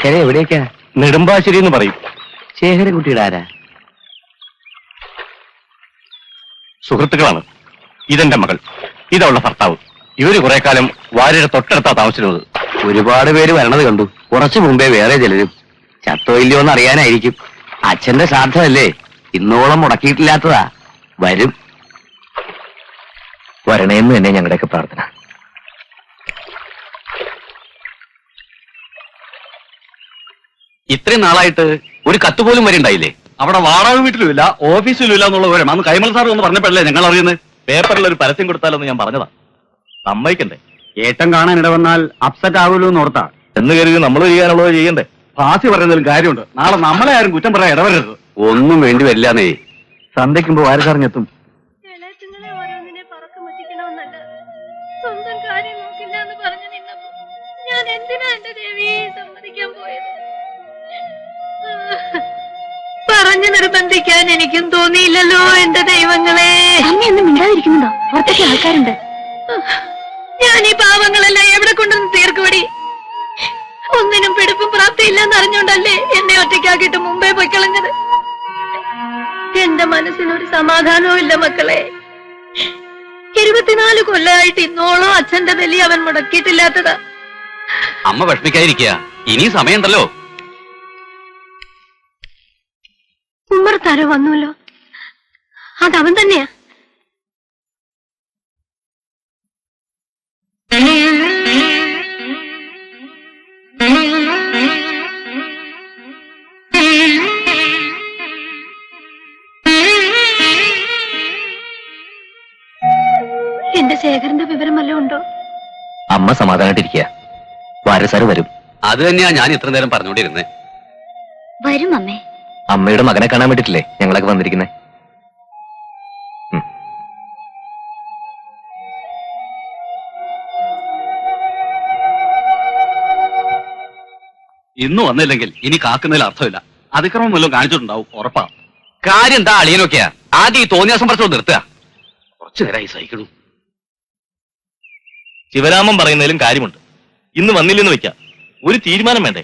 അച്ഛനെ എവിടേക്കാ? നെടുമ്പാശ്ശേരി എന്ന് പറയും. ശേഖരൻകുട്ടിയുടെ ആരാ? സുഹൃത്തുക്കളാണ്. ഇതെന്റെ മകൾ, ഇതവളുടെ ഭർത്താവ്. ഇവര് കുറെ കാലം വാര്യയുടെ തൊട്ടടുത്താ താമസിച്ചിരുന്നത്. ഒരുപാട് പേര് വരണത് കണ്ടു. കുറച്ചു മുമ്പേ വേറെ ചിലരും. ചത്തോ ഇല്ലയോ എന്ന് അറിയാനായിരിക്കും. അച്ഛന്റെ ശ്രാദ്ധമല്ലേ, ഇന്നോളം മുടക്കിയിട്ടില്ലാത്തതാ. വരും. വരണേന്ന് തന്നെ ഞങ്ങളുടെയൊക്കെ പ്രാർത്ഥന. ഇത്രയും നാളായിട്ട് ഒരു കത്ത് പോലും വരെയുണ്ടായില്ലേ? അവിടെ വാടക വീട്ടിലും ഇല്ല, ഓഫീസിലും ഇല്ല എന്നുള്ള വിവരം അന്ന് കൈമൾ സാർ ഒന്ന് പറഞ്ഞപ്പോഴല്ലേ ഞങ്ങൾ അറിയുന്നത്. പേപ്പറിൽ ഒരു പരസ്യം കൊടുത്താലെന്ന് ഞാൻ പറഞ്ഞതാ. സമ്മതിക്കണ്ടേ? ഏട്ടം കാണാൻ ഇടവന്നാൽ അപ്സെറ്റ് ആവുമല്ലോ എന്ന് ഓർത്താ. എന്ന് കരുതി നമ്മൾ ചെയ്യാനുള്ളത് ചെയ്യണ്ടേ? ഭാസി പറയുന്നതിലും കാര്യമുണ്ട്. നാളെ നമ്മളെ ആരും കുറ്റം പറയാൻ ഇടവരരുത്. ഒന്നും വേണ്ടി വരില്ലാന്നേ. സന്ധ്യക്കുമ്പോ വാരസറിഞ്ഞെത്തും. ഇളയത്തുങ്ങളെ ഓരോന്നിനെ പറക്കം വെച്ചിക്കണമെന്നല്ല, സ്വന്തം കാര്യം നോക്കില്ല എന്ന് പറഞ്ഞു നിന്നപ്പോ ഞാൻ എന്തിനാ എന്റെ ദേവിയെ സമ്മതിക്കാൻ പോയത്? പറഞ്ഞു നിർബന്ധിക്കാൻ എനിക്കും തോന്നിയില്ലല്ലോ എന്റെ ദൈവങ്ങളെ. അമ്മയൊന്നും മിണ്ടാതിരിക്കുന്നുണ്ടോ? പുറത്തൊക്കെ ആൾക്കാരുണ്ട്. ഞാൻ ഈ പാവങ്ങളെല്ലാം എവിടെ കൊണ്ടുവന്ന് തീർക്കുപടി? ഒന്നിനും പിടിപ്പും പ്രാപ്തിയില്ലെന്ന് അറിഞ്ഞോണ്ടല്ലേ എന്നെ ഒറ്റയ്ക്കാക്കിയിട്ട് മുമ്പേ പോയി കളഞ്ഞത്. എന്റെ മനസ്സിനൊരു സമാധാനവും ഇല്ല മക്കളെ. 24 കൊല്ലമായിട്ട് ഇന്നോളം അച്ഛന്റെ ബലി അവൻ മുടക്കിയിട്ടില്ലാത്തതാ. അമ്മ വിഷമിക്കാതിരിക്കുക, ഇനി സമയമുണ്ടല്ലോ. ഉമ്മർത്താരോ വന്നുല്ലോ, അതവൻ തന്നെയാ. എന്റെ ശേഖരന്റെ വിവരം വല്ലതും ഉണ്ടോ? അമ്മ സമാധാനായിട്ടിരിക്കുക. വാരസാറ് വരും. അത് തന്നെയാ ഞാൻ ഇത്ര നേരം പറഞ്ഞുകൊണ്ടിരുന്നേ. വരും അമ്മേ. അമ്മയുടെ മകനെ കാണാൻ വേണ്ടിട്ടില്ലേ ഞങ്ങളൊക്കെ വന്നിരിക്കുന്നേ. ഇന്ന് വന്നില്ലെങ്കിൽ ഇനി കാക്കുന്നതിൽ അർത്ഥമില്ല. അതിക്രമം വല്ലതും കാണിച്ചിട്ടുണ്ടാവും, ഉറപ്പാ. കാര്യം എന്താ അളിയനൊക്കെയാ? ആദ്യം ഈ തോന്നിയാസം പ്രശ്നം നിർത്തുക. കുറച്ചു നേരമായി സഹിക്കണു. ശിവരാമൻ പറയുന്നതിലും കാര്യമുണ്ട്. ഇന്ന് വന്നില്ലെന്ന് വെക്കാം, ഒരു തീരുമാനം വേണ്ടേ?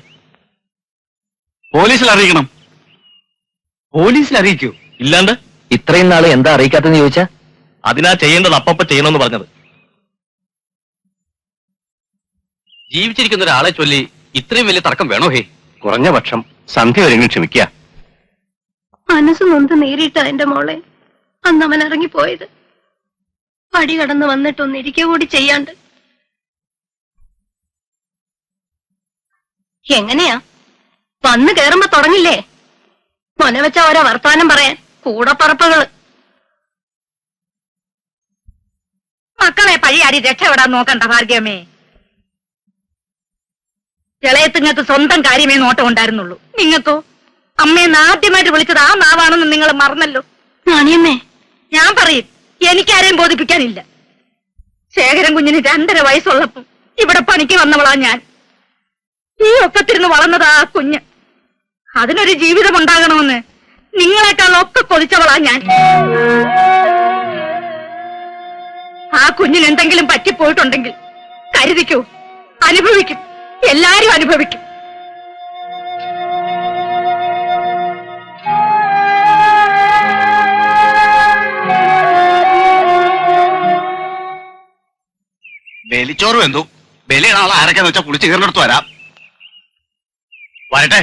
പോലീസിൽ അറിയിക്കണം. പോലീസിൽ അറിയിക്കൂ. ഇല്ലാണ്ട് ഇത്രയും നാള് എന്താ അറിയിക്കാത്തെന്ന് ചോദിച്ചാ? അതിനാ ചെയ്യേണ്ടത് അപ്പപ്പ ചെയ്യണമെന്ന് പറഞ്ഞത്. ജീവിച്ചിരിക്കുന്ന ഒരാളെ ചൊല്ലി ഇത്രയും വലിയ തർക്കം വേണോ? ഹേ, കുറഞ്ഞ പക്ഷം സന്ധ്യ വരെങ്കിലും ക്ഷമിക്കുക. മനസ്സ് നൊന്ത് നേരിട്ടാ എന്റെ മോളെ അന്ന് അവൻ ഇറങ്ങിപ്പോയത്. പടി കടന്ന് വന്നിട്ടൊന്നിരിക്കുക കൂടി ചെയ്യാണ്ട്. എങ്ങനെയാ വന്ന് കേറുമ്പോ തുടങ്ങില്ലേ മനവെച്ച ഓരോ വർത്താനം പറയാൻ? കൂടപ്പറപ്പുകള്. മക്കളെ പഴിയാടി രക്ഷപ്പെടാൻ നോക്കണ്ട ഭാഗ്യമേ. ഇളയത്തുങ്ങൾക്ക് സ്വന്തം കാര്യമേ നോട്ടം ഉണ്ടായിരുന്നുള്ളൂ. നിങ്ങൾക്കോ? അമ്മയെന്ന് ആദ്യമായിട്ട് വിളിച്ചത് ആ നാവാണെന്ന് നിങ്ങൾ മറന്നല്ലോ. നാണിയമ്മേ, ഞാൻ പറയും, എനിക്കാരെയും ബോധിപ്പിക്കാനില്ല. ശേഖരൻ കുഞ്ഞിന് 2.5 വയസ്സുള്ളപ്പം ഇവിടെ പണിക്ക് വന്നവളാ ഞാൻ. ഈ ഒക്കത്തിരുന്ന് വളർന്നതാ ആ കുഞ്ഞ്. അതിനൊരു ജീവിതം ഉണ്ടാകണമെന്ന് നിങ്ങളെക്കാൾ ഒക്കെ കൊതിച്ചവളാ ഞാൻ. ആ കുഞ്ഞിന് എന്തെങ്കിലും പറ്റിപ്പോയിട്ടുണ്ടെങ്കിൽ കരുതിക്കൂ, അനുഭവിക്കും. എല്ലാരും അനുഭവിക്കും. ബലിച്ചോറും എന്തു ബലിയുടെ ആളെ ആരൊക്കെന്ന് വെച്ചാൽ കുളിച്ച് കയറിനടുത്ത് വരാം. വരട്ടെ.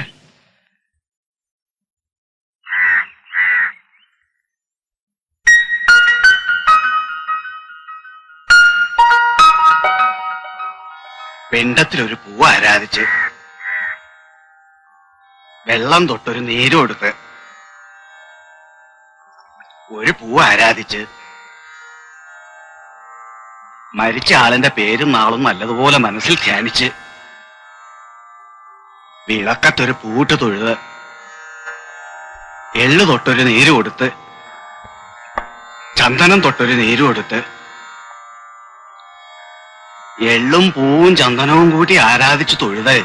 പിണ്ടത്തിലൊരു പൂവ് ആരാധിച്ച് വെള്ളം തൊട്ടൊരു നീരും എടുത്ത് ഒരു പൂവ് ആരാധിച്ച് മരിച്ച ആളിന്റെ പേരും നാളും നല്ലതുപോലെ മനസ്സിൽ ധ്യാനിച്ച് വിളക്കത്തൊരു പൂട്ട് തൊഴുത് എള്ളു തൊട്ടൊരു നീര് കൊടുത്ത് ചന്ദനം തൊട്ടൊരു നീര് കൊടുത്ത് എള്ളും പൂവും ചന്ദനവും കൂട്ടി ആരാധിച്ചു തൊഴുത്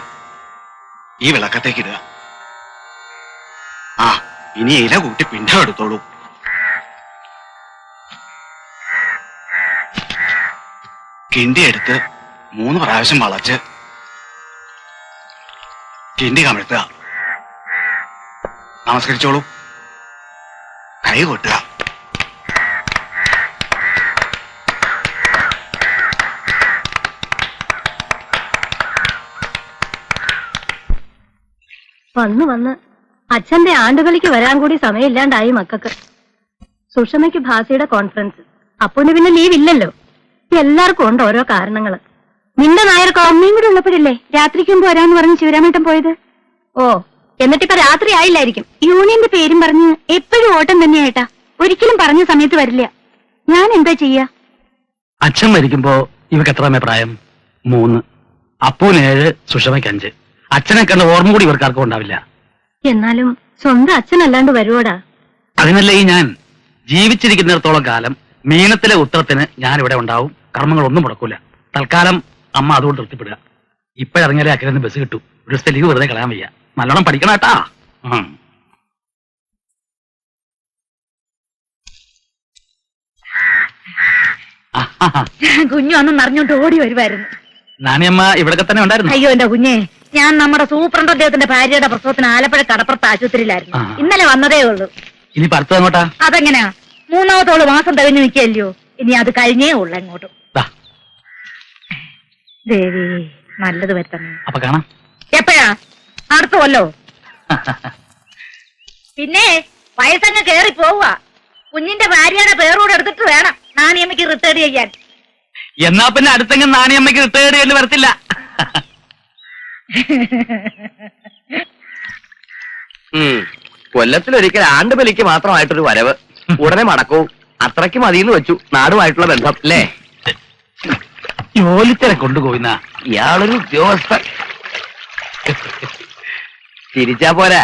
ഈ വിളക്കത്തേക്കിടുക. ആ, ഇനി ഇല കൂട്ടി പിണ്ടം എടുത്തോളൂ. കിണ്ടിയെടുത്ത് 3 പ്രാവശ്യം വളച്ച് ചിന്തി കമിഴ്ത്തുക, നമസ്കരിച്ചോളൂ, കൈ കൊട്ടുക. വന്ന് അച്ഛന്റെ ആണ്ടുകളിക്ക് വരാൻ കൂടി സമയമില്ലാണ്ടായി മക്കൾക്ക്. സുഷമയ്ക്ക് ഭാസിയുടെ കോൺഫറൻസ്, അപ്പോണ്ട് പിന്നെ ലീവ് ഇല്ലല്ലോ. എല്ലാവർക്കും ഉണ്ട് ഓരോ കാരണങ്ങള്. നിന്റെ നായർക്കോ അമ്മയും കൂടെ ഉള്ളപ്പോഴല്ലേ രാത്രിക്ക് മുമ്പ് വരാന്ന് പറഞ്ഞ് ശിവരാമേട്ടൻ പോയത്? ഓ, എന്നിട്ടിപ്പോ രാത്രി ആയില്ലായിരിക്കും. യൂണിയന്റെ പേരും പറഞ്ഞ് എപ്പോഴും ഓട്ടം തന്നെയായിട്ടാ. ഒരിക്കലും പറഞ്ഞ സമയത്ത് വരില്ല. ഞാൻ എന്താ ചെയ്യാ? അച്ഛൻ മരിക്കുമ്പോ ഇവക്ക് എത്ര പ്രായം? 3. അപ്പൂന് 7, സുഷമയ്ക്ക് 5. അച്ഛനെ കണ്ട ഓർമ്മ കൂടി ഇവർക്കാർക്കും ഉണ്ടാവില്ല. എന്നാലും സ്വന്തം അച്ഛനല്ലാണ്ട് വരുവോടാ? അതിനല്ലേ ഈ ഞാൻ ജീവിച്ചിരിക്കുന്നിടത്തോളം കാലം മീനത്തിലെ ഉത്തരത്തിന് ഞാൻ ഇവിടെ ഉണ്ടാവും. കർമ്മങ്ങളൊന്നും മുടക്കൂല. തൽക്കാലം അമ്മ അതുകൊണ്ട് തൃപ്തിപ്പെടുക. ഇപ്പോഴിറങ്ങിയാലേ അക്കരെ ബസ് കിട്ടൂ. ഒരു ദിവസത്തെ ലീവ് വെറുതെ കളയാൻ വയ്യ. നല്ലോണം പഠിക്കണം കേട്ടാ. കുഞ്ഞു അന്ന് അറിഞ്ഞോണ്ട് ഓടി വരുമായിരുന്നു. നാണിയമ്മ ഇവിടൊക്കെ തന്നെ ഉണ്ടായിരുന്നു. അയ്യോ എന്റെ കുഞ്ഞെ, ഞാൻ നമ്മുടെ സൂപ്രണ്ട് അദ്ദേഹത്തിന്റെ ഭാര്യയുടെ പ്രസവത്തിന് ആലപ്പുഴ കടപ്പുറത്ത് ആശുപത്രിയിലായിരുന്നു. ഇന്നലെ വന്നതേ ഉള്ളൂ. ഇനി അടുത്തത് അങ്ങോട്ടാ? അതെങ്ങനെയാ? 3ാമത്തോള് മാസം തികഞ്ഞു നിൽക്കല്ലയോ. ഇനി അത് കഴിഞ്ഞേ ഉള്ളു അങ്ങോട്ടും. ദേവി നല്ലത് വരുത്തണേ. അപ്പൊ കാണാം. എപ്പോഴാ? അടുത്ത കൊല്ലോ? പിന്നെ വയസ്സങ്ങ് കേറി പോവുക. കുഞ്ഞിന്റെ ഭാര്യയുടെ പേരൂടെ എടുത്തിട്ട് വേണം നാണിയമ്മയ്ക്ക് റിട്ടയർ ചെയ്യാൻ. എന്നാ പിന്നെ അടുത്തെങ്കിലും നാണിയമ്മയ്ക്ക് റിട്ടയർ ചെയ്യേണ്ടി വരത്തില്ല. കൊല്ലത്തിലൊരിക്കൽ ആണ്ടുബലിക്ക് മാത്രമായിട്ടൊരു വരവ്, ഉടനെ മടക്കവും. അത്രയ്ക്ക് മതിയെന്ന് വെച്ചു നാടുമായിട്ടുള്ള ബന്ധം അല്ലേ? ജോലിത്തരെ കൊണ്ടുപോയിന്ന ഇയാളൊരു ഉദ്യോഗസ്ഥൻ. തിരിച്ചാ പോരാ.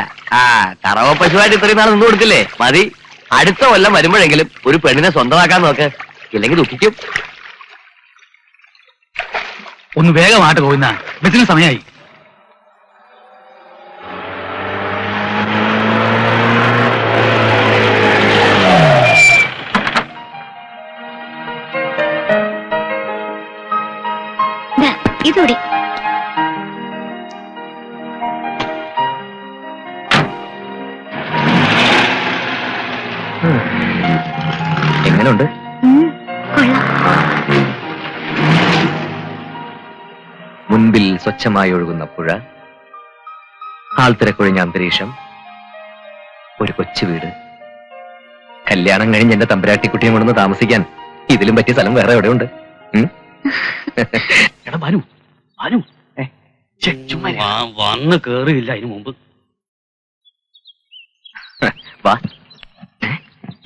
കറവ പശുവായിട്ട് ഇത്രയും നാൾ നിന്ന് കൊടുക്കില്ലേ? മതി. അടുത്ത കൊല്ലം വരുമ്പോഴെങ്കിലും ഒരു പെണ്ണിനെ സ്വന്തമാക്കാൻ നോക്ക്, ഇല്ലെങ്കിൽ ദുഃഖിക്കും. ഒന്ന് വേഗമായിട്ട് പോയിന്ന ബസ്സിന് സമയമായി. ഇതോടി എങ്ങനെയുണ്ട്? മുൻപിൽ സ്വച്ഛമായി ഒഴുകുന്ന പുഴ, ആൾത്തിരക്കൊഴിഞ്ഞ അന്തരീക്ഷം, ഒരു കൊച്ചു വീട്. കല്യാണം കഴിഞ്ഞ് എന്റെ തമ്പുരാട്ടിക്കുട്ടിയെ കൊണ്ടൊന്ന് താമസിക്കാൻ ഇതിലും പറ്റിയ സ്ഥലം വേറെ എവിടെയുണ്ട്? എടാ ബാനു, ബാനു വന്ന് കേറിയില്ല അതിനു മുമ്പ്. വാ.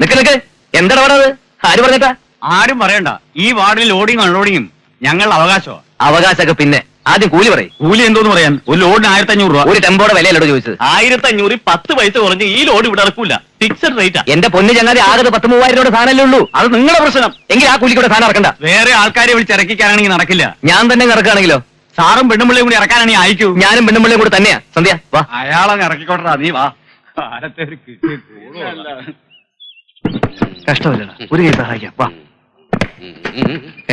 നിക്ക്. എന്താ അത്? ആര് പറഞ്ഞിട്ടാ? ആരും പറയണ്ട. ഈ വാർഡിൽ ലോഡിങ്ങും അൺലോഡിങ്ങും ഞങ്ങളുടെ അവകാശമാണ്. അവകാശമൊക്കെ പിന്നെ ആദ്യം കൂലി പറയും. കൂലി എന്തോന്ന് പറയാൻ? ഒരു ലോഡിന് 1500 രൂപ. ഒരു ടെമ്പോടെ വിലയല്ലോ ചോദിച്ചത്? 1500 10 പൈസ കുറഞ്ഞ് ഈ ലോഡ് ഇവിടെ ഇറക്കൂല. ഫിക്സഡ് റേറ്റാ. എന്റെ പൊന്നു ചങ്ങാതി, ആകെ 10-3000 രൂപ സാധനമല്ലേ ഉള്ളൂ. അത് നിങ്ങളുടെ പ്രശ്നം. എങ്കിൽ ആ കൂലിക്കൂടെ സാധനം ഇറക്കണ്ട. വേറെ ആൾക്കാരെ വിളിച്ച് ഇറക്കിക്കാനാണെങ്കിൽ നടക്കില്ല. ഞാൻ തന്നെ ഇറക്കുകയാണെങ്കിലോ? സാറും പെണ്ണുമ്പിള്ളയും കൂടി ഇറക്കാനാണെങ്കിൽ അയക്കൂ. ഞാനും പെണ്ണുമ്പിള്ളയും കൂടെ തന്നെയാ. സന്ധ്യ വാ. അയാളങ്ങ് ഇറക്കിക്കോട്ടാ. നീ വാ. കഷ്ടമില്ലടാ, ഒരു കൈ സഹായിക്കാം. വാ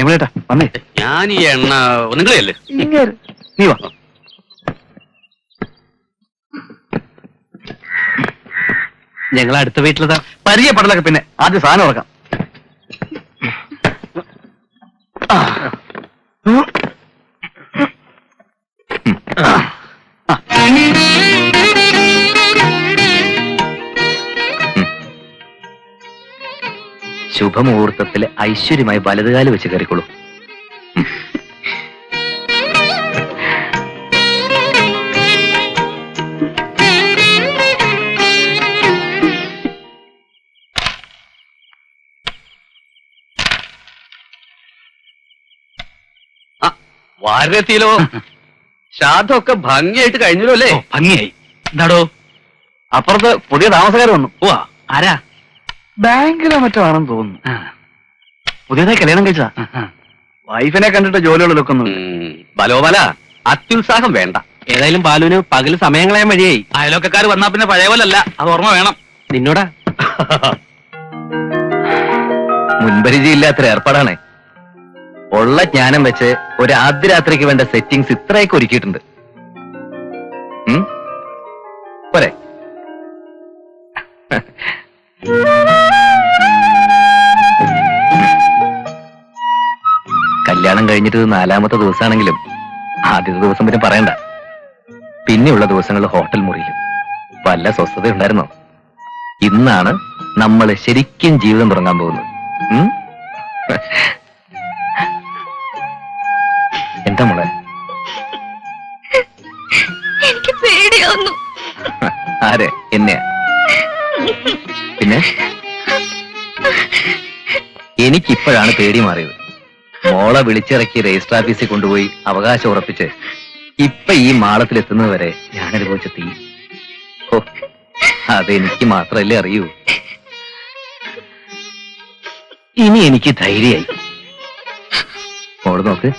എവിടെട്ടാ വന്നേ. ഞാൻ ഈ എണ്ണ നിങ്ങളെയല്ലേ? നീ വാ. ഞങ്ങൾ അടുത്ത വീട്ടിലതാ. പരിചയപ്പെടലൊക്കെ പിന്നെ. ആദ്യം സാധനം ഇറക്കാം. ശുഭമുഹൂർത്തത്തില് ഐശ്വര്യമായി വലതുകാല് വെച്ച് കയറിക്കോളൂ. വാരത്തിലോ ശ്രാദ്ധമൊക്കെ ഭംഗിയായിട്ട് കഴിഞ്ഞല്ലോ അല്ലേ? ഭംഗിയായി. എന്താടോ? അപ്പുറത്ത് പുതിയ താമസക്കാർ വന്നു. ഓ ആരാ? ബാങ്കിലോ മറ്റോ ആണെന്ന് തോന്നുന്നു. പുതിയതായി കല്യാണം കഴിച്ചതാ. വൈഫിനെ കണ്ടിട്ട് ജോലികളിലൊക്കെ ഒന്നും. ബലോബല, അത്യുത്സാഹം വേണ്ട. ഏതായാലും ബാലുവിന് പകല് സമയം കളയാൻ വഴിയായി. അയലോക്കാർ വന്നാ പിന്നെ പഴയ പോലല്ല. അത് ഓർമ്മ വേണം. നിന്നോടാ? മുൻപരിചയില്ലാത്തൊരു ഏർപ്പാടാണ്. ഉള്ള ജ്ഞാനം വെച്ച് ഒരു ആദ്യ രാത്രിക്ക് വേണ്ട സെറ്റിംഗ്സ് ഇത്രയൊക്കെ ഒരുക്കിയിട്ടുണ്ട്. പോരെ? കല്യാണം കഴിഞ്ഞിട്ട് 4-ാമത്തെ ദിവസമാണെങ്കിലും ആദ്യത്തെ ദിവസം പിന്നെ പറയണ്ട. പിന്നെയുള്ള ദിവസങ്ങളിൽ ഹോട്ടൽ മുറിയിലും വല്ല സ്വസ്ഥത ഉണ്ടായിരുന്നോ? ഇന്നാണ് നമ്മൾ ശരിക്കും ജീവിതം തുടങ്ങാൻ പോകുന്നത്. എന്താ മോളെ? എനിക്ക് പേടിയാവുന്നു. ആരെ? എന്നെയാ? പിന്നെ എനിക്കിപ്പോഴാണ് പേടി മാറിയത്. മോളെ വിളിച്ചിറക്കി രജിസ്റ്റർ ഓഫീസിൽ കൊണ്ടുപോയി അവകാശം ഉറപ്പിച്ച് ഇപ്പൊ ഈ മാളത്തിലെത്തുന്നത് വരെ ഞാൻ അനുഭവിച്ച തീ. ഓ, അതെനിക്ക് മാത്രമല്ലേ അറിയൂ. ഇനി എനിക്ക് ധൈര്യമായി. മോള് നോക്ക്,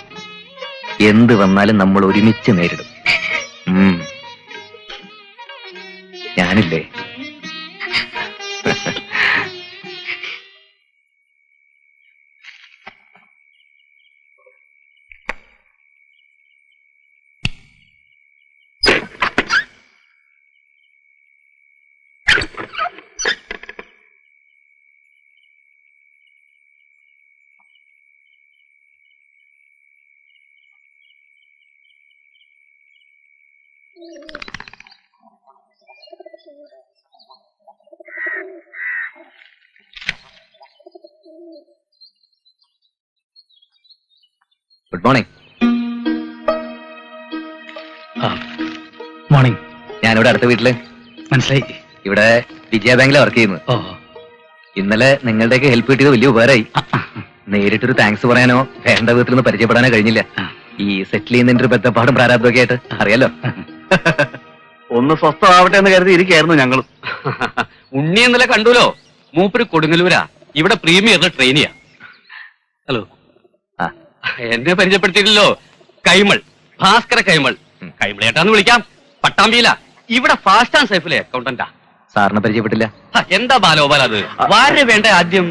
എന്ത് വന്നാലും നമ്മൾ ഒരുമിച്ച് നേരിടും. ഞാനില്ലേ? Good morning. മോർണിംഗ്. ഞാനിവിടെ അടുത്ത വീട്ടില്. മനസ്സിലായി. ഇവിടെ വിജയ ബാങ്കിലാണ് വർക്ക് ചെയ്യുന്നത്. ഓ, ഇന്നലെ നിങ്ങളുടെയൊക്കെ ഹെൽപ്പ് കിട്ടിയത് വലിയ ഉപകാരമായി. നേരിട്ടൊരു താങ്ക്സ് പറയാനോ വേണ്ട വീട്ടിൽ നിന്ന് പരിചയപ്പെടാനോ കഴിഞ്ഞില്ല. ഈ സെറ്റിൽ ചെയ്യുന്നതിന്റെ ഒരു ബന്ധപ്പാടും പ്രാരാബ്ദമൊക്കെ ആയിട്ട് അറിയാലോ. ഒന്ന് സ്വസ്ഥമാവട്ടെ എന്ന് കരുതി ഇരിക്കായിരുന്നു ഞങ്ങളും. ഉണ്ണി ഇന്നലെ കണ്ടുല്ലോ. മൂപ്പര് കൊടുങ്ങല്ലൂരാ, ഇവിടെ പ്രീമിയറിന്റെ ട്രെയിനിയാ. ഹലോ, എന്നെ പരിചയപ്പെടുത്തിയില്ലല്ലോ. കൈമൾ, ഭാസ്കര കൈമൾ. കൈമളേട്ടാന്ന് വിളിക്കാം. പട്ടാമ്പിയില, ഇവിടെ ഫാസ്റ്റ് ആൻഡ് സേഫിലെ അക്കൗണ്ടന്റാ. സാറിനെ പരിചയപ്പെട്ടില്ല. എന്താ ബാലോപാൽ അത്? വാര് വേണ്ട ആദ്യം.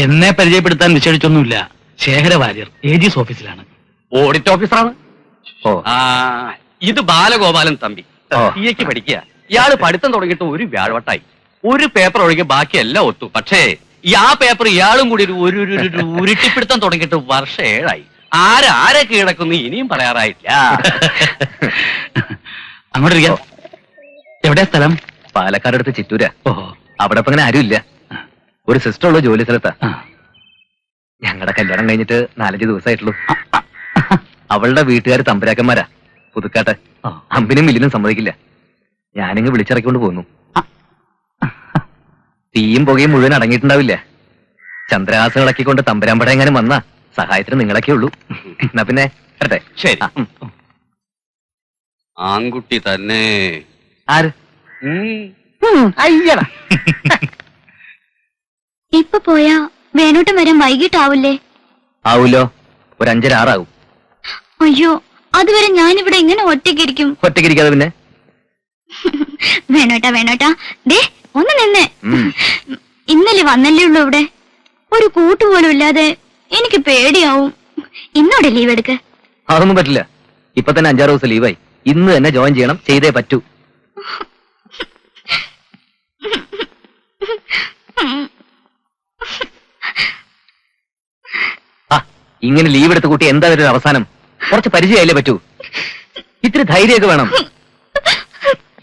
എന്നെ പരിചയപ്പെടുത്താൻ വിശേഷിച്ചൊന്നുമില്ല. ശേഖര വാര്യർ ഏജീസ് ഓഫീസിലാണ്. ഓഡിറ്റ് ഓഫീസറാണ്. ഓ, ഇത് ബാലഗോപാലൻ തമ്പി. സിഎക്ക് പഠിക്കുക. ഇയാള് പഠിത്തം തുടങ്ങിയിട്ട് ഒരു വ്യാഴവട്ടായി. ഒരു പേപ്പർ ഒഴികെ ബാക്കിയെല്ലാം ഒത്തു. പക്ഷേ ആ പേപ്പർ ഇയാളും കൂടി ഒരു ഉരുട്ടിപ്പിടുത്തം തുടങ്ങിയിട്ട് വർഷം 7 ആരെ കീഴടക്കുന്നു ഇനിയും പറയാറായില്ല. അങ്ങോട്ടിരിക്കാം. എവിടെയാ സ്ഥലം? പാലക്കാട് അടുത്ത് ചിറ്റൂരാ. ഓഹോ. അവിടെ ഇപ്പൊ അങ്ങനെ ആരുമില്ല. ഒരു സിസ്റ്റർ ഉള്ള ജോലി സ്ഥലത്താ. ഞങ്ങളുടെ കല്യാണം കഴിഞ്ഞിട്ട് 4-5 ദിവസമായിട്ടുള്ളൂ. അവളുടെ വീട്ടുകാർ തമ്പുരാക്കന്മാരാ. പുതുക്കാട്ടെ. അമ്പിനും മില്ലിനും സമ്മതിക്കില്ല. ഞാനിങ്ങ് വിളിച്ചിറക്കിക്കൊണ്ട് പോന്നു. തീയും പുകയും മുഴുവൻ അടങ്ങിയിട്ടുണ്ടാവില്ല. ചന്ദ്രഹാസം ഇളക്കിക്കൊണ്ട് തമ്പുരാമ്പട എങ്ങാനും വന്നാ സഹായത്തിന് നിങ്ങളൊക്കെ ഉള്ളൂ. എന്നാ പിന്നെ വരട്ടെ. ശരി. ആൺകുട്ടി തന്നെ. ആര്? അയ്യടാ, ഇപ്പൊ പോയാ വേണോട്ടം വരാൻ വൈകിട്ടാവില്ലേ? ആവൂലോ, ഒരു 5-6 ആവും. അയ്യോ, അതുവരെ ഞാനിവിടെ എങ്ങനെ ഒറ്റയ്ക്കിരിക്കും? ഒറ്റയ്ക്കിരിക്കാതെ പിന്നെ? വേണോട്ടാ ദേ ഒന്ന് നിന്നേ. ഇന്നലെ വന്നല്ലേ ഉള്ളൂ ഇവിടെ. ഒരു കൂട്ടുപോലും ഇല്ലാതെ എനിക്ക് പേടിയാവും. ഇന്നോടെ ലീവ് എടുക്ക. അതൊന്നും പറ്റില്ല. ഇപ്പൊ തന്നെ 5-6 ദിവസം ലീവായി. ഇന്ന് തന്നെ ജോയിൻ ചെയ്യണം. ചെയ്തേ പറ്റൂ. ഇങ്ങനെ ലീവ് എടുത്ത് കൂട്ടി എന്താ ഒരു അവസാനം? കുറച്ച് പരിചയമായില്ലേ പറ്റൂ. ഇത്തിരി ധൈര്യമൊക്കെ വേണം.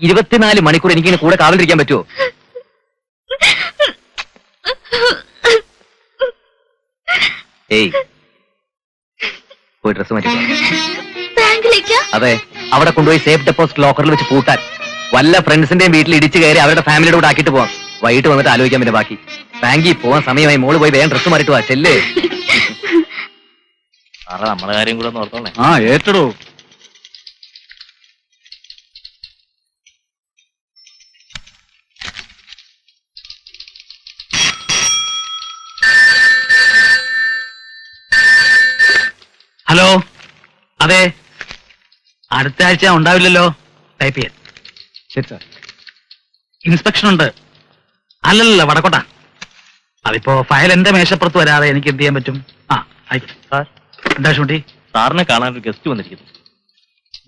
24 മണിക്കൂർ എനിക്കിങ്ങനെ കൂടെ കാവലിരിക്കാൻ പറ്റുമോ? ഏയ്, പോയി ഡ്രസ് മാറ്റി. ബാങ്കിലേക്കാ? അതെ, അവിടെ കൊണ്ടുപോയി സേഫ് ഡെപ്പോസിറ്റ് ലോക്കറിൽ വെച്ച് പൂട്ടാൻ. വല്ല ഫ്രണ്ട്സിന്റെയും വീട്ടിൽ ഇടിച്ചു കയറി അവരുടെ ഫാമിലിയുടെ കൂടെ ആക്കിയിട്ട് പോവാം. വൈകിട്ട് വന്നിട്ട് ആലോചിക്കാൻ പിന്നെ ബാക്കി. ബാങ്കിൽ പോവാൻ സമയമായി. മോള് പോയി വേഗം ഡ്രസ് മാറിയിട്ട് വാ. ചെല്ലേ. നമ്മളെ കാര്യം കൂടെ ഓർത്തോളേ. ഏറ്റടോ. ഹലോ, അതെ, അടുത്ത ആഴ്ച ഉണ്ടാവില്ലല്ലോ. ടൈപ്പ് ചെയ്യാൻ. ശരി സാർ. ഇൻസ്പെക്ഷൻ ഉണ്ട്. അല്ലല്ല, വടക്കോട്ടാ. അതിപ്പോ ഫയൽ എന്റെ മേശപ്പുറത്ത് വരാതെ എനിക്ക് എന്ത് ചെയ്യാൻ പറ്റും? ആയിക്കോട്ടെ. എന്താ ഷൂട്ടി? സാറിനെ കാണാൻ ഒരു ഗസ്റ്റ് വന്നിരിക്കുന്നു.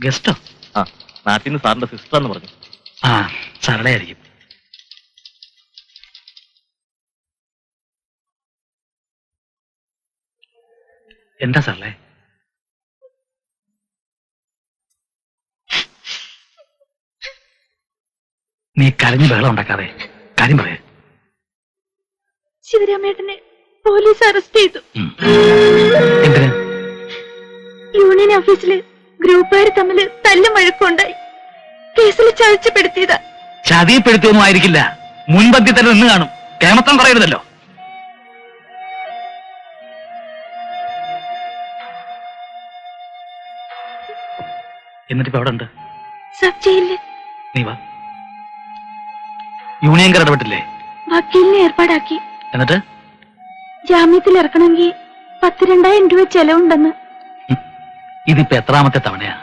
ഗസ്റ്റോ? നാട്ടിൽ നിന്ന് സാറിന്റെ സിസ്റ്റർ എന്ന് പറഞ്ഞു. ആ സരളയായിരിക്കും. എന്താ സരളെ? നീ കരഞ്ഞ് ബഹളം ഉണ്ടാക്കാതെ കാര്യം പറയാ. ശിവരാമേട്ടനെ പോലീസ് അറസ്റ്റ് ചെയ്തു. എന്തിന്? യൂണിയൻ ഓഫീസില് ഗ്രൂപ്പുകാർ തമ്മിൽ തല്ലും വഴക്കുണ്ടായി. കേസിൽ ചതിച്ചപ്പെടുത്തിയതാ. ചതിയപ്പെടുത്തിയൊന്നും ആയിരിക്കില്ല. മുൻപന്തി തന്നെ നിന്ന് കാണും. കേമത്തം പറയരുതല്ലോ. എന്നിട്ടിപ്പോ അവിടെ ഉണ്ട്. സബ് ജയിലില് നീ വാ. യൂണിയൻകാർ ഇടപെട്ടില്ലേ? വക്കീലിനെ ഏർപ്പാടാക്കി. എന്നിട്ട് ജാമ്യത്തിൽ ഇറക്കണമെങ്കിൽ 12,000 രൂപ ചെലവുണ്ടെന്ന്. ഇതിപ്പോ എത്രാമത്തെ തവണയാ?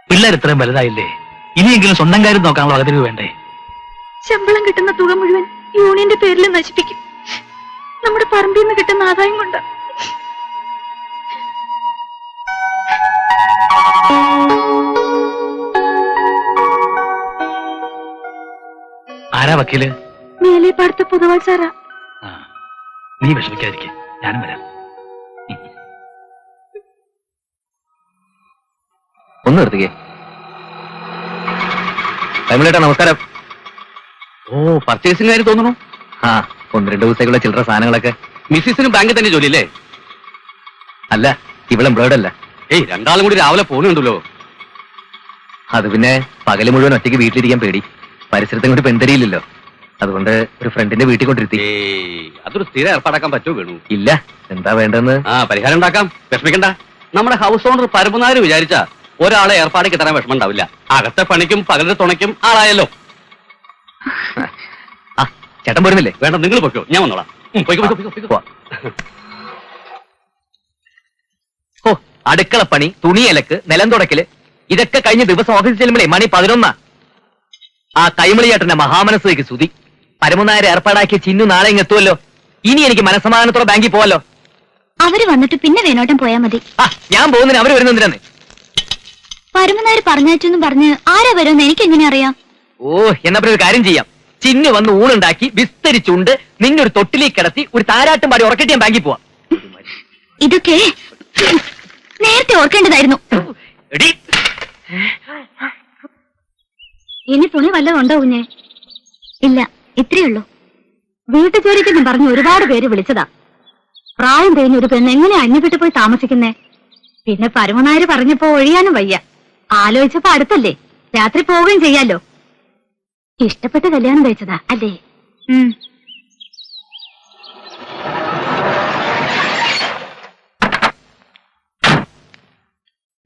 പിള്ളേർ ഇത്രയും വലുതായില്ലേ? ഇനിയെങ്കിലും സ്വന്തം കാര്യം നോക്കാനുള്ള വകതിരിവ് വേണ്ടേ? ശമ്പളം കിട്ടുന്ന തുക മുഴുവൻ യൂണിയന്റെ പേരിൽ നശിപ്പിക്കും. നമ്മുടെ പറമ്പിൽ നിന്ന് കിട്ടുന്ന ആദായം കൊണ്ട്. ആരാ വക്കീല്? മേലേപ്പാടത്തെ പുതുവാൾ സാറാ. ആ, നീ വിഷമിക്കാതിരിക്കെ, ഞാനും വരാം. ഒന്ന് നിർത്തിക്കേ. കൈമളേട്ടാ നമസ്കാരം. ഓ പർച്ചേസിംഗ് കാര്യം തോന്നുന്നു. ആ 1-2 ദിവസത്തേക്കുള്ള ചില്ലറ സാധനങ്ങളൊക്കെ. മിസ്സിസിനും ബാങ്കിൽ തന്നെ ജോലി അല്ലേ? അല്ല, ഇവിടെ എംപ്ലോയിഡ് അല്ല. ഏയ് രണ്ടാളും കൂടി രാവിലെ പോകുന്നുണ്ടല്ലോ. അത് പിന്നെ പകല് മുഴുവൻ ഒറ്റയ്ക്ക് വീട്ടിലിരിക്കാൻ പേടി. പരിസരത്തും കൂടി പെന്തരിയില്ലല്ലോ. അതുകൊണ്ട് ഒരു ഫ്രണ്ടിന്റെ വീട്ടിൽ കൊണ്ടിരുത്തി. ഏയ് അതൊരു സ്ഥിരം ഏർപ്പാടാക്കാൻ പറ്റുമോ വേണു? ഇല്ല, എന്താ വേണ്ടെന്ന്? ആ പരിഹാരം ഉണ്ടാക്കാം, വിഷമിക്കണ്ട. നമ്മുടെ ഹൗസ് ഓണർ പരമനാര് വിചാരിച്ച ഒരാളെ ഏർപ്പാട് കിട്ടാൻ വിഷമം ഉണ്ടാവില്ല. അകത്തെ പണിക്കും പകലിന്റെ തുണയ്ക്കും ആളായല്ലോ. ആ ചേട്ടൻ പോരുന്നില്ലേ? വേണ്ട, നിങ്ങൾ പൊയ്ക്കോ, ഞാൻ വന്നോളാം. പോയിക്കോ. ഓ അടുക്കളപ്പണി, തുണിയലക്ക്, നിലം തുടക്കല്, ഇതൊക്കെ കഴിഞ്ഞ് ദിവസം ഓഫീസിൽ ചെല്ലുമ്പോഴേ മണി 11. ആ കൈമളിയേട്ടന്റെ മഹാമനസ്സേക്ക് സ്തുതി. പരമനായരെ ഏർപ്പാടാക്കിയ ചിന്നു നാളെ ഇങ്ങ് എത്തുമല്ലോ. ഇനി എനിക്ക് മനസ്സമാധാനത്തോടെ ബാങ്കിൽ പോവല്ലോ. അവര് വന്നിട്ട് പിന്നെ വേണോട്ടം പോയാ മതി. ആ ഞാൻ പോകുന്നതിന് അവര് വരുന്നതിനാണ്. പരമനായർ പറഞ്ഞയച്ചെന്നും പറഞ്ഞ് ആരാ വരുമെന്ന് എനിക്ക് എങ്ങനെ അറിയാം? ഓ എന്നാ പിന്നെ ഒരു കാര്യം ചെയ്യാം. ചിന്നു വന്ന് ഊണുണ്ടാക്കി വിസ്തരിച്ചുണ്ട് നിന്നെ ഒരു തൊട്ടിലേക്ക് കിടത്തി ഒരു താരാട്ടും പാടി ഉറക്കിട്ട് ഞാൻ ബാങ്കിൽ പോവാം. ഇതൊക്കെ നേരത്തെ ഓർക്കേണ്ടതായിരുന്നു. എടീ, ഇനി തുണി വല്ലതും ഉണ്ടോ കുഞ്ഞെ? ഇല്ല, ഇത്രയേ ഉള്ളൂ. വീട്ടു ജോലിക്കെന്നും പറഞ്ഞ് ഒരുപാട് പേര് വിളിച്ചതാ. പ്രായം കഴിഞ്ഞ ഒരു പെണ്ണ് എങ്ങനെ അന്യപ്പെട്ട് പോയി താമസിക്കുന്നേ? പിന്നെ പരമനായര് പറഞ്ഞപ്പോ ഒഴിയാനും വയ്യ. ആലോചിച്ചപ്പോ അടുത്തല്ലേ, രാത്രി പോവുകയും ചെയ്യാലോ. ഇഷ്ടപ്പെട്ട് കല്യാണം കഴിച്ചതാ അല്ലേ?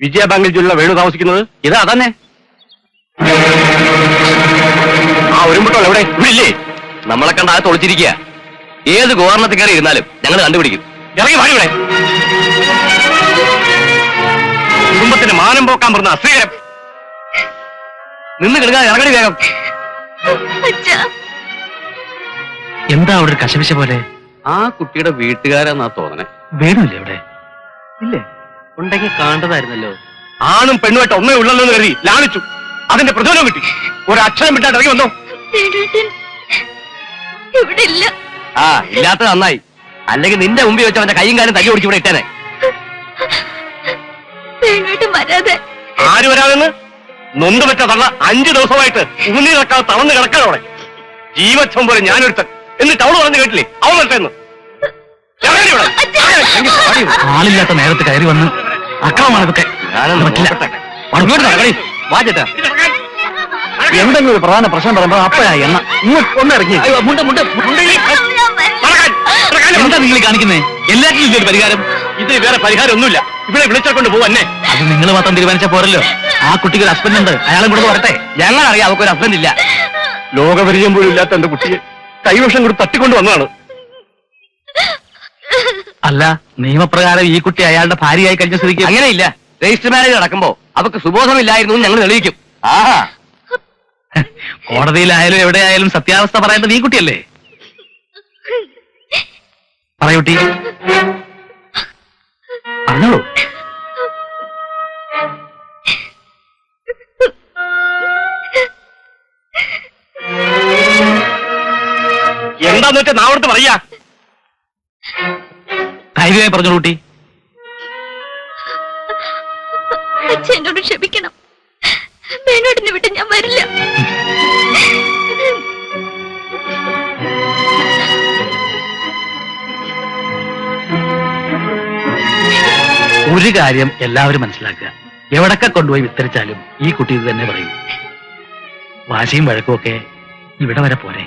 വിജയ ബാങ്കിൽ ജോലിയുള്ള വേണു താമസിക്കുന്നത് ഇതാ തന്നെ. ആ ഒരുമ്പട്ടോ എവിടെ ഇല്ലേ? നമ്മളെ കണ്ട ആ തൊളിച്ചിരിക്കുക. ഏത് ഗോവർണത്തിൽ കയറി ഇരുന്നാലും ഞങ്ങൾ കണ്ടുപിടിക്കും. ഇറങ്ങി വാടി ഇവിടെ. കുടുംബത്തിന് മാനം പോക്കാൻ പറഞ്ഞ അശ്രീകരം. നിന്ന് കിടക്കാതെ ഇറങ്ങടി വേഗം. എന്താ അവിടെ ഒരു കശപിശ പോലെ? ആ കുട്ടിയുടെ വീട്ടുകാരെന്നാ തോന്നണേ. വേണമില്ലേ ഇവിടെ? ഇല്ലേ, ഉണ്ടെങ്കിൽ കാണേണ്ടതായിരുന്നല്ലോ. ആണും പെണ്ണുമായിട്ട് ഒന്നേ ഉള്ളല്ലോ എന്ന് കരുതി ലാളിച്ചു. അതിന്റെ പ്രചോദനം കിട്ടി. ഒരക്ഷരം വിട്ടാട്ട് ഇറങ്ങി വന്നോ. ഇവിടെ ഇല്ല. ആ ഇല്ലാത്ത നന്നായി. അല്ലെങ്കിൽ നിന്റെ മുമ്പിൽ വെച്ച് അവന്റെ കൈയും കാലും തല്ലി ഓടിച്ച് ഇവിടെ ഇട്ടേനെ. വേണോട്ട് വരാതെ. ആര് വരാമെന്ന്? നൊന്ത് വെച്ച തള്ള 5 ദിവസമായിട്ട് ഊന്നി നടക്കാതെ തളർന്ന് കിടക്കാനോടെ. ജീവച്ഛം പോലെ ഞാനൊരുത്തൻ എന്നിട്ട് അവള് പറഞ്ഞു കേട്ടില്ലേ അവൾ വരട്ടെന്ന്. ആളില്ലാത്ത നേരത്ത് കയറി വന്ന് അക്രമമാണ് ഇതൊക്കെ. പറ്റില്ല. എന്തെങ്കിലും ഒരു പ്രധാന പ്രശ്നം പറയുമ്പോ അപ്പോഴാ എണ്ണ ഒന്ന് ഇറങ്ങി. എന്താ നിങ്ങൾ കാണിക്കുന്നേ? എല്ലാറ്റിനും ഇതൊരു പരിഹാരം. ഇത് വേറെ പരിഹാരം ഒന്നുമില്ല. ഇവിടെ വിളിച്ചോണ്ട് പോവന്നെ. അത് നിങ്ങൾ മാത്രം തീരുമാനിച്ച പോരല്ലോ. ആ കുട്ടിക്ക് ഒരു ഹസ്ബൻഡ് ഉണ്ട്, അയാളും കൂടെ വരട്ടെ. ഞങ്ങളറിയാം അവക്കൊരു ഹസ്ബൻഡ് ഇല്ല. ലോകപരിചയം പോലും ഇല്ലാത്ത എന്റെ കുട്ടിയെ കൈവശം കൂടി തട്ടിക്കൊണ്ട് വന്നതാണ്. അല്ല, നിയമപ്രകാരം ഈ കുട്ടി അയാളുടെ ഭാര്യയായി കഴിഞ്ഞ സ്ഥിതിക്ക് അങ്ങനെയില്ല. രജിസ്റ്റർ മാരേജ് നടക്കുമ്പോ അവക്ക് സുബോധമില്ലായിരുന്നു എന്ന് ഞങ്ങൾ തെളിയിക്കും. ആഹാ, കോടതിയിലായാലും എവിടെയായാലും സത്യാവസ്ഥ പറയേണ്ടത് ഈ കുട്ടിയല്ലേ? പറയൂട്ടി, പറഞ്ഞോളൂ. എന്താന്ന് വെച്ചാൽ നാളോട്ട് പറയാ. ധൈര്യമായി പറഞ്ഞോളൂ കുട്ടി. അച്ഛൻ എന്നോട് ക്ഷമിക്കണം. മേനോട്ടിനെ വിട്ട് ഞാൻ വരില്ല. ഒരു കാര്യം എല്ലാവരും മനസ്സിലാക്കുക, എവിടൊക്കെ കൊണ്ടുപോയി വിസ്തരിച്ചാലും ഈ കുട്ടി ഇത് തന്നെ പറയും. വാശിയും വഴക്കും ഒക്കെ ഇവിടെ വരെ പോരെ.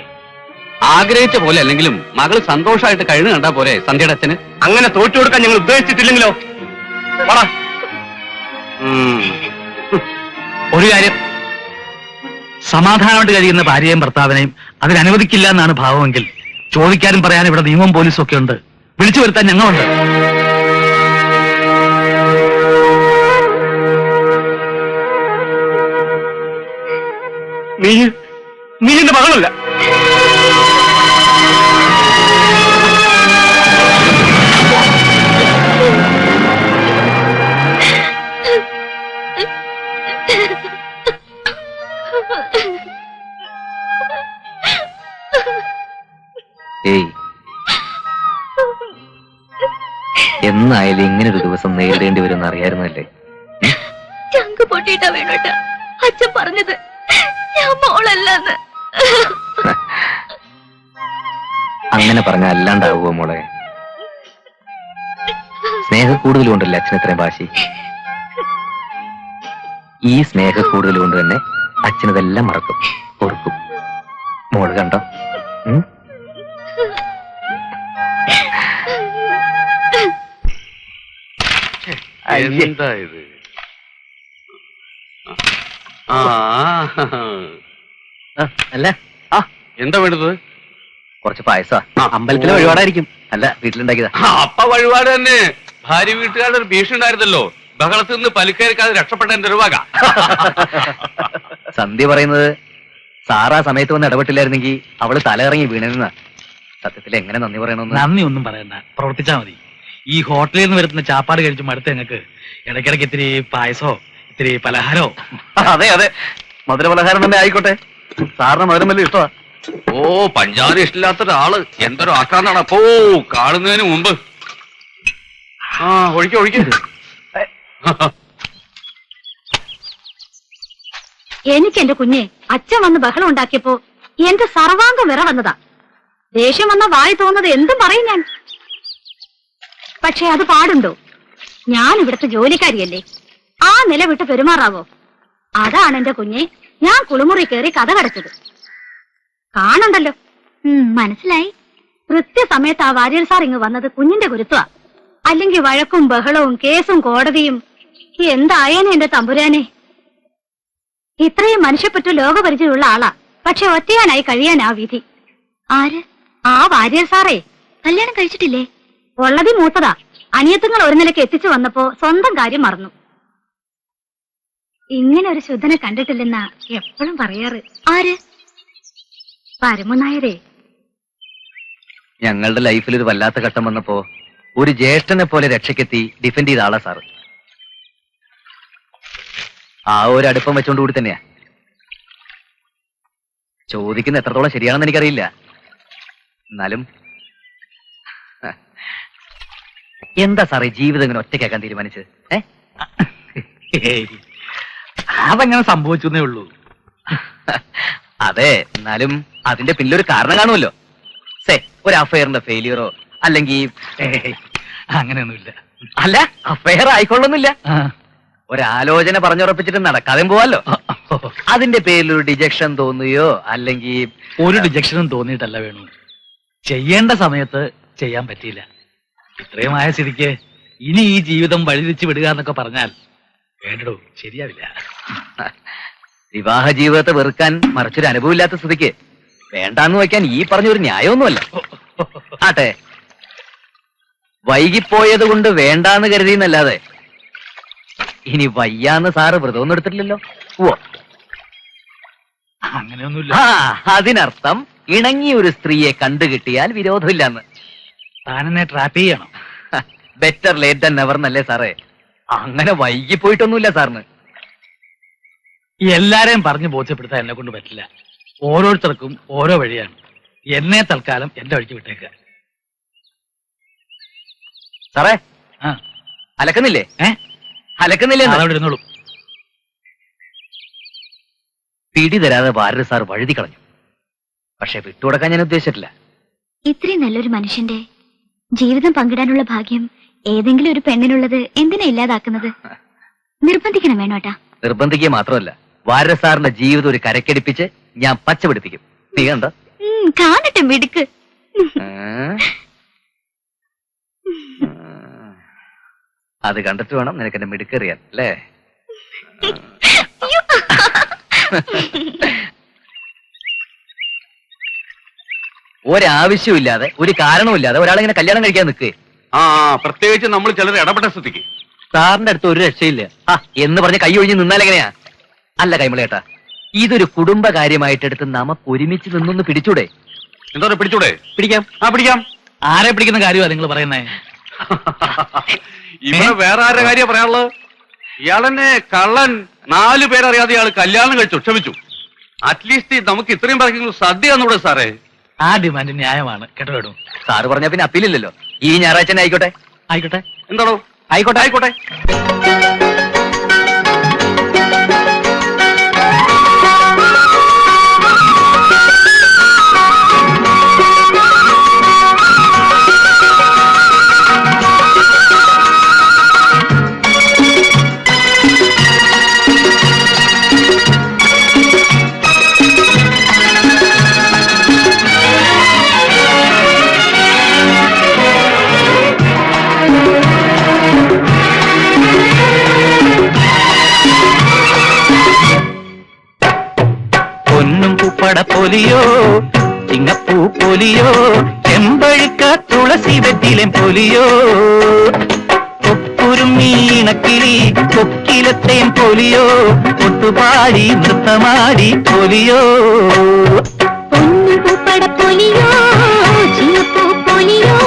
ആഗ്രഹിച്ച പോലെ അല്ലെങ്കിലും മകള് സന്തോഷമായിട്ട് കഴിഞ്ഞു കണ്ടാ പോരെ സന്ധ്യയുടെ അച്ഛന്. അങ്ങനെ തോറ്റു കൊടുക്കാൻ ഞങ്ങൾ ഉദ്ദേശിച്ചിട്ടില്ലെങ്കിലോ. ഒരു കാര്യം, സമാധാനമായിട്ട് കഴിയുന്ന ഭാര്യയും ഭർത്താവിനെയും അതിനനുവദിക്കില്ല എന്നാണ് ഭാവമെങ്കിൽ ചോദിക്കാനും പറയാനും ഇവിടെ നിയമവും പോലീസും ഒക്കെ ഉണ്ട്. വിളിച്ചു വരുത്താൻ ഞങ്ങളുണ്ട്. നീ എന്റെ മകളല്ല. ഏയ്, എന്നായാലും ഇങ്ങനൊരു ദിവസം നേരിടേണ്ടി വരുമെന്ന് അറിയായിരുന്നല്ലേ? ചങ്ക് പൊട്ടിയിട്ടാ വേണോട്ട അച്ഛൻ പറഞ്ഞത്. ഞാൻ മോളല്ലെന്ന്. അങ്ങനെ പറഞ്ഞ അല്ലാണ്ടാവുമോ മോളെ? സ്നേഹ കൂടുതൽ കൊണ്ടല്ലേ അച്ഛൻ ഇത്രയും വാശി. ഈ സ്നേഹ കൂടുതൽ കൊണ്ട് തന്നെ അച്ഛനതെല്ലാം മറക്കും, ഓർക്കും. മോള് കണ്ടോ? എന്താ ഇത്? അല്ല, എന്താ വേണ്ടത്? കുറച്ച് പായസ. അമ്പലത്തിലെ വഴിപാടായിരിക്കും. അല്ല, വീട്ടിലുണ്ടാക്കിയതാ. അപ്പ വഴിപാട് തന്നെ. ഭാര്യ വീട്ടുകാരുടെ ഒരു ഭീഷണി ഉണ്ടായിരുന്നല്ലോ. ബഹളത്തിൽ നിന്ന് പലിക്കേൽക്കാതെ രക്ഷപ്പെട്ട എന്റെ ഒരു വക. സന്ധ്യ പറയുന്നത് സാറാ സമയത്ത് വന്ന് ഇടപെട്ടില്ലായിരുന്നെങ്കിൽ അവള് തലയിറങ്ങി വീണെന്ന. സത്യത്തിൽ എങ്ങനെ നന്ദി പറയണമെന്ന്. നന്ദി ഒന്നും പറയണ്ട, പ്രവർത്തിച്ചാ മതി. ഈ ഹോട്ടലിൽ നിന്ന് വരുന്ന ചാപ്പാട് കഴിച്ചു മടുത്ത് ഞങ്ങൾക്ക് ഇടയ്ക്കിടയ്ക്ക് ഇത്തിരി പായസോ ഇത്തിരി പലഹാരോ. അതെ അതെ, മധുര പലഹാരം തന്നെ ആയിക്കോട്ടെ. സാറിന് മധുരം വലിയ ഇഷ്ടമാ. ഓ, പഞ്ചാര ഇഷ്ടമില്ലാത്ത ഒരാള് എന്തൊരു ആക്രാന്താണ്. അപ്പോ കാണുന്നതിന് മുമ്പ് ഒഴിക്ക. എനിക്ക് എന്റെ കുഞ്ഞെ അച്ഛൻ വന്ന് ബഹളം ഉണ്ടാക്കിയപ്പോ എന്റെ സർവാംഗം വിറ വന്നതാ. ദേഷ്യം വന്ന വായി തോന്നുന്നത് എന്തും പറയും ഞാൻ. പക്ഷെ അത് പാടുണ്ടോ? ഞാൻ ഇവിടുത്തെ ജോലിക്കാരിയല്ലേ, ആ നില വിട്ട് പെരുമാറാവോ? അതാണ് എന്റെ കുഞ്ഞെ ഞാൻ കുളിമുറി കയറി കഥ കടച്ചത്. കാണണ്ടല്ലോ. മനസ്സിലായി. കൃത്യസമയത്ത് ആ വാര്യർ സാർ ഇങ്ങ് വന്നത് കുഞ്ഞിന്റെ ഗുരുത്വ. അല്ലെങ്കിൽ വഴക്കും ബഹളവും കേസും കോടതിയും എന്തായേനെ എന്റെ തമ്പുരാനെ. ഇത്രയും മനുഷ്യപ്പറ്റു ലോകപരിചയമുള്ള ആളാ, പക്ഷെ ഒറ്റയാനായി കഴിയാനാ വിധി. ആര്? ആ വാര്യർ സാറേ. കല്യാണം കഴിച്ചിട്ടില്ലേ? ഉള്ളതി മൂത്തതാ. അനിയത്തുങ്ങൾ ഒരു നിലയ്ക്ക് എത്തിച്ചു വന്നപ്പോ സ്വന്തം കാര്യം മറന്നു. ഇങ്ങനെ ഒരു ശുദ്ധനെ കണ്ടിട്ടില്ലെന്നാ എപ്പോഴും പറയാറ്. ആര്? പരമനായരേ. ഞങ്ങളുടെ ലൈഫിൽ ഒരു വല്ലാത്ത ഘട്ടം വന്നപ്പോ ഒരു ജ്യേഷ്ഠനെ പോലെ രക്ഷയ്ക്കെത്തി ഡിഫെൻഡ് ചെയ്ത ആളാ സാറ്. ആ ഒരു അടുപ്പം വെച്ചോണ്ട് കൂടി തന്നെയാ. ചോദിക്കുന്ന എത്രത്തോളം ശരിയാണെന്ന് എനിക്കറിയില്ല. എന്നാലും എന്താ സാറേ ജീവിതം ഇങ്ങനെ ഒറ്റയ്ക്കാക്കാൻ തീരുമാനിച്ചത്? അതങ്ങനെ സംഭവിച്ചേ ഉള്ളൂ. അതെ, എന്നാലും അതിന്റെ പിന്നിലൊരു കാരണം കാണുമല്ലോ. ഒരു അഫയറിന്റെ ഫെയിലിയറോ അല്ലെങ്കിൽ അങ്ങനെയൊന്നുമില്ല. അല്ല, അഫയർ ആയിക്കൊള്ളുന്നില്ല. ഒരാലോചന പറഞ്ഞുറപ്പിച്ചിട്ട് നടക്കാതെ പോവാലോ. അതിന്റെ പേരിൽ ഒരു ഡിജക്ഷൻ തോന്നുകയോ അല്ലെങ്കിൽ ഒരു ഡിജക്ഷനും തോന്നിയിട്ടല്ല വേണു. ചെയ്യേണ്ട സമയത്ത് ചെയ്യാൻ പറ്റിയില്ല. ഇത്രയും ആയ സ്ഥിതിക്ക് ഇനി ഈ ജീവിതം വഴിതിരിച്ചു വിടുക എന്നൊക്കെ പറഞ്ഞാൽ വേണ്ടോ, ശരിയാവില്ല. വിവാഹ ജീവിതത്തെ വെറുക്കാൻ മറിച്ചൊരു അനുഭവമില്ലാത്ത സ്ഥിതിക്ക് വേണ്ടാന്ന് വയ്ക്കാൻ ഈ പറഞ്ഞൊരു ന്യായമൊന്നുമല്ല. ആട്ടെ, വൈകിപ്പോയത് കൊണ്ട് വേണ്ടാന്ന് കരുതിയെന്നല്ലാതെ ഇനി വയ്യാന്ന് സാറ് വ്രതമൊന്നും എടുത്തിട്ടില്ലല്ലോ. ഓ, അങ്ങനെയൊന്നുമില്ല. അതിനർത്ഥം ഇണങ്ങിയ ഒരു സ്ത്രീയെ കണ്ടുകിട്ടിയാൽ വിരോധമില്ലാന്ന്. താനെന്നെ ട്രാപ്പ് ചെയ്യണം. ബെറ്റർ ലേറ്റ് ദാൻ നെവർ എന്നല്ലേ സാറേ? അങ്ങനെ വൈകിപ്പോയിട്ടൊന്നുമില്ല സാറിന്. എല്ലാരെയും പറഞ്ഞു ബോധ്യപ്പെടുത്താൻ എന്നെ കൊണ്ട് പറ്റില്ല. ഓരോരുത്തർക്കും ഓരോ വഴിയാണ്. എന്നെ തൽക്കാലം എന്റെ വഴിക്ക് വിട്ടേക്കുക. സാറേ ആ അലക്കുന്നില്ലേ? ഏ അലക്കുന്നില്ലേ? അതവിടെ ഇരുന്നോളൂ. പിടി തരാതെ വാരര് സാർ വഴുതി കളഞ്ഞു. പക്ഷെ വിട്ടുകൊടുക്കാൻ ഞാൻ ഉദ്ദേശിച്ചിട്ടില്ല. ഇത്രയും നല്ലൊരു മനുഷ്യന്റെ ജീവിതം പങ്കിടാനുള്ള ഭാഗ്യം ഏതെങ്കിലും ഒരു പെണ്ണിനുള്ളത് എന്തിനാ ഇല്ലാതാക്കുന്നത്? നിർബന്ധിക്കണം വേണോട്ടാ. നിർബന്ധിക്കുക മാത്രമല്ല, വാരര് സാറിന്റെ ജീവിതം ഒരു കരക്കടിപ്പിച്ച് ഞാൻ പച്ച പിടിപ്പിക്കും. നീ കണ്ട കാണട്ടെ മിടുക്ക്. അത് കണ്ടിട്ട് വേണം നിനക്ക് എന്നെ മിടുക്കറിയാൻ അല്ലേ? ഒരാവശ്യമില്ലാതെ ഒരു കാരണവുമില്ലാതെ ഒരാളിങ്ങനെ കല്യാണം കഴിക്കാൻ നിൽക്കേ. പ്രത്യേകിച്ച് നമ്മൾ ചിലർ ഇടപെട്ട സ്ഥിതിക്ക് സാറിന്റെ അടുത്ത് ഒരു രക്ഷയില്ല എന്ന് പറഞ്ഞ് കൈ ഒഴിഞ്ഞ് നിന്നാൽ എങ്ങനെയാ? അല്ല കൈമളേട്ടാ, ഇതൊരു കുടുംബ കാര്യമായിട്ടെടുത്ത് നമുക്ക് ഒരുമിച്ച് നിന്നൊന്ന് പിടിച്ചൂടെ? എന്താ പിടിച്ചൂടെ? പിടിക്കാം. പിടിക്കാം. ആരെ പിടിക്കുന്ന കാര്യമാ നിങ്ങൾ പറയുന്നേ? ഇവിടെ വേറെ ആരുടെ കാര്യം പറയാനുള്ളത്? ഇയാളെന്നെ കള്ളൻ 4 പേരറിയാതെ ഇയാൾ കല്യാണം കഴിച്ചു ക്ഷമിച്ചു. അറ്റ്ലീസ്റ്റ് നമുക്ക് ഇത്രയും പറഞ്ഞെങ്കിലും സദ്യ തന്നൂടെ സാറേ? ആ ഡിമാൻഡ് ന്യായമാണ് കേട്ടോ. വേണു സാറ് പറഞ്ഞ പിന്നെ അപ്പീലില്ലല്ലോ. ഈ ഞായറാഴ്ച തന്നെ ആയിക്കോട്ടെ. ആയിക്കോട്ടെ. എന്താണോ? ആയിക്കോട്ടെ ആയിക്കോട്ടെ. പൊലിയോ ചിങ്ങപ്പൂ പൊലിയോ ചെമ്പഴുക്ക തുളസി വെറ്റിലെ പൊലിയോ ഒപ്പുരുമീണക്കിളി കൊക്കിലത്തേൻ പൊലിയോ ഒട്ടുപാടി നൃത്തമാടി പൊലിയോ പൊന്നുപൂപ്പട പൊലിയോ ചിങ്ങപ്പൂ പൊലിയോ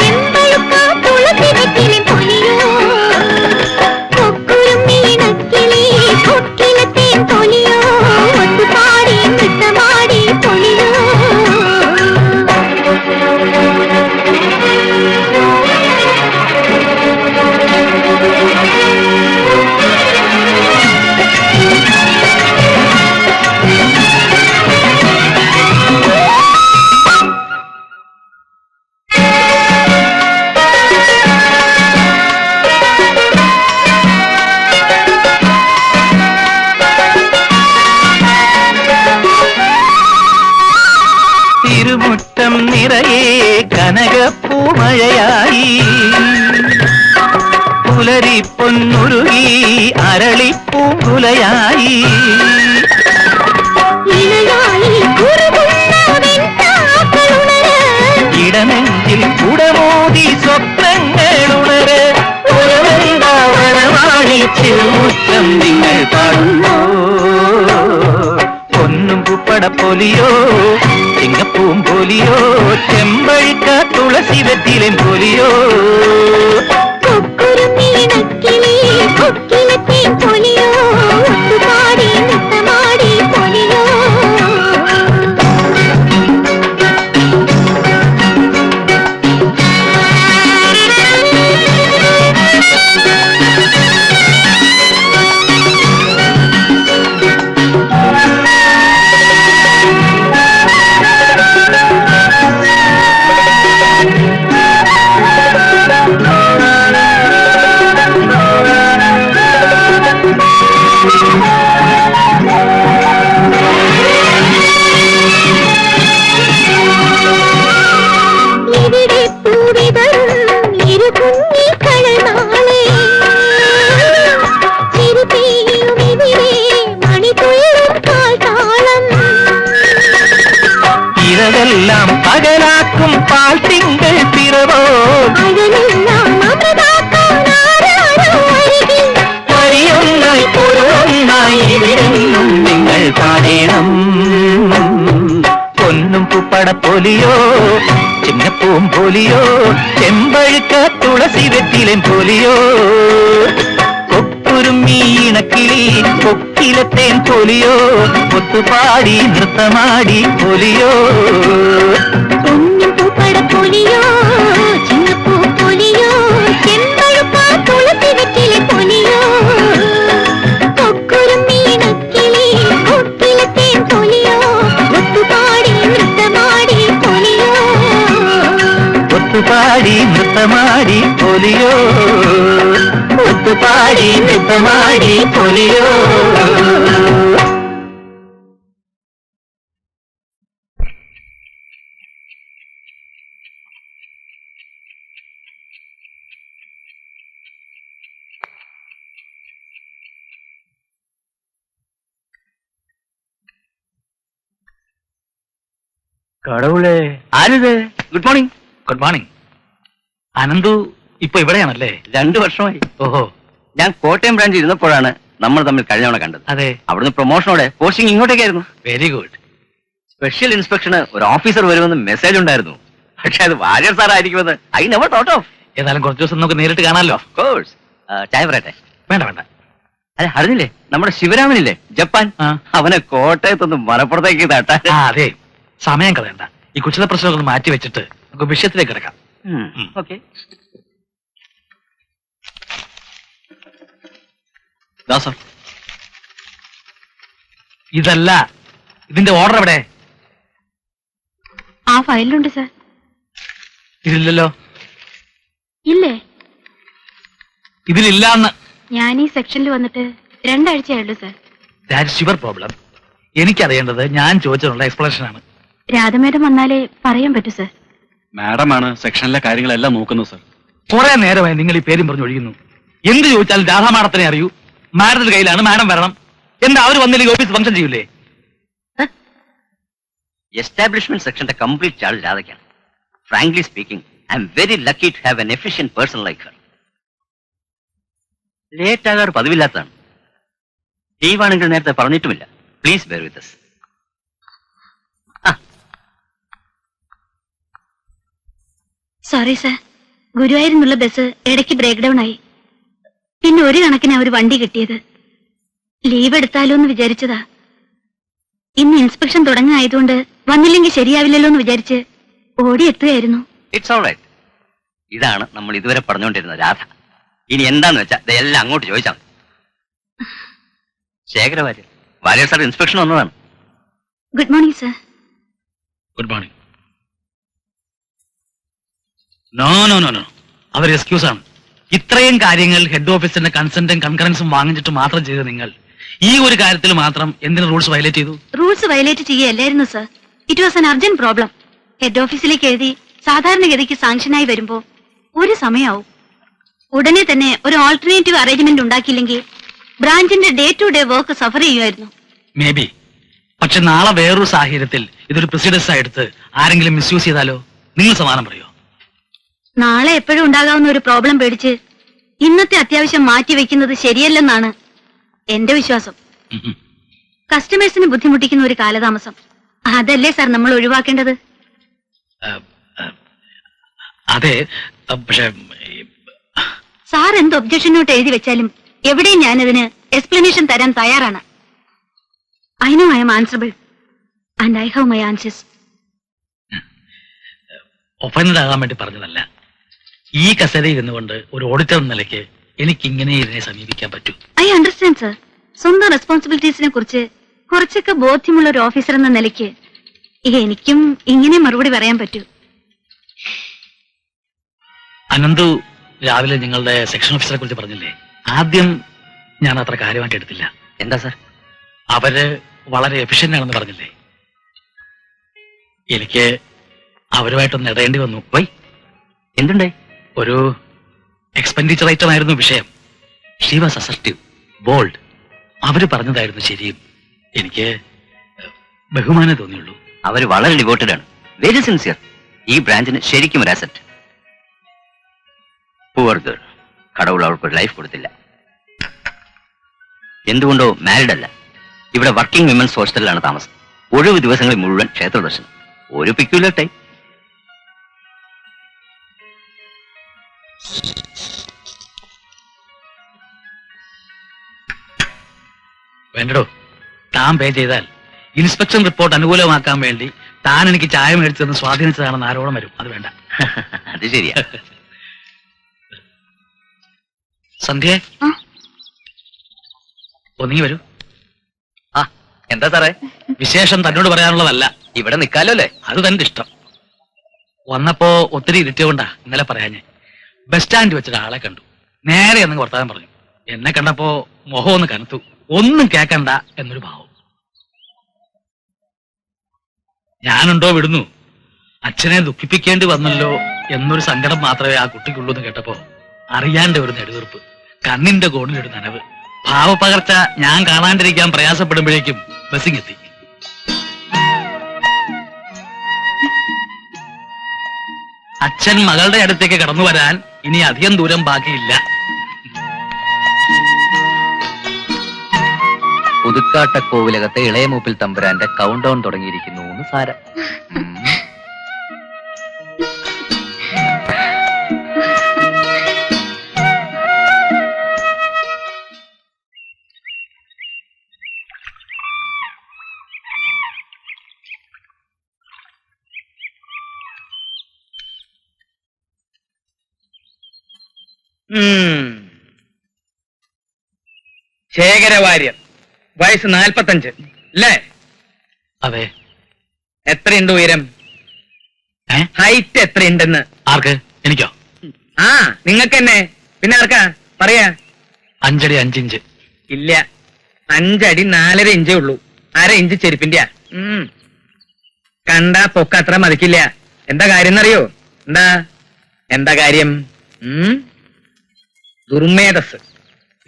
ചെമ്പഴുക്ക തുളസി വെറ്റിലെ പൊലിയോ കൊക്കുരുമീണക്കിളി കൊക്കിലത്തേൻ പൊലിയോ ഒട്ടുപാടി നൃത്തമാടി പൊലിയോ തിരുമുറ്റം നിറയെ കനകപ്പൂമഴയായി പുലരി പൊന്നുരുകി അരളിപ്പൂങ്കുലയായി ഇടനെഞ്ചിൽ കുടമോതി സ്വപ്നങ്ങളുണര് ചിരുമുറ്റം നിങ്ങൾ പാടുന്നു പൊന്നും പൂപ്പട പൊലിയോ ചിങ്ങപ്പൂം പൊലിയോ ചെമ്പഴുക്ക തുളസി വെറ്റിലെ പൊലിയോ കൊക്കുരുമീണക്കിളി കൊക്കിലത്തേൻ പൊലിയോ ഒട്ടുപാടി നൃത്തമാടി പൊലിയോ ഇതെല്ലാം പകലാക്കും പാൽ തിങ്കൾ പിറവോ വരിയൊന്നായി പൊരുവൊന്നായി ഇവിടെന്നും നിങ്ങൾ പാടേണം പൊന്നും പൂപ്പട പൊലിയോ ചിങ്ങപ്പൂം പൊലിയോ ചെമ്പഴുക്ക തുളസി വെറ്റിലെ പൊലിയോ കൊക്കുരുമീണ മീനക്കിളി കൊക്കിലത്തേൻ പൊലിയോ ഒത്തുപാടി നൃത്തമാടി പൊലിയോ പൊന്നും പൂപ്പട പൊലിയോ ചിന്നപ്പൂ പൊലിയോ ചെമ്പഴുപ്പാ തുളസി വെറ്റിലെ പൊലിയോ കൊക്കുരം മീനക്കിളി കൊക്കിലത്തേൻ പൊലിയോ ഒത്തുപാടി നൃത്തമാടി പൊലിയോ ഒത്തുപാടി നൃത്തമാടി പൊലിയോ ഒത്തുപാടി നൃത്തമാടി പൊലിയോ കടവുളെ ആരിത്? Good morning. Good morning. Ananthu ഇപ്പൊ ഇവിടെയാണല്ലേ? 2 വർഷമായി. ഓഹോ. ഞാൻ കോട്ടയം ബ്രാഞ്ചിൽ ഇരുന്നപ്പോഴാണ് നമ്മൾ തമ്മിൽ കഴിഞ്ഞവണ കണ്ടത്. അതെ. അവിടുന്ന് പ്രൊമോഷനോടെ പോസ്റ്റിംഗ് ഇങ്ങോട്ടേക്കായിരുന്നു. Very good. സ്പെഷ്യൽ ഇൻസ്പെക്ഷന് ഒരു ഓഫീസർ വരുമെന്ന് മെസ്സേജ് ഉണ്ടായിരുന്നു. പക്ഷെ അത് വാര്യർ സാർ ആയിരിക്കുമെന്ന് ഐ നെവർ തോട്ട് ഓഫ്. ഏതായാലും കുറച്ച് ദിവസം നമുക്ക് നേരിട്ട് കാണാമല്ലോ. Of course. ചായ പറയട്ടെ? വേണ്ട വേണ്ട. അല്ല അറിഞ്ഞില്ലേ, നമ്മുടെ ശിവരാമനില്ലേ ജപ്പാൻ, അവനെ കോട്ടയത്തൊന്ന് മലപ്പുറത്തേക്ക് തട്ടാൻ. അതെ, സമയം കളയണ്ട. ഈ കുശല പ്രശ്നമൊക്കെ ഒന്ന് മാറ്റി വെച്ചിട്ട് നമുക്ക് വിഷയത്തിലേക്ക് കിടക്കാം. ഓക്കെ. ദാസർ, ഇതല്ല, ഇതിന്റെ ഓർഡർ എവിടെ? ആ ഫയലിലുണ്ട് സാർ. ഇതില്ലല്ലോ. ഇല്ലേ? ഇതിലില്ലാന്ന്. ഞാൻ ഈ സെക്ഷനിൽ വന്നിട്ട് 2 ആഴ്ചയായുള്ളൂ സാർ. That's your problem. എനിക്കറിയേണ്ടത് ഞാൻ ചോദിച്ചതിനുള്ള എക്സ്പ്ലനേഷൻ ആണ്. രാധമേഡം വന്നാലേ പറയാൻ പറ്റൂ സാർ. മാഡമാണ് സെക്ഷനിലെ കാര്യങ്ങളെല്ലാം നോക്കുന്നത് സർ. കുറെ നേരമായി നിങ്ങൾ ഈ പേരും പറഞ്ഞു ഒഴിയുന്നു. എന്ത് ചോദിച്ചാലും രാധാ മാഡത്തിനെ അറിയൂ, മാഡത്തിന്റെ കയ്യിലാണ്, മാഡം വരണം. എന്താ അവർ വന്നില്ലെങ്കിൽ ഓഫീസ് ഫംഗ്ഷൻ ചെയ്യൂലേ? എസ്റ്റാബ്ലിഷ്മെന്റ് സെക്ഷന്റെ കംപ്ലീറ്റ് ചാർജ് രാധയ്ക്കാണ്. Frankly speaking, I am very lucky to have an efficient person like her. Late ആകാറ് പതിവില്ലാത്തതാണ്. ലീവാണെങ്കിൽ നേരത്തെ പറഞ്ഞിട്ടുമില്ല. Please bear with us. Sorry sir, ഗുരുവായൂരിൽ നിന്നുള്ള ബസ് ഇടയ്ക്ക് ബ്രേക്ക് ഡൗൺ ആയി. പിന്നെ ഒരു കണക്കിന് ഒരു വണ്ടി കിട്ടിയത്. ലീവ് എടുത്താലോ എന്ന് വിചാരിച്ചതാ. ഇന്ന് ഇൻസ്പെക്ഷൻ തുടങ്ങായതുകൊണ്ട് വന്നില്ലെങ്കിൽ ശരിയാവില്ലല്ലോ എന്ന് വിചാരിച്ച് ഓടിയെത്തുകയായിരുന്നു. It's all right. ഇതാണ് നമ്മൾ ഇതുവരെ പറഞ്ഞുകൊണ്ടിരുന്ന രാധ. ഇനി എന്താന്ന് വെച്ചാൽ ഇതെല്ലാം അങ്ങോട്ട് ചോദിച്ചാൽ മതി. ശേഖര വാര്യർ, വാര്യർ സാർ ഇൻസ്പെക്ഷൻ വന്നതാണ്. Good morning sir. Good morning. No no no no, അവർ എക്സ്ക്യൂസ് ആണ്. ഇത്രയും കാര്യങ്ങൾ ഹെഡ് ഓഫീസിന്റെ കൺസെന്റും കൺകറൻസും വാങ്ങിച്ചിട്ട് മാത്രം ചെയ്ത് നിങ്ങൾ ഈ ഒരു കാര്യത്തിൽ മാത്രം എന്തിനു റൂൾസ് വയലേറ്റ് ചെയ്തു? റൂൾസ് വയലേറ്റ് ചെയ്യുകയല്ലായിരുന്നു sir. It was an urgent problem. Head ഓഫീസിലേക്ക് എഴുതി സാധാരണഗതിക്ക് സാങ്ഷനായി വരുമ്പോ ഒരു സമയമാവും. ഉടനെ തന്നെ ഒരു ആൾട്ടർനേറ്റീവ് അറേഞ്ച്മെന്റ് ഉണ്ടാക്കിയില്ലെങ്കിൽ ബ്രാഞ്ചിന്റെ day to day work suffer ചെയ്യുമായിരുന്നു. Maybe. പക്ഷെ നാളെ വേറൊരു സാഹചര്യത്തിൽ ഇതൊരു പ്രസിഡൻസ് ആയെടുത്ത് ആരെങ്കിലും മിസ്യൂസ് ചെയ്താലോ? നിങ്ങൾ സമാധാനം പറയോ? നാളെ എപ്പോഴും ഉണ്ടാകാവുന്ന ഒരു പ്രോബ്ലം പേടിച്ച് ഇന്നത്തെ അത്യാവശ്യം മാറ്റി വെക്കുന്നത് ശരിയല്ലെന്നാണ് എന്റെ വിശ്വാസം. കസ്റ്റമേഴ്സിന് ബുദ്ധിമുട്ടിക്കുന്ന ഒരു കാലതാമസം അതല്ലേ സാർ നമ്മൾ ഒഴിവാക്കേണ്ടത്? അതെ, പക്ഷേ സാർ എന്ത് ഒബ്ജക്ഷൻ നോട്ട് എഴുതി വെച്ചാലും എവിടെയും ഞാനതിന് എക്സ്പ്ലനേഷൻ തരാൻ തയ്യാറാണ്. I know I M answerable and I have my answers. Offend ആകാൻ വേണ്ടി പറഞ്ഞതല്ല. ഈ കസേരയിൽ ഇരുന്നുകൊണ്ട് ഒരു ഓഡിറ്റർ എന്ന നിലയ്ക്ക് എനിക്ക് ഇങ്ങനെ ഇതിനെ സമീപിക്കാൻ പറ്റൂ. I understand sir. സ്വന്തം റെസ്പോൺസിബിലിറ്റീസിനെ കുറിച്ച് കുറച്ചൊക്കെ ബോധ്യമുള്ള ഒരു ഓഫീസർ എന്ന നിലയ്ക്ക് എനിക്കും ഇങ്ങനെ മറുപടി പറയാൻ പറ്റൂ. അനന്തു രാവിലെ നിങ്ങളുടെ സെക്ഷൻ ഓഫീസറെ കുറിച്ച് പറഞ്ഞില്ലേ? ആദ്യം ഞാൻ അത്ര കാര്യമായിട്ട് എടുത്തില്ല. എന്താ സാർ? അവര് വളരെ എഫിഷ്യന്റ് ആണെന്ന് പറഞ്ഞില്ലേ? എനിക്ക് അവരുമായിട്ടൊന്ന് ഇടയേണ്ടി വന്നു. വൈ? എന്തുണ്ടായി? ഒരു എക്സ്പെൻഡിച്ചർ ഐറ്റം ആയിരുന്നു വിഷയം. She was assertive, bold. അവര് പറഞ്ഞതായിരുന്നു ശരിയും. എനിക്ക് ബഹുമാനം തോന്നിയുള്ളൂ. അവര് വളരെ ഡിവോട്ടഡ് ആണ്, വെരി സിൻസിയർ. ഈ ബ്രാഞ്ചിന് ശരിക്കും ഒരു അസറ്റ്. പുവർ ഗേൾ, കടവുൾ അവൾക്കൊരു ലൈഫ് കൊടുത്തില്ല. എന്തുകൊണ്ടോ മാരിഡ് അല്ല. ഇവിടെ വർക്കിംഗ് വിമൻസ് ഹോസ്റ്റലിലാണ് താമസം. ഒഴിവ് ദിവസങ്ങളിൽ മുഴുവൻ ക്ഷേത്ര ദർശനം. ഒരു പിക്യുലർ ടൈം. വേണ്ടടോ, താൻ പേ ചെയ്താൽ ഇൻസ്പെക്ഷൻ റിപ്പോർട്ട് അനുകൂലമാക്കാൻ വേണ്ടി താൻ എനിക്ക് ചായ മേടിച്ചെന്ന് സ്വാധീനിച്ചതാണെന്ന് ആരോളം വരും. അത് വേണ്ട. അത് ശരിയാ. സന്ധ്യ, ഒന്നീ വരൂ. ആ എന്താ സാറേ? വിശേഷം തന്നോട് പറയാനുള്ളതല്ല. ഇവിടെ നിക്കാലോ അല്ലേ? അത് തന്റെ ഇഷ്ടം. വന്നപ്പോ ഒത്തിരി ഇരുട്ടിയോണ്ടാ ഇന്നലെ പറയാഞ്ഞേ. ബസ് സ്റ്റാൻഡ് വെച്ചിട്ട് ആളെ കണ്ടു. നേരെ എന്ന് വർത്താനം പറഞ്ഞു. എന്നെ കണ്ടപ്പോ മുഖം ഒന്ന് കനത്തു. ഒന്നും കേക്കണ്ട എന്നൊരു ഭാവം. ഞാനുണ്ടോ വിടുന്നു. അച്ഛനെ ദുഃഖിപ്പിക്കേണ്ടി വന്നല്ലോ എന്നൊരു സങ്കടം മാത്രമേ ആ കുട്ടിക്കുള്ളൂ എന്ന് കേട്ടപ്പോ അറിയാണ്ട് ഒരു നെടുവീർപ്പ്, കണ്ണിന്റെ കോണിലൊരു നനവ്, ഭാവപകർച്ച ഞാൻ കാണാണ്ടിരിക്കാൻ പ്രയാസപ്പെടുമ്പോഴേക്കും ബസ്സിങ് എത്തി. അച്ഛൻ മകളുടെ അടുത്തേക്ക് കടന്നു വരാൻ ഇനി അധികം ദൂരം ബാക്കിയില്ല. പുതുക്കാട്ടക്കോവിലകത്തെ ഇളയമൂപ്പിൽ തമ്പുരാന്റെ കൗണ്ട് ഡൗൺ തുടങ്ങിയിരിക്കുന്നു എന്ന് സാരം. ശേഖരവാര്യർ, വയസ്സ് 45 അല്ലേ? അതെ. എത്രയുണ്ട് ഉയരം? ഹൈറ്റ് എത്രയുണ്ടെന്ന്? ആർക്ക്? എനിക്കോ? ആ നിങ്ങൾക്ക് തന്നെ. പിന്നെ ആർക്കാ പറയാ? 5 അടി 5 ഇഞ്ച്. ഇല്ല, 5 അടി 4.5 ഇഞ്ചേ ഉള്ളൂ. 1/2 ഇഞ്ച് ചെരുപ്പിന്റെയാ. കണ്ടാ പൊക്ക അത്ര മതിക്കില്ല. എന്താ കാര്യം എന്നറിയോ? എന്താ കാര്യം? ദുർമേധസ്.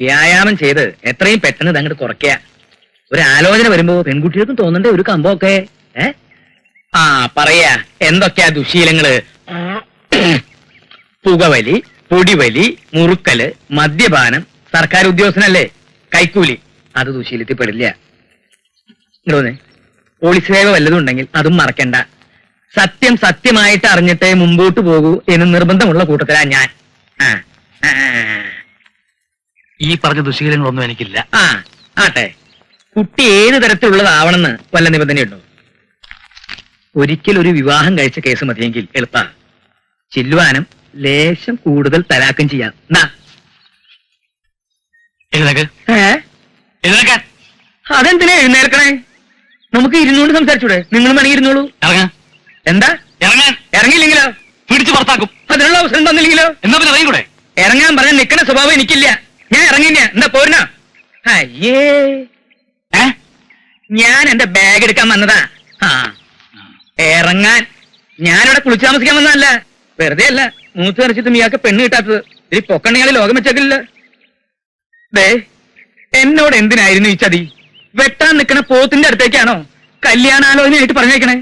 വ്യായാമം ചെയ്ത് എത്രയും പെട്ടെന്ന് ഇതങ്ങോട്ട് കുറയ്ക്കുക. ഒരു ആലോചന വരുമ്പോ പെൺകുട്ടികൾക്കും തോന്നണ്ടേ ഒരു കമ്പമൊക്കെ. ആ പറയാ, എന്തൊക്കെയാ ദുശീലങ്ങള്? പുകവലി, പൊടിവലി, മുറുക്കല്, മദ്യപാനം. സർക്കാർ ഉദ്യോഗസ്ഥനല്ലേ, കൈക്കൂലി. അത് ദുശീലത്തിൽ പെടില്ല. ഇങ്ങോന്ന് പോലീസ് സേവ വല്ലതും ഉണ്ടെങ്കിൽ അതും മറക്കണ്ട. സത്യം സത്യമായിട്ട് അറിഞ്ഞിട്ടേ മുമ്പോട്ട് പോകൂ എന്ന് നിർബന്ധമുള്ള കൂട്ടത്തിലാ ഞാൻ. ഈ പറഞ്ഞ ദുശീലങ്ങളൊന്നും എനിക്കില്ല. ആട്ടെ, കുട്ടി ഏത് തരത്തിലുള്ളതാവണമെന്ന് വല്ല നിബന്ധനയുണ്ടോ? ഒരിക്കൽ ഒരു വിവാഹം കഴിച്ച കേസ് മതിയെങ്കിൽ എളുപ്പ. ചില്ലുവാനും ലേശം കൂടുതൽ തലാക്കം ചെയ്യാം. അതെന്തിനാ എഴുന്നേൽക്കണേ? നമുക്ക് ഇരുന്നോണ്ട് സംസാരിച്ചൂടെ? നിങ്ങളും വേണമെങ്കിൽ ഇരുന്നോളൂ. എന്താ ഇറങ്ങിയില്ലെങ്കിലോ? പിടിച്ചു പുറത്താക്കും. അതിനുള്ള അവസരം തന്നില്ലെങ്കിലോ? എന്നാ പിന്നെ ഇറങ്ങിക്കൂടെ? ഇറങ്ങാൻ പറഞ്ഞ നിൽക്കുന്ന സ്വഭാവം എനിക്കില്ല. ഞാൻ ഇറങ്ങില്ല. എന്താ പോരുന്നോ? അയ്യേ, ഞാൻ എന്റെ ബാഗ് എടുക്കാൻ വന്നതാ. ഇറങ്ങാൻ. ഞാനിവിടെ കുളിച്ചു താമസിക്കാൻ വന്നതല്ല. വെറുതെ അല്ല, മൂത്ത് നിറച്ചിട്ടും ഇയാൾക്ക് പെണ്ണ് കിട്ടാത്തത്. ഈ പൊക്കണ്ണയാളി ലോകം വെച്ചേക്കില്ല. ദേ, എന്നോട് എന്തിനായിരുന്നു ഈ ചതി? വെട്ടാൻ നിൽക്കണ പോത്തിന്റെ അടുത്തേക്കാണോ കല്യാണാലോചനയായിട്ട് പറഞ്ഞേക്കണേ?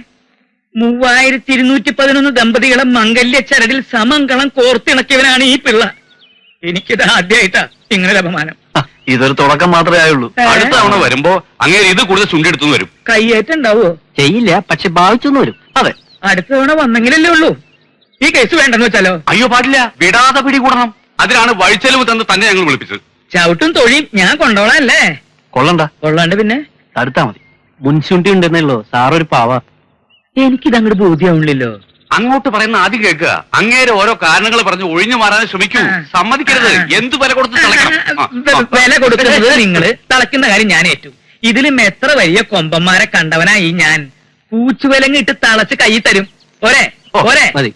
3211 ദമ്പതികളെ മംഗല്യ ചരടിൽ സമങ്കളം കോർത്തിണക്കിയവനാണ് ഈ പിള്ള. എനിക്കിത് ആദ്യമായിട്ടാ ഇങ്ങനൊരു അപമാനം. ഇതൊരു തുടക്കം മാത്രമേ ആയുള്ളൂ. അടുത്ത തവണ വരുമ്പോ അങ്ങനെ ഇത് കൂടുതൽ ചുണ്ടെടുത്തു വരും. കയ്യേറ്റുണ്ടാവോ? ചെയ്യില്ല, പക്ഷെ ഭാവിച്ചൊന്നും വരും. അതെ, അടുത്ത തവണ വന്നെങ്കിലല്ലേ ഉള്ളൂ. ഈ കേസ് വേണ്ടെന്ന് വെച്ചാലോ? അയ്യോ പാടില്ല, വിടാതെ പിടികൂടണം. അതിനാണ് വഴിച്ചെലവ് തന്ന് തന്നെ ഞങ്ങൾ വിളിപ്പിച്ചത്. ചവിട്ടും തൊഴിയും ഞാൻ കൊണ്ടോളാം അല്ലേ? കൊള്ളണ്ട, കൊള്ളാണ്ട് പിന്നെ തടുത്താ മതി. മുൻശുണ്ടി ഉണ്ടെന്നല്ലോ, സാറൊരു പാവ. എനിക്കിത് അങ്ങോട്ട് ബോധ്യമാവില്ലല്ലോ. അങ്ങോട്ട് പറയുന്ന ആദ്യം കേൾക്കുക. അങ്ങേരെ ഓരോ കാരണങ്ങൾ പറഞ്ഞ് ഒഴിഞ്ഞു മാറാൻ ശ്രമിക്കൂ. സമ്മതിക്കരുത്. എന്ത് വില കൊടുത്ത് തളയ്ക്കണം. വില കൊടുക്കുന്നത് നിങ്ങള്, തളയ്ക്കുന്ന കാര്യം ഞാൻ ഏറ്റു. ഇതിലും എത്ര വലിയ കൊമ്പന്മാരെ കണ്ടവനായി ഞാൻ. പൂച്ചുവിലങ്ങിട്ട് തളച്ച് കൈ തരും. പോരെ പോരെ? മതി.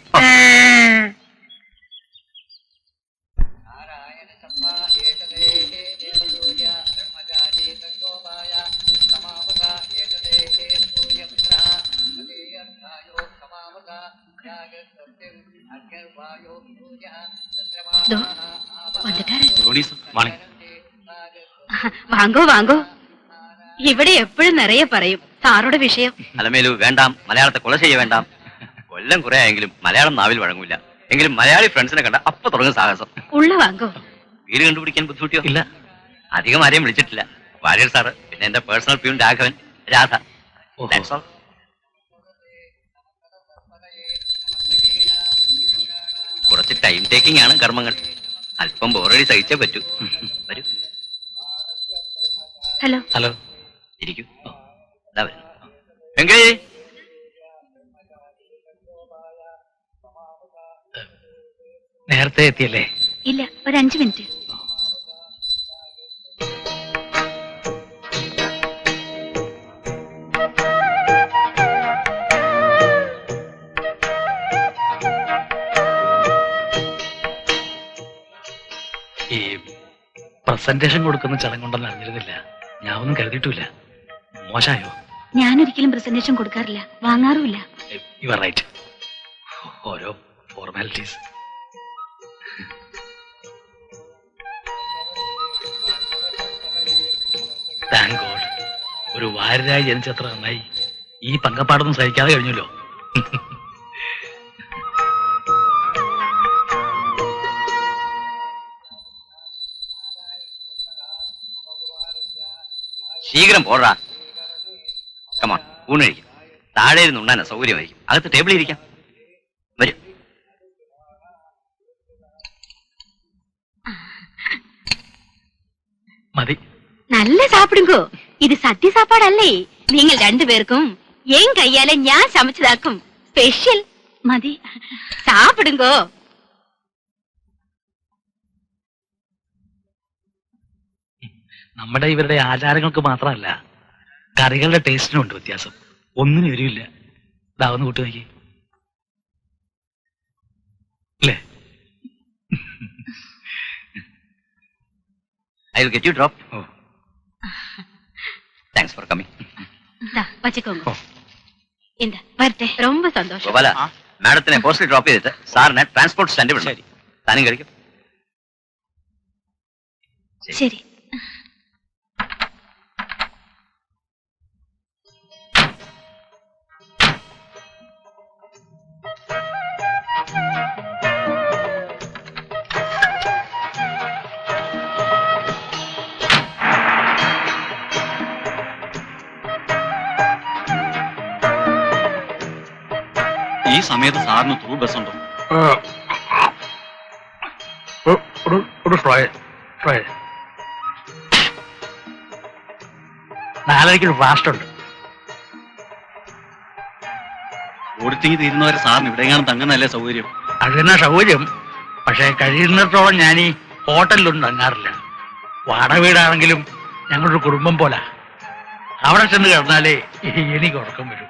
വാങ്ങോ വാങ്ങോ. ഇവിടെ എപ്പോഴും നിറയെ പറയും സാറുടെ വിഷയം. അലമേലു വേണ്ടാം, മലയാളത്തെ കൊല ചെയ്യ വേണ്ടാം. കൊല്ലം കുറെ ആയെങ്കിലും മലയാളം നാവിൽ വഴങ്ങൂല. എങ്കിലും മലയാളി ഫ്രണ്ട്സിനെ കണ്ട അപ്പൊ തുടങ്ങും സാഹസം. ഉള്ള വാങ്ങോ. വീട് കണ്ടുപിടിക്കാൻ ബുദ്ധിമുട്ടിയോ? ഇല്ല. അധികം ആരെയും വിളിച്ചിട്ടില്ല. വാര്യർ സാറ്, പിന്നെ എന്റെ personal peon Raghavan, Radha. That's all. കുറച്ച് ടൈം ടേക്കിംഗ് ആണ് കർമ്മങ്ങൾ. അല്പം ബോറടി സഹിച്ചേ പറ്റൂ. വരൂ. ഹലോ. ഹലോ. ഇരിക്കൂ. വെങ്കേ, നേരത്തെ എത്തിയല്ലേ? ഇല്ല, ഒരു 5 മിനിറ്റ്. ഈ പ്രസന്റേഷൻ കൊടുക്കുന്ന ചടങ്ങുണ്ടെന്ന് അറിഞ്ഞിരുന്നില്ല. ഞാൻ ഒന്നും കരുതിയിട്ടില്ല. മോശമായോ? ഞാനൊരിക്കലും പ്രസന്റേഷൻ കൊടുക്കാറില്ല, വാങ്ങാറുമില്ല. You are right. ഓരോ ഫോർമാലിറ്റീസ്. താങ്ക് ഗോഡ്, ഒരു വാര്യരായി ജനിച്ചത്ര നന്നായി. ഈ പങ്കപ്പാടൊന്നും സഹിക്കാതെ കഴിഞ്ഞല്ലോ. ശീഘ്രം പോടാ. കമാൺ, ഊണ് കഴിക്കും. താഴെ ഇരുന്ന് ഉണ്ണാനാ സൗകര്യമായിരിക്കും. അകത്ത് ടേബിളിൽ ഇരിക്കാം. വരും. മതി. നല്ല സാപ്പിടുങ്കോ. ഇത് സദ്യ സാപ്പാടല്ലേ? നിങ്ങൾ രണ്ടുപേർക്കും എൻ കയ്യാലെ ഞാൻ സமைச்சதாക്കും. സ്പെഷ്യൽ. മതി. സാപ്പിടുങ്കോ. നമ്മുടെ ഇവരുടെ ആചാരങ്ങൾക്ക് മാത്രമല്ല, കറികളുടെ ടേസ്റ്റിനുണ്ട് വ്യത്യാസം. ഒന്നിനും എരിവില്ല. ഇതാവുന്ന കൂട്ടി നോക്കി അല്ലേ? I will get you dropped. Oh. Thanks for coming. വച്ചോங்க. Oh. இந்த வரട്ടെ. ரொம்ப സന്തോഷം. ഗോപാല, മാഡത്തിനെ പോസ്റ്റിൽ ഡ്രോപ്പ് ചെയ്തിട്ട് സാറിനെ ട്രാൻസ്പോർട്ട് സ്റ്റാൻഡിൽ വിടണം. താനും കഴിക്കും. ശരി. ഈ സമയത്ത് സാറിന് ത്രൂ ബസ് ഉണ്ടോ? ഒരു ഫ്രൈ 4:30 ഫാസ്റ്റ് ഉണ്ട്. ഓഡിറ്റിംഗ് തീരുന്നവരെ സാറിന് ഇവിടെയെങ്ങാനും തങ്ങുന്നതല്ലേ സൗകര്യം? അത് തന്നെ സൗകര്യം. പക്ഷെ കഴിയുന്നിടത്തോളം ഞാൻ ഈ ഹോട്ടലിലൊന്നും തങ്ങാറില്ല. വാടക വീടാണെങ്കിലും ഞങ്ങളൊരു കുടുംബം പോലെ. അവിടെ ചെന്ന് കിടന്നാലേ എനിക്ക് ഉറക്കം വരും.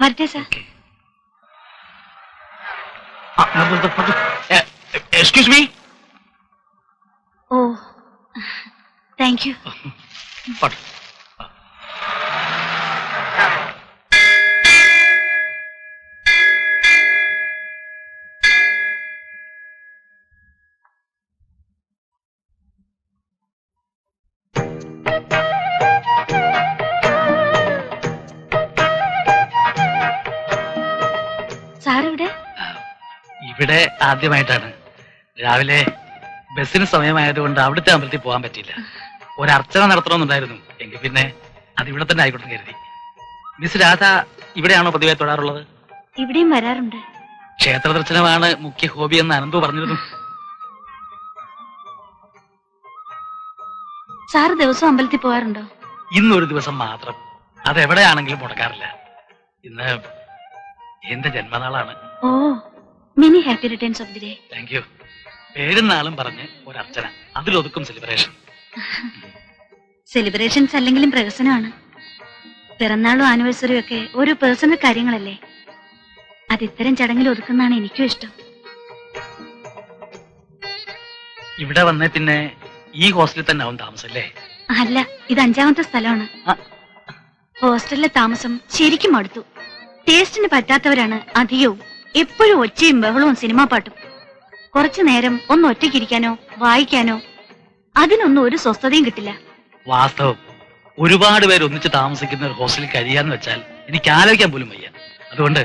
വരട്ടെ സാർ. Excuse me. ഓ, താങ്ക് യു. സാറിവിടെ? ഇവിടെ ആദ്യമായിട്ടാണ്. രാവിലെ ബസ്സിന് സമയമായതുകൊണ്ട് അവിടുത്തെ അമ്പലത്തിൽ പോകാൻ പറ്റിയില്ല. ഒരു അർച്ചന നടത്തണമെന്നുണ്ടായിരുന്നു. എങ്കിൽ പിന്നെ അതിവിടെ തന്നെ ആയിക്കോട്ടെ കരുതി. മിസ് രാധ ഇവിടെയാണോ പതിവായി തൊഴാറുള്ളത്? ഇവിടെയും വരാറുണ്ട്. ക്ഷേത്ര ദർശനമാണ് മുഖ്യ ഹോബി എന്ന് അനന്തു പറഞ്ഞിരുന്നു. സാറ് ദിവസവും അമ്പലത്തിൽ പോകാറുണ്ടോ? ഇന്നൊരു ദിവസം മാത്രം. അതെവിടെയാണെങ്കിലും മുടക്കാറില്ല. ഇന്ന് എന്റെ ജന്മനാളാണ്. ഓ, many happy returns of the day. Thank you. പേരും നാളും പറഞ്ഞ് ഒരു അർച്ചന, അതിലൊതുക്കും സെലിബ്രേഷൻ. സെലിബ്രേഷൻസ് അല്ലെങ്കിലും പ്രഹസനമാണ്. പിറന്നാളും ആനിവേഴ്സറിയും ഒക്കെ ഓരോ പേഴ്സണൽ കാര്യങ്ങളല്ലേ. അത് ഇത്തരം ചടങ്ങിൽ ഒതുക്കുന്നതാണ് എനിക്കും ഇഷ്ടം. ഇവിടെ വന്നേ പിന്നെ ഈ ഹോസ്റ്റലിൽ തന്നെ ആവും താമസം അല്ലേ? അല്ല, ഇത് 5ാമത്തെ സ്ഥലമാണ്. ഹോസ്റ്റലിലെ താമസം ശരിക്കും മടുത്തു. ടേസ്റ്റിന് പറ്റാത്തവരാണ് അധികവും. എപ്പോഴും ഒച്ചയും ബഹളവും സിനിമാ പാട്ടും. കുറച്ചു നേരം ഒന്ന് ഒറ്റയ്ക്കിരിക്കാനോ വായിക്കാനോ അതിനൊന്നും ഒരു സ്വസ്ഥതയും കിട്ടില്ല. വാസ്തവം. ഒരുപാട് പേര് ഒന്നിച്ച് താമസിക്കുന്ന ഒരു ഹോസ്റ്റലിൽ കഴിയാന്ന് വെച്ചാൽ എനിക്ക് ആലോചിക്കാൻ പോലും വയ്യ. അതുകൊണ്ട്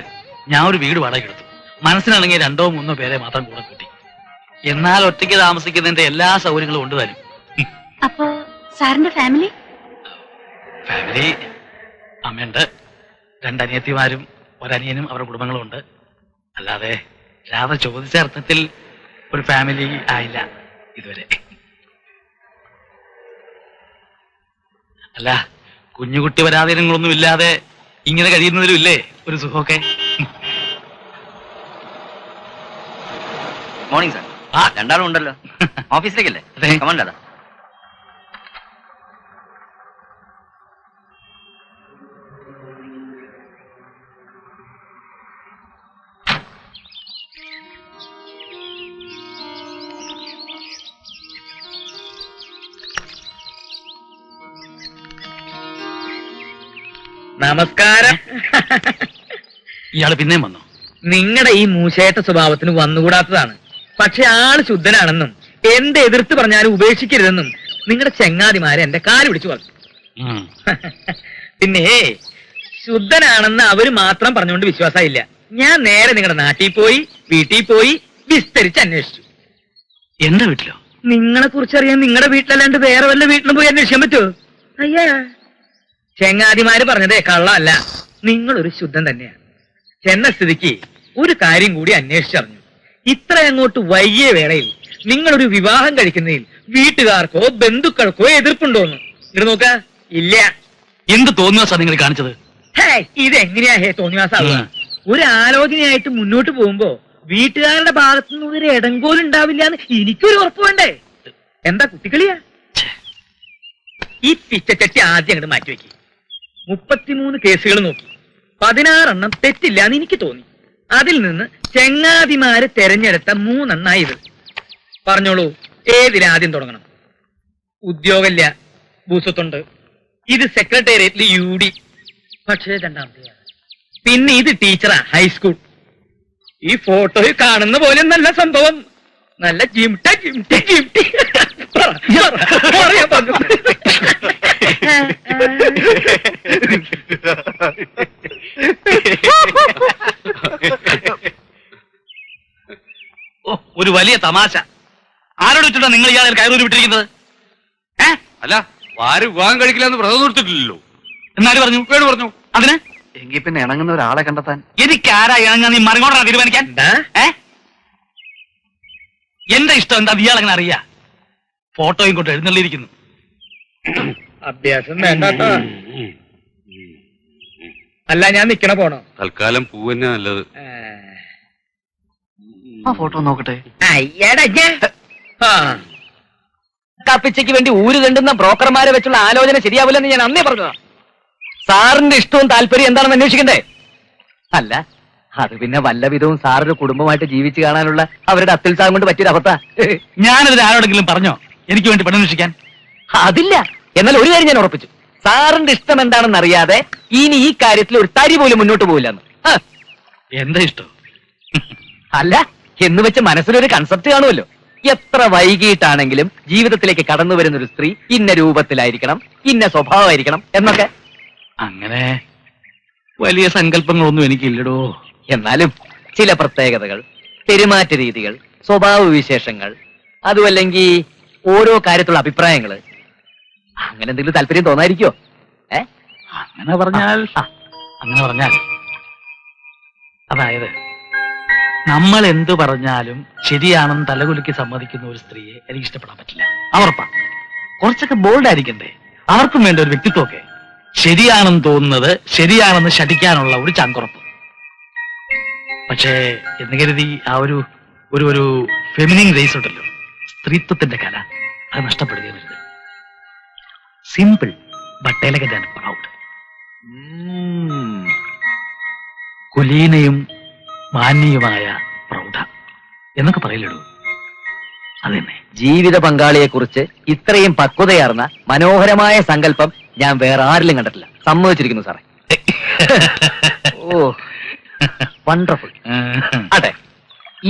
ഞാൻ ഒരു വീട് വാടക എടുത്തു. മനസ്സിനാണെങ്കിൽ 2 or 3 പേരെ മാത്രം കൂടെ കൂട്ടി. എന്നാൽ ഒറ്റയ്ക്ക് താമസിക്കുന്നതിന്റെ എല്ലാ സൗകര്യങ്ങളും ഉണ്ട് തരും. അപ്പോ സാറിന്റെ ഫാമിലി? ഫാമിലി അമ്മയുണ്ട്, രണ്ടനിയത്തിമാരും ഒരനിയനും അവരുടെ കുടുംബങ്ങളും ഉണ്ട്. അല്ലാതെ രാധ ചോദിച്ച അർത്ഥത്തിൽ ഒരു ഫാമിലി ആയില്ല ഇതുവരെ. അല്ല, കുഞ്ഞുകുട്ടി പരാധീനങ്ങളൊന്നും ഇല്ലാതെ ഇങ്ങനെ കഴിയുന്നതിലും ഇല്ലേ ഒരു സുഖമൊക്കെ? Morning sir. രണ്ടാളും ഉണ്ടല്ലോ. ഓഫീസിലേക്കല്ലേ? കമണ്ടാ. നമസ്കാരം. ഇയാള് പിന്നെയും വന്നു. നിങ്ങളുടെ ഈ മൂശേട്ട സ്വഭാവത്തിന് വന്നുകൂടാത്തതാണ്. പക്ഷെ ആള് ശുദ്ധനാണെന്നും എന്ത് എതിർത്ത് പറഞ്ഞാലും ഉപേക്ഷിക്കരുതെന്നും നിങ്ങളുടെ ചെങ്ങാതിമാരെ എന്റെ കാല് പിടിച്ചു പറഞ്ഞു. പിന്നെ ശുദ്ധനാണെന്ന് അവര് മാത്രം പറഞ്ഞുകൊണ്ട് വിശ്വാസമില്ല. ഞാൻ നേരെ നിങ്ങളുടെ നാട്ടിൽ പോയി വീട്ടിൽ പോയി വിസ്തരിച്ച് അന്വേഷിച്ചു. എന്റെ വീട്ടിലോ? നിങ്ങളെ കുറിച്ചറിയാൻ നിങ്ങളുടെ വീട്ടിലല്ലാണ്ട് വേറെ വല്ല വീട്ടിലും പോയി അന്വേഷിക്കാൻ പറ്റുമോ? അയ്യാ, ചെങ്ങാതിമാര് പറഞ്ഞതേ കള്ളമല്ല. നിങ്ങളൊരു ശുദ്ധൻ തന്നെയാണ്. ചെന്ന സ്ഥിതിക്ക് ഒരു കാര്യം കൂടി അന്വേഷിച്ചറിഞ്ഞു. ഇത്ര അങ്ങോട്ട് വൈകിയ വേളയിൽ നിങ്ങളൊരു വിവാഹം കഴിക്കുന്നതിൽ വീട്ടുകാർക്കോ ബന്ധുക്കൾക്കോ എതിർപ്പുണ്ടോന്ന് ഇങ്ങോട്ട് നോക്ക. ഇല്ല. എന്ത് തോന്നിയാസാ നിങ്ങൾ കാണിച്ചത്? ഇതെങ്ങനെയാ തോന്നിയാസാവുക? ഒരു ആലോചനയായിട്ട് മുന്നോട്ട് പോകുമ്പോ വീട്ടുകാരുടെ ഭാഗത്തുനിന്ന് ഒരു ഇടങ്കോലുണ്ടാവില്ല എന്ന് എനിക്കൊരു ഉറപ്പ് വേണ്ടേ? എന്താ കുട്ടികളിയാ? ഈ പിച്ചച്ചട്ടി ആദ്യം അങ്ങോട്ട് മാറ്റിവെക്കി. 33 കേസുകൾ നോക്കി 16 തെറ്റില്ല എന്ന് എനിക്ക് തോന്നി. അതിൽ നിന്ന് ചെങ്ങാതിമാര് തെരഞ്ഞെടുത്ത 3 ഇത്. പറഞ്ഞോളൂ, ഏതിലാദ്യം തുടങ്ങണം? ഉദ്യോഗമില്ല, ഭൂസ്വത്തുണ്ട്. ഇത് സെക്രട്ടേറിയറ്റിൽ UD, പക്ഷേ രണ്ടാമത്തെ. പിന്നെ ഇത് ടീച്ചറാ, ഹൈസ്കൂൾ. ഈ ഫോട്ടോയിൽ കാണുന്ന പോലെ നല്ല സംഭവം. നല്ല ജിംട്ട ജിംട്ടി ജിംട്ടി. പറയാൻ പറഞ്ഞു. ഒരു വലിയ തമാശ. ആരോട് വെച്ചിട്ടാ നിങ്ങൾ ഇയാളെ കയറൂരി വിട്ടിരിക്കുന്നത്? അല്ല, ആരും വിവാഹം കഴിക്കില്ലെന്ന് വ്രതം നിർത്തിട്ടില്ലല്ലോ. എന്നാര് പറഞ്ഞു? കേട് പറഞ്ഞു. അതിന് എങ്കിൽ പിന്നെ ഇണങ്ങുന്ന ഒരാളെ കണ്ടെത്താൻ എനിക്ക് ആരാ ഇണങ്ങാൻ നീ മറിങ്ങോട്ടാണ് തീരുമാനിക്കാൻ? എന്റെ ഇഷ്ടം എന്താ ഇയാളെങ്ങനെ അറിയാ? ഫോട്ടോയും കൊണ്ട് എഴുന്നള്ളിയിരിക്കുന്നു. അഭ്യാസം വേണ്ട. അല്ല, ഞാൻ നിക്കണ പോണോ? തൽക്കാലം പൂ തന്നെ നല്ലത്. ആ ഫോട്ടോ നോക്കട്ടെ. കപ്പിച്ചയ്ക്ക് വേണ്ടി ഊര് കണ്ടുന്ന ബ്രോക്കർമാരെ വെച്ചുള്ള ആലോചന ശരിയാവില്ലെന്ന് ഞാൻ അന്നേ പറഞ്ഞതാ. സാറിന്റെ ഇഷ്ടവും താല്പര്യം എന്താണെന്ന് അന്വേഷിക്കണ്ടേ? അല്ല, അത് പിന്നെ വല്ല വിധവും സാറൊരു കുടുംബമായിട്ട് ജീവിച്ചു കാണാനുള്ള അവരുടെ അത്യുത്സാഹം കൊണ്ട് പറ്റിയൊരു അവസ്ഥ. ഞാനതിൽ ആരോടെങ്കിലും പറഞ്ഞോ എനിക്ക് വേണ്ടി പെണ്ണന്വേഷിക്കാൻ? അതില്ല. എന്നാൽ ഒരു കാര്യം ഞാൻ ഉറപ്പിച്ചു, സാറിന്റെ ഇഷ്ടം എന്താണെന്ന് അറിയാതെ ഇനി ഈ കാര്യത്തിൽ ഒരു തരി പോലും മുന്നോട്ട് പോവില്ലെന്ന്. എന്താ ഇഷ്ടം? അല്ല, എന്ന് വെച്ച് മനസ്സിലൊരു കൺസെപ്റ്റ് കാണുമല്ലോ. എത്ര വൈകിട്ടാണെങ്കിലും ജീവിതത്തിലേക്ക് കടന്നു വരുന്ന ഒരു സ്ത്രീ ഇന്ന രൂപത്തിലായിരിക്കണം, ഇന്ന സ്വഭാവമായിരിക്കണം എന്നൊക്കെ. അങ്ങനെ വലിയ സങ്കല്പങ്ങളൊന്നും എനിക്കില്ലടോ. എന്നാലും ചില പ്രത്യേകതകൾ, പെരുമാറ്റ രീതികൾ, സ്വഭാവ വിശേഷങ്ങൾ, അതുമല്ലെങ്കിൽ ഓരോ കാര്യത്തിലുള്ള അഭിപ്രായങ്ങള്, അങ്ങനെ എന്തെങ്കിലും താല്പര്യം തോന്നാതിരിക്കോ? അങ്ങനെ പറഞ്ഞാൽ അതായത് നമ്മൾ എന്തു പറഞ്ഞാലും ശരിയാണെന്ന് തലകുലുക്കി സമ്മതിക്കുന്ന ഒരു സ്ത്രീയെ എനിക്ക് ഇഷ്ടപ്പെടാൻ പറ്റില്ല. അവർപ്പാ. കുറച്ചൊക്കെ ബോൾഡ് ആയിരിക്കണ്ടേ? അവർക്കും വേണ്ട ഒരു വ്യക്തിത്വമൊക്കെ. ശരിയാണെന്ന് തോന്നുന്നത് ശരിയാണെന്ന് ശഠിക്കാനുള്ള ഒരു ചങ്കുറപ്പ്. പക്ഷേ എന്ന് കരുതി ആ ഒരു ഒരു ഫെമിനിൻ റേസ് ഉണ്ടല്ലോ, സ്ത്രീത്വത്തിന്റെ കല, അത് നഷ്ടപ്പെടുകയും simple but elegant and proud. കുലീനയും മാന്യയുമായ പ്രൗഢ എന്നൊക്കെ പറയില്ലടൂ. അതന്നെ. ജീവിത പങ്കാളിയെ കുറിച്ച് ഇത്രയും പക്വതയാർന്ന മനോഹരമായ സങ്കല്പം ഞാൻ വേറെ ആരിലും കണ്ടിട്ടില്ല. സമ്മതിച്ചിരിക്കുന്നു സാറേ. ഓ, വണ്ടർഫുൾ. അതെ,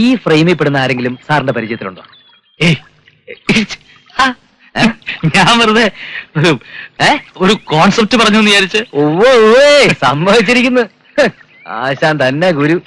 ഈ ഫ്രെയിമിൽ പെടുന്ന ആരെങ്കിലും സാറിന്റെ പരിചയത്തിലുണ്ടോ? ഞാൻ വെറുതെ ഒരു കോൺസെപ്റ്റ് പറഞ്ഞു എന്ന് വിചാരിച്ച്. ഓ, സമ്മതിച്ചിരിക്കുന്നു. ആശാൻ തന്നെ ഗുരു.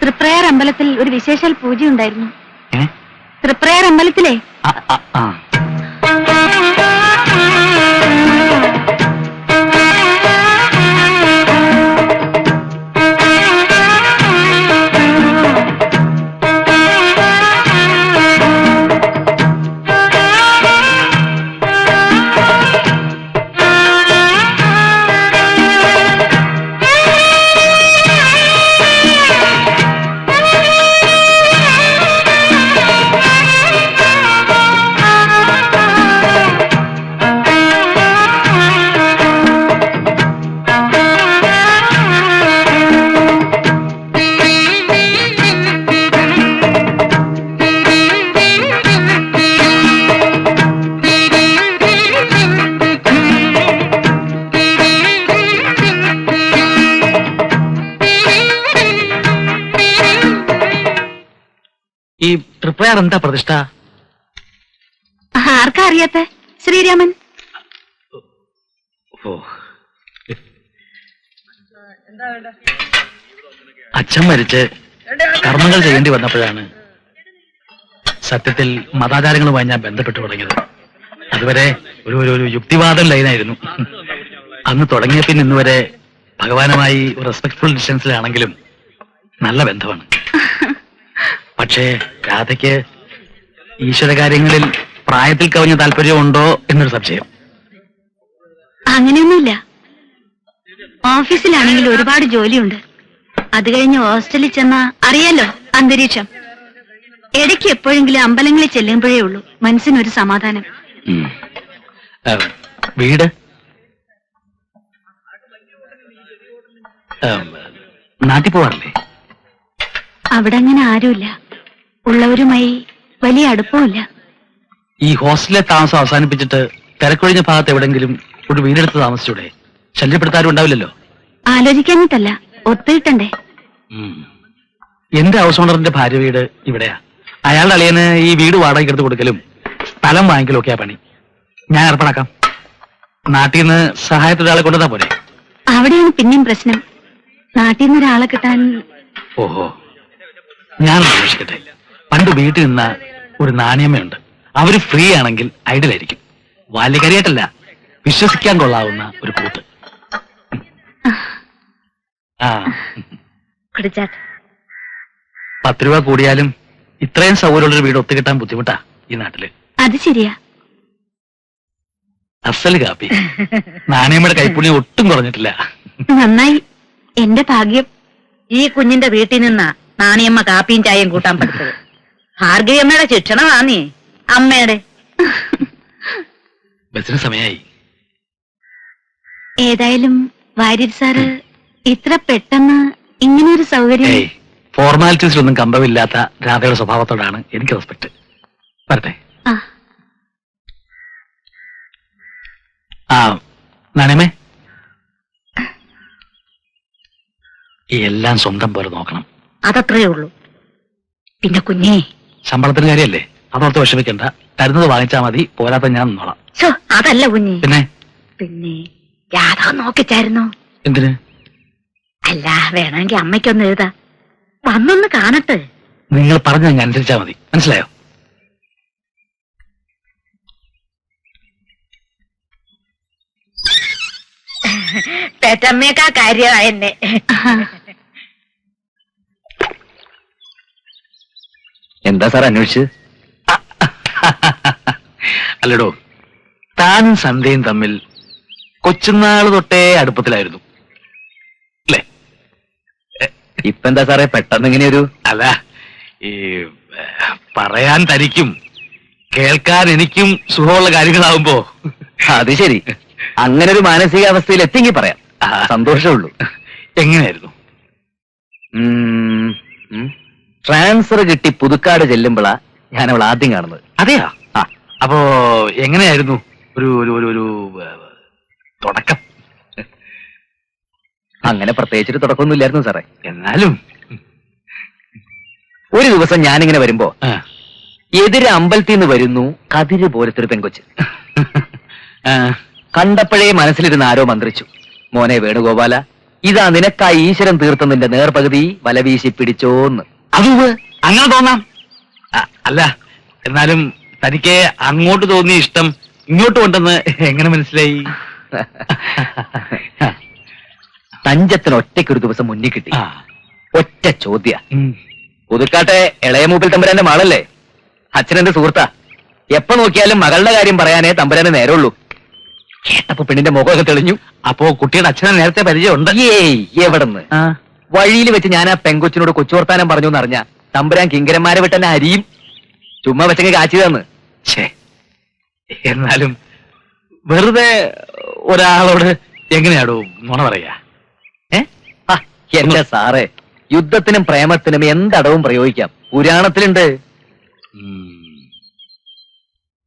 തൃപ്രയാർ അമ്പലത്തിൽ ഒരു വിശേഷാൽ പൂജ ഉണ്ടായിരുന്നു. ഏ? തൃപ്രയാർ അമ്പലത്തിലെ ആ, ആ, ആ. ഈ തൃപ്രയാർ എന്താ പ്രതിഷ്ഠ? ആർക്കാ അറിയാത്ത ശ്രീരാമൻ. ഓ, അച്ഛൻ മരിച്ച് കർമ്മങ്ങൾ ചെയ്യേണ്ടി വന്നപ്പോഴാണ് സത്യത്തിൽ മതാചാരങ്ങളുമായി ഞാൻ ബന്ധപ്പെട്ടു തുടങ്ങിയത്. അതുവരെ ഒരു ഒരു ഒരു യുക്തിവാദം ലൈനായിരുന്നു. അന്ന് തുടങ്ങിയ പിന്നെ ഇന്നുവരെ ഭഗവാനുമായി ഒരു റെസ്പെക്ട്ഫുൾ ഡിസ്റ്റൻസിലാണെങ്കിലും നല്ല ബന്ധമാണ്. പക്ഷേ രാധയ്ക്ക് ഈശ്വരകാര്യങ്ങളിൽ പ്രായത്തിൽ കവിഞ്ഞ താല്പര്യമുണ്ടോ എന്നൊരു സംശയം. അങ്ങനെയൊന്നുമില്ല. ഓഫീസിലാണെങ്കിൽ ഒരുപാട് ജോലിയുണ്ട്. അത് കഴിഞ്ഞ് ഹോസ്റ്റലിൽ ചെന്ന അറിയാലോ അന്തരീക്ഷം. ഇടയ്ക്ക് എപ്പോഴെങ്കിലും അമ്പലങ്ങളിൽ ചെല്ലുമ്പോഴേ ഉള്ളൂ മനസ്സിനൊരു സമാധാനം. വീട് നാട്ടിൽ പോവാറില്ലേ? അവിടെ അങ്ങനെ ആരുമില്ല. ഉള്ളവരുമായി വലിയ അടുപ്പമില്ല. ഈ ഹോസ്റ്റലിലെ താമസം അവസാനിപ്പിച്ചിട്ട് തിരക്കൊഴിഞ്ഞ ഭാഗത്ത് എവിടെങ്കിലും ഒരു വീടെടുത്ത് താമസിച്ചൂടെ? ശല്യപ്പെടുത്താരും ഉണ്ടാവില്ലല്ലോ. ആലോചിക്കാനിട്ടല്ല, ഒത്തിട്ടണ്ടേ. എന്റെ ഹൗസ് ഓണറിന്റെ ഭാര്യ വീട് ഇവിടെയാ. അയാളുടെ അളിയന് ഈ വീട് വാടകയ്ക്ക് എടുത്ത് കൊടുക്കലും സ്ഥലം വാങ്ങിക്കലും ഒക്കെയാ പണി. ഞാൻ ഏർപ്പാടാക്കാം. നാട്ടിൽ നിന്ന് സഹായത്തിനൊരാളെ കൊണ്ടുവന്നാ പോരെ? അവിടെയാണ് പിന്നെയും പ്രശ്നം. നാട്ടിൽ നിന്ന് ഒരാളെ കിട്ടാൻ. ഓഹോ, ഞാൻ അന്വേഷിക്കട്ടെ. പണ്ട് വീട്ടിൽ നിന്ന ഒരു നാണയമ്മയുണ്ട്. അവര് ഫ്രീ ആണെങ്കിൽ ഐഡിയലായിരിക്കും. ബാല്യകരിയായിട്ടല്ല, വിശ്വസിക്കാൻ കൊള്ളാവുന്ന ഒരു കൂട്ട്. ആ, 10 രൂപ കൂടിയാലും ഇത്രയും സൗകര്യമുള്ളൊരു വീട് ഒത്തുകിട്ടാൻ ബുദ്ധിമുട്ടാ ഈ നാട്ടില്. അത് ശരിയാ. അസല് കാപ്പി. നാണയമ്മയുടെ കൈപ്പുണ്യം ഒട്ടും കുറഞ്ഞിട്ടില്ല. നന്നായി. എന്റെ ഭാഗ്യം. ഈ കുഞ്ഞിന്റെ വീട്ടിൽ നിന്നാ നാണിയമ്മ കാപ്പിയും ചായയും കൂട്ടാൻ പഠിച്ചത്. ഭാർഗവിയമ്മയുടെ ശിക്ഷണമാന്നേ അമ്മയുടെ. ബസ്സിന് സമയായി. ഏതായാലും വാര്യർ സാറ് ഇത്ര പെട്ടെന്ന് ഇങ്ങനൊരു സൗകര്യം. ഫോർമാലിറ്റീസിലൊന്നും കമ്പമില്ലാത്ത രാധയുടെ സ്വഭാവത്തോടാണ് എനിക്ക് റെസ്പെക്ട്. വരട്ടെ. ആ നാണയമേ, എല്ലാം സ്വന്തം പോലെ നോക്കണം. അതത്രേ ഉള്ളൂ. പിന്നെ കുഞ്ഞേ, ശമ്പളത്തിന് കാര്യല്ലേ, അതോർത്ത് വിഷമിക്കണ്ട. തരുന്നത് വാങ്ങിച്ചാ മതി, പോരാത്ത ഞാൻ നിന്നോളാം. അതല്ല കുഞ്ഞേ. പിന്നെ പിന്നെ രാധ നോക്കിച്ചായിരുന്നോ? എന്തിന്? അല്ല, വേണമെങ്കിൽ അമ്മയ്ക്കൊന്ന് എഴുതാ. വന്നൊന്ന് കാണട്ടെ. നിങ്ങൾ പറഞ്ഞ അനുസരിച്ചാ മതി, മനസ്സിലായോ? പെറ്റമ്മേക്കാ കാര്യമാ എന്നെ. എന്താ സാർ അന്വേഷിച്ച്? അല്ലടോ, താനും സന്ധ്യയും തമ്മിൽ കൊച്ചുനാള് തൊട്ടേ അടുപ്പത്തിലായിരുന്നു അല്ലേ? ഇപ്പൊ എന്താ സാറേ പെട്ടെന്ന് ഇങ്ങനെയൊരു? അല്ല, ഈ പറയാൻ തനിക്കും കേൾക്കാൻ എനിക്കും സുഖമുള്ള കാര്യങ്ങളാവുമ്പോ. അത് ശരി, അങ്ങനെ ഒരു മാനസികാവസ്ഥയിൽ എത്തിങ്ങി പറയാം. സന്തോഷമുള്ളൂ. എങ്ങനെയായിരുന്നു? ട്രാൻസ്ഫർ കിട്ടി പുതുക്കാട് ചെല്ലുമ്പോഴാ ഞാൻ അവൾ ആദ്യം കാണുന്നത്. അതെയാ? അപ്പോ എങ്ങനെയായിരുന്നു ഒരു ഒരു ഒരു ഒരു തുടക്കം? അങ്ങനെ പ്രത്യേകിച്ചൊരു തുടക്കമൊന്നും ഇല്ലായിരുന്നു സാറേ. എന്നാലും ഒരു ദിവസം ഞാനിങ്ങനെ വരുമ്പോ എതിരെ അമ്പലത്തിൽ നിന്ന് വരുന്നു കതിര് പോലത്തെ ഒരു പെങ്കൊച്ച്. കണ്ടപ്പോഴേ മനസ്സിലിരുന്ന് ആരോ മന്ത്രിച്ചു, മോനെ വേണുഗോപാല, ഇതാ നിനക്കായി ഈശ്വരൻ തീർത്ത നിന്റെ നേർപകുതി വലവീശി പിടിച്ചോന്ന്. അത് അങ്ങനെ തോന്നാം. അല്ല, എന്നാലും തനിക്ക് അങ്ങോട്ട് തോന്നിയ ഇഷ്ടം ഇങ്ങോട്ട് ഉണ്ടെന്ന് എങ്ങനെ മനസ്സിലായി? തഞ്ചത്തിന് ഒറ്റയ്ക്കൊരു ദിവസം മുന്നിൽ കിട്ടി. ആ. ഒറ്റ ചോദ്യ. ഉം. പുതുക്കാട്ടെ ഇളയ മൂപ്പിൽ തമ്പുരാന്റെ മകളല്ലേ? അച്ഛനെന്റെ സുഹൃത്താ. എപ്പോ നോക്കിയാലും മകളുടെ കാര്യം പറയാനേ തമ്പുരാന് നേരമുള്ളൂ. കേട്ടപ്പോ പെണ്ണിന്റെ മുഖമൊക്കെ തെളിഞ്ഞു. അപ്പോ കുട്ടിയുടെ അച്ഛനെ നേരത്തെ പരിചയമുണ്ട്. ഏയ് എവിടെന്ന്? വഴിയിൽ വെച്ച് ഞാൻ ആ പെങ്കൊച്ചിനോട് കൊച്ചുവർത്താനം പറഞ്ഞു എന്നറിഞ്ഞ തമ്പുരാൻ കിങ്കരന്മാരെ വിട്ടെന്നെ അരിയും. ചുമ്മാ വെച്ചെങ്കിൽ കാച്ചിതാന്ന്. ഛേ, എന്നാലും വെറുതെ ഒരാളോട് എങ്ങനെയാടോ നുണ പറയാ? എന്റെ സാറേ, യുദ്ധത്തിനും പ്രേമത്തിനും എന്തടവും പ്രയോഗിക്കാം. പുരാണത്തിലുണ്ട്.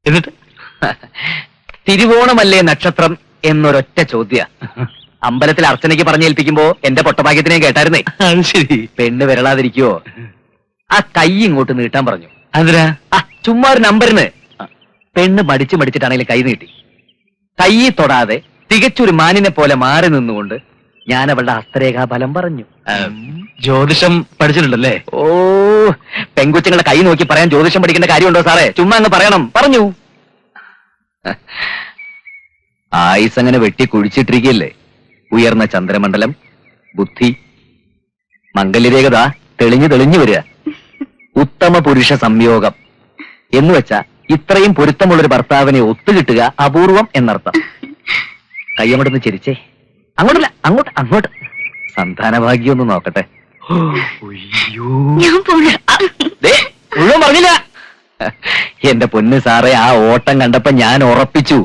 എന്നിട്ട് തിരുവോണമല്ലേ നക്ഷത്രം എന്നൊരൊറ്റ ചോദ്യ. അമ്പലത്തിൽ അർച്ചനയ്ക്ക് പറഞ്ഞേൽപ്പിക്കുമ്പോ എന്റെ പൊട്ടഭാഗ്യത്തിനെ കേട്ടായിരുന്നേ. അത് ശരി. പെണ്ണ് വിരളാതിരിക്കുവോ? ആ കൈ ഇങ്ങോട്ട് നീട്ടാൻ പറഞ്ഞു. അതിനാ? ചുമ്മാ ഒരു നമ്പറിന്. പെണ്ണ് മടിച്ചിട്ടാണെങ്കിലും കൈ നീട്ടി. കൈ തൊടാതെ തികച്ചൊരു മാനിനെ പോലെ മാറി നിന്നുകൊണ്ട് ഞാൻ അവളുടെ ഹസ്തരേഖാ ഫലം പറഞ്ഞു. ജ്യോതിഷം പഠിച്ചിട്ടുണ്ടല്ലേ? ഓ, പെങ്കുച്ചുങ്ങളെ കൈ നോക്കി പറയാൻ ജ്യോതിഷം പഠിക്കേണ്ട കാര്യമുണ്ടോ സാറേ? ചുമ്മാ അങ്ങ് പറയണം. പറഞ്ഞു. ആയുസ് അങ്ങനെ വെട്ടി കുഴിച്ചിട്ടിരിക്കല്ലേ. ഉയർന്ന ചന്ദ്രമണ്ഡലം, ബുദ്ധി, മംഗല്യരേഖത തെളിഞ്ഞു വരിക. ഉത്തമ പുരുഷ സംയോഗം എന്ന് വെച്ചാ ഇത്രയും പൊരുത്തമുള്ളൊരു ഭർത്താവിനെ ഒത്തുകിട്ടുക അപൂർവം എന്നർത്ഥം. കയ്യങ്ങോട്ടൊന്ന് ചിരിച്ചേ. അങ്ങോട്ടല്ല, അങ്ങോട്ട്. സന്താനഭാഗ്യം ഒന്ന് നോക്കട്ടെ. ഞാൻ പോണ മുഴുവൻ പറഞ്ഞില്ല. എന്റെ പൊന്ന് സാറേ, ആ ഓട്ടം കണ്ടപ്പോ ഞാൻ ഉറപ്പിച്ചു.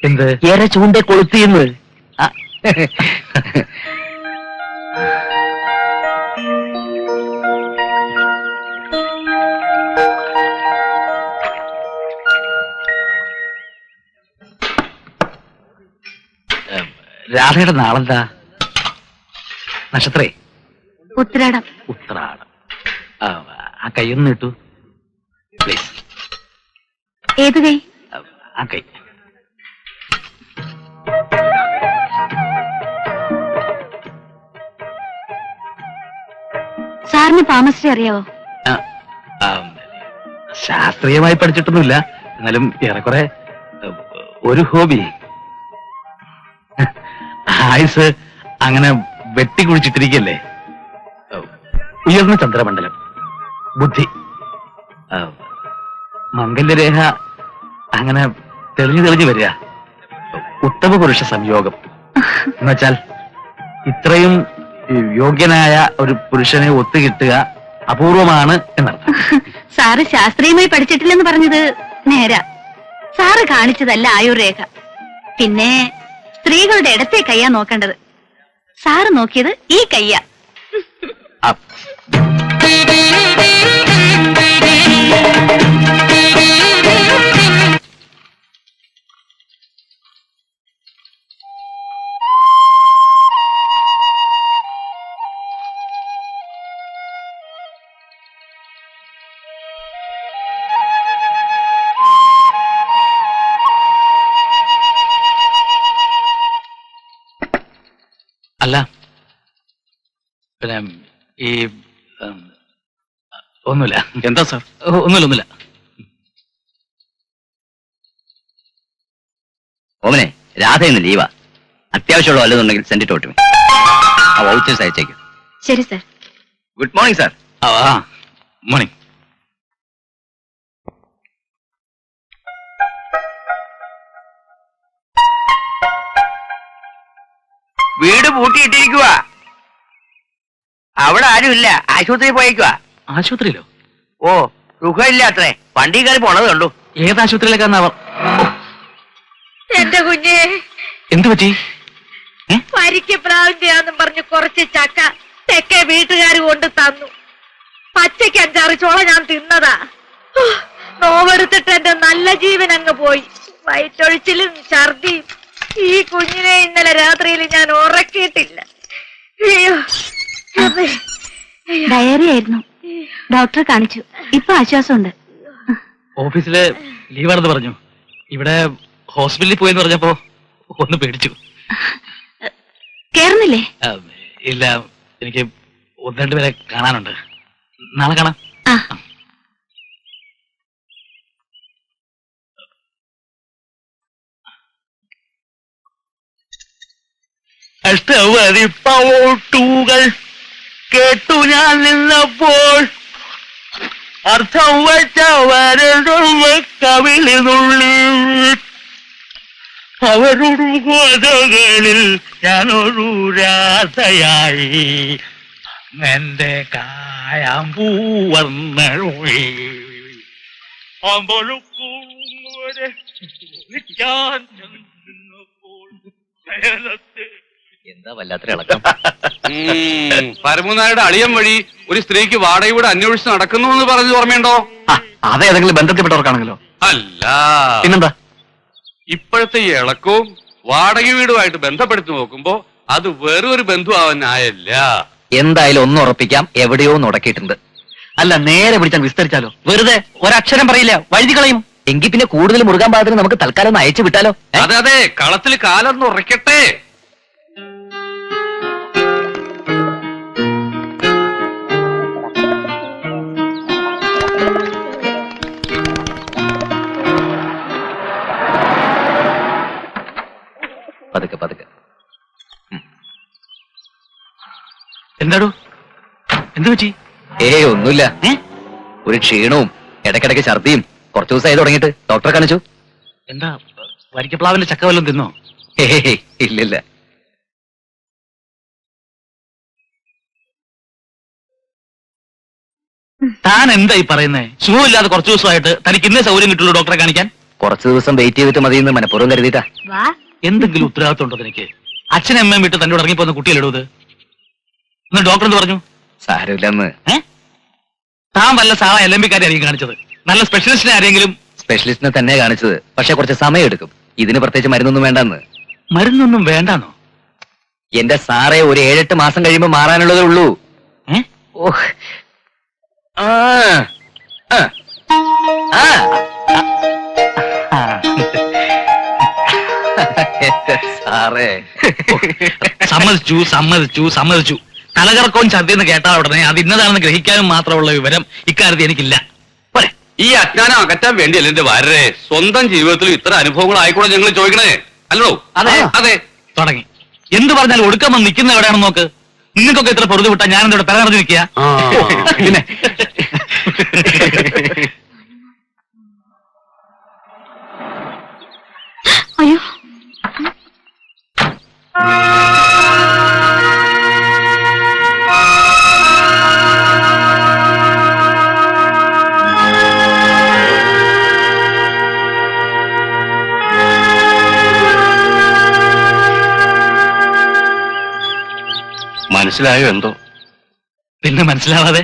എന്ത്? എര ചൂണ്ടെ കൊളുത്തിന്ന്. രാധയുടെ നാളെന്താ? നക്ഷത്രേ? ഉത്തരാടം. ഉത്രാടം. ആ കൈയൊന്ന് ഇട്ടു പ്ലീസ്. ഏത് കൈ? ആ കൈ. സാറിന് പാമശ്രീ അറിയാവോ? ശാസ്ത്രീയമായി പഠിച്ചിട്ടൊന്നുമില്ല, എന്നാലും ഏറെക്കുറെ ഒരു ഹോബി. ആയുസ് അങ്ങനെ വെട്ടിക്കുഴിച്ചിട്ടിരിക്കല്ലേ. ഉയർന്ന ചന്ദ്രമണ്ഡലം, ബുദ്ധി, മംഗല്യരേഖ അങ്ങനെ തെളിഞ്ഞു വരിക. ഉത്തമ പുരുഷ സംയോഗം എന്നുവെച്ചാൽ ഇത്രയും യോഗ്യനായ ഒരു പുരുഷനെ ഒത്തുകിട്ടുക അപൂർവമാണ് എന്നർത്ഥം. സാറ് ശാസ്ത്രീയമായി പഠിച്ചിട്ടില്ലെന്ന് പറഞ്ഞത് നേരാ. സാറ് കാണിച്ചതല്ല ആയുർരേഖ. പിന്നെ സ്ത്രീകളുടെ ഇടത്തെ കയ്യാ നോക്കേണ്ടത്. സാറ് നോക്കിയത് ഈ കയ്യാ. അല്ല, പിന്നെ ഈ ഒന്നുമില്ല. എന്താ സാർ? ഒന്നുമില്ല. ഓമനെ, രാധ ഇന്ന് ലീവാ. അത്യാവശ്യമുള്ള വല്ലതുണ്ടെങ്കിൽ സെൻഡ് ഇറ്റ് ഔട്ട്. ആ വൗച്ചേഴ്സ് അയച്ചേക്കും. ശരി sir. Good morning sir. Morning. വീട് പൂട്ടിയിട്ടിരിക്കുക. അവിടെ ആരുമില്ല, ആശുപത്രിയിൽ പോയേക്കുക. ആശുപത്രിയിലോ? ഓ, സുഖമില്ലാത്രേ, വണ്ടി കയറി പോണത് കണ്ടു. ഏത് ആശുപത്രിയിലേക്കാന്നവർ? എന്റെ കുഞ്ഞെ, എന്തു പറ്റി? പരിക്ക് പ്രാവിന്റെയാന്നും പറഞ്ഞ് കുറച്ച് ചക്ക തെക്കേ വീട്ടുകാർ കൊണ്ട് തന്നു. പച്ചയ്ക്ക് 5-6 ചോള ഞാൻ തിന്നതാ. നോവെടുത്തിട്ട് എന്റെ നല്ല ജീവൻ അങ്ങ് പോയി. വയറ്റൊഴിച്ചിലും ഛർദിയും. ഈ കുഞ്ഞിനെ ഇന്നലെ രാത്രിയിൽ ഞാൻ ഉറക്കിയിട്ടില്ല. അയ്യോ, ഡയറി ആയിരുന്നു. ഡോക്ടറെ കാണിച്ചു. ഇപ്പൊ ആശ്വാസമുണ്ട്. ഓഫീസില് ലീവാണെന്ന് പറഞ്ഞു. ഇവിടെ ഹോസ്പിറ്റലിൽ പോയെന്ന് പറഞ്ഞപ്പോ ഒന്ന് പേടിച്ചു. കേറുന്നില്ല. പോയില്ലേ? ഇല്ല, എനിക്ക് ഒന്ന് രണ്ടുപേരെ കാണാനുണ്ട്. നാളെ കാണാം. ആ അഷ്ടവരിപ്പൂട്ടുകൾ കേട്ടു ഞാൻ നിന്നപ്പോൾ അർത്ഥം വച്ചവരും കവിളിനുള്ളിൽ അവരുടെ കോതകളിൽ ഞാനൊരു രാധയായി എന്റെ കായാമ്പൂവർണ്ണൊഴി എന്താ വല്ലാത്തൊരു ഇളക്കം. പരമനായുടെ അളിയൻ വഴി ഒരു സ്ത്രീക്ക് വാടക വീട് അന്വേഷിച്ച് നടക്കുന്നു എന്ന് പറഞ്ഞത് ഓർമ്മയുണ്ടോ? അതേതെങ്കിലും ബന്ധത്തിൽപ്പെട്ടവർക്കാണെങ്കിലോ? അല്ല, പിന്നെന്താ? ഇപ്പോഴത്തെ ഈ ഇളക്കവും വാടക വീടുമായിട്ട് ബന്ധപ്പെടുത്തി നോക്കുമ്പോ അത് വെറും ഒരു ബന്ധുവാവാനായല്ല. എന്തായാലും ഒന്ന് ഉറപ്പിക്കാം, എവിടെയോ നുടക്കിയിട്ടുണ്ട്. അല്ല, നേരെ പിടിച്ചാൽ വിസ്തരിച്ചാലോ? വെറുതെ ഒരക്ഷരം പറയില്ല, വഴുതി കളയും. എങ്കിൽ പിന്നെ കൂടുതൽ മുറുകാൻ പാകത്തിന് നമുക്ക് തൽക്കാലം ഒന്ന് അയച്ചു വിട്ടാലോ? അതെ അതെ, കളത്തിൽ കാലൊന്ന് ഉറക്കട്ടെ. പതുക്കെ പതുക്കെ. എന്താടോ, എന്തു പറ്റി? ഒന്നുമില്ല. ഒരു ക്ഷീണവും ഇടയ്ക്കിടയ്ക്ക് ഛർദിയും കുറച്ചു ദിവസമായി തുടങ്ങിയിട്ട്. ഡോക്ടറെ കാണിച്ചു. എന്താ, വരിക്കപ്ലാവിന്റെ ചക്ക വല്ലതും തിന്നോ? ഇല്ലില്ല. താൻ എന്താ ഈ പറയുന്നേ? സുഖമില്ലാതെ കുറച്ചു ദിവസമായിട്ട് തനിക്ക് ഇന്നേ സൗകര്യം കിട്ടുള്ളൂ ഡോക്ടറെ കാണിക്കാൻ? കുറച്ചു ദിവസം വെയിറ്റ് ചെയ്തിട്ട് മതിയെന്ന് മനഃപൂർവ്വം കരുതിയിട്ടാ. വാ. എന്തെങ്കിലും ഉത്തരവാദിത്വം ഉണ്ടോ തനിക്ക്? അച്ഛനും അമ്മയും വിട്ട് തന്നോട് ഇറങ്ങിപ്പോന്ന കുട്ടിയല്ലെടൂ. എന്നിട്ട് ഡോക്ടർ എന്ത് പറഞ്ഞു? സാരമില്ലെന്ന്. താൻ വല്ല സാധാ LMB ആരെയും കാണിച്ചത്? നല്ല സ്പെഷ്യലിസ്റ്റിനെ ആരെങ്കിലും? സ്പെഷ്യലിസ്റ്റിനെ തന്നെ കാണിച്ചത്. പക്ഷെ കുറച്ച് സമയം എടുക്കും. ഇതിന് പ്രത്യേകിച്ച് മരുന്നൊന്നും വേണ്ടെന്ന്. മരുന്നൊന്നും വേണ്ടാന്നോ? എന്റെ സാറേ, ഒരു 7-8 മാസം കഴിയുമ്പോ മാറാനുള്ളതേ ഉള്ളൂ. ഓഹ്. സാറേ, സമ്മതിച്ചു സമ്മതിച്ചു സമ്മതിച്ചു. തലകറക്കവും ഛർദിന്ന് കേട്ടാ ഉടനെ അത് ഇന്നതാണെന്ന് ഗ്രഹിക്കാനും മാത്രമുള്ള വിവരം ഇക്കാര്യത്തിൽ എനിക്കില്ല. പോരെ, ഈ അജ്ഞാനം അകറ്റാൻ വേണ്ടിയല്ല എന്റെ ഭാര്യരെ. സ്വന്തം ജീവിതത്തിൽ ഇത്ര അനുഭവങ്ങൾ ആയിക്കൂടെ ഞങ്ങൾ ചോദിക്കണേ, അല്ലോ? അതെ അതെ. തുടങ്ങി. എന്ത് പറഞ്ഞാലും ഒടുക്കം വന്ന് നിൽക്കുന്ന എവിടെയാണെന്ന് നോക്ക്. നിങ്ങൾക്കൊക്കെ ഇത്ര പൊറുതി വിട്ടാ ഞാൻ ഇവിടെ പെരനിറഞ്ഞു നിൽക്കുക. പിന്നെ അയ്യോ, മനസ്സിലായോ എന്തോ? പിന്നെ മനസ്സിലാവാതെ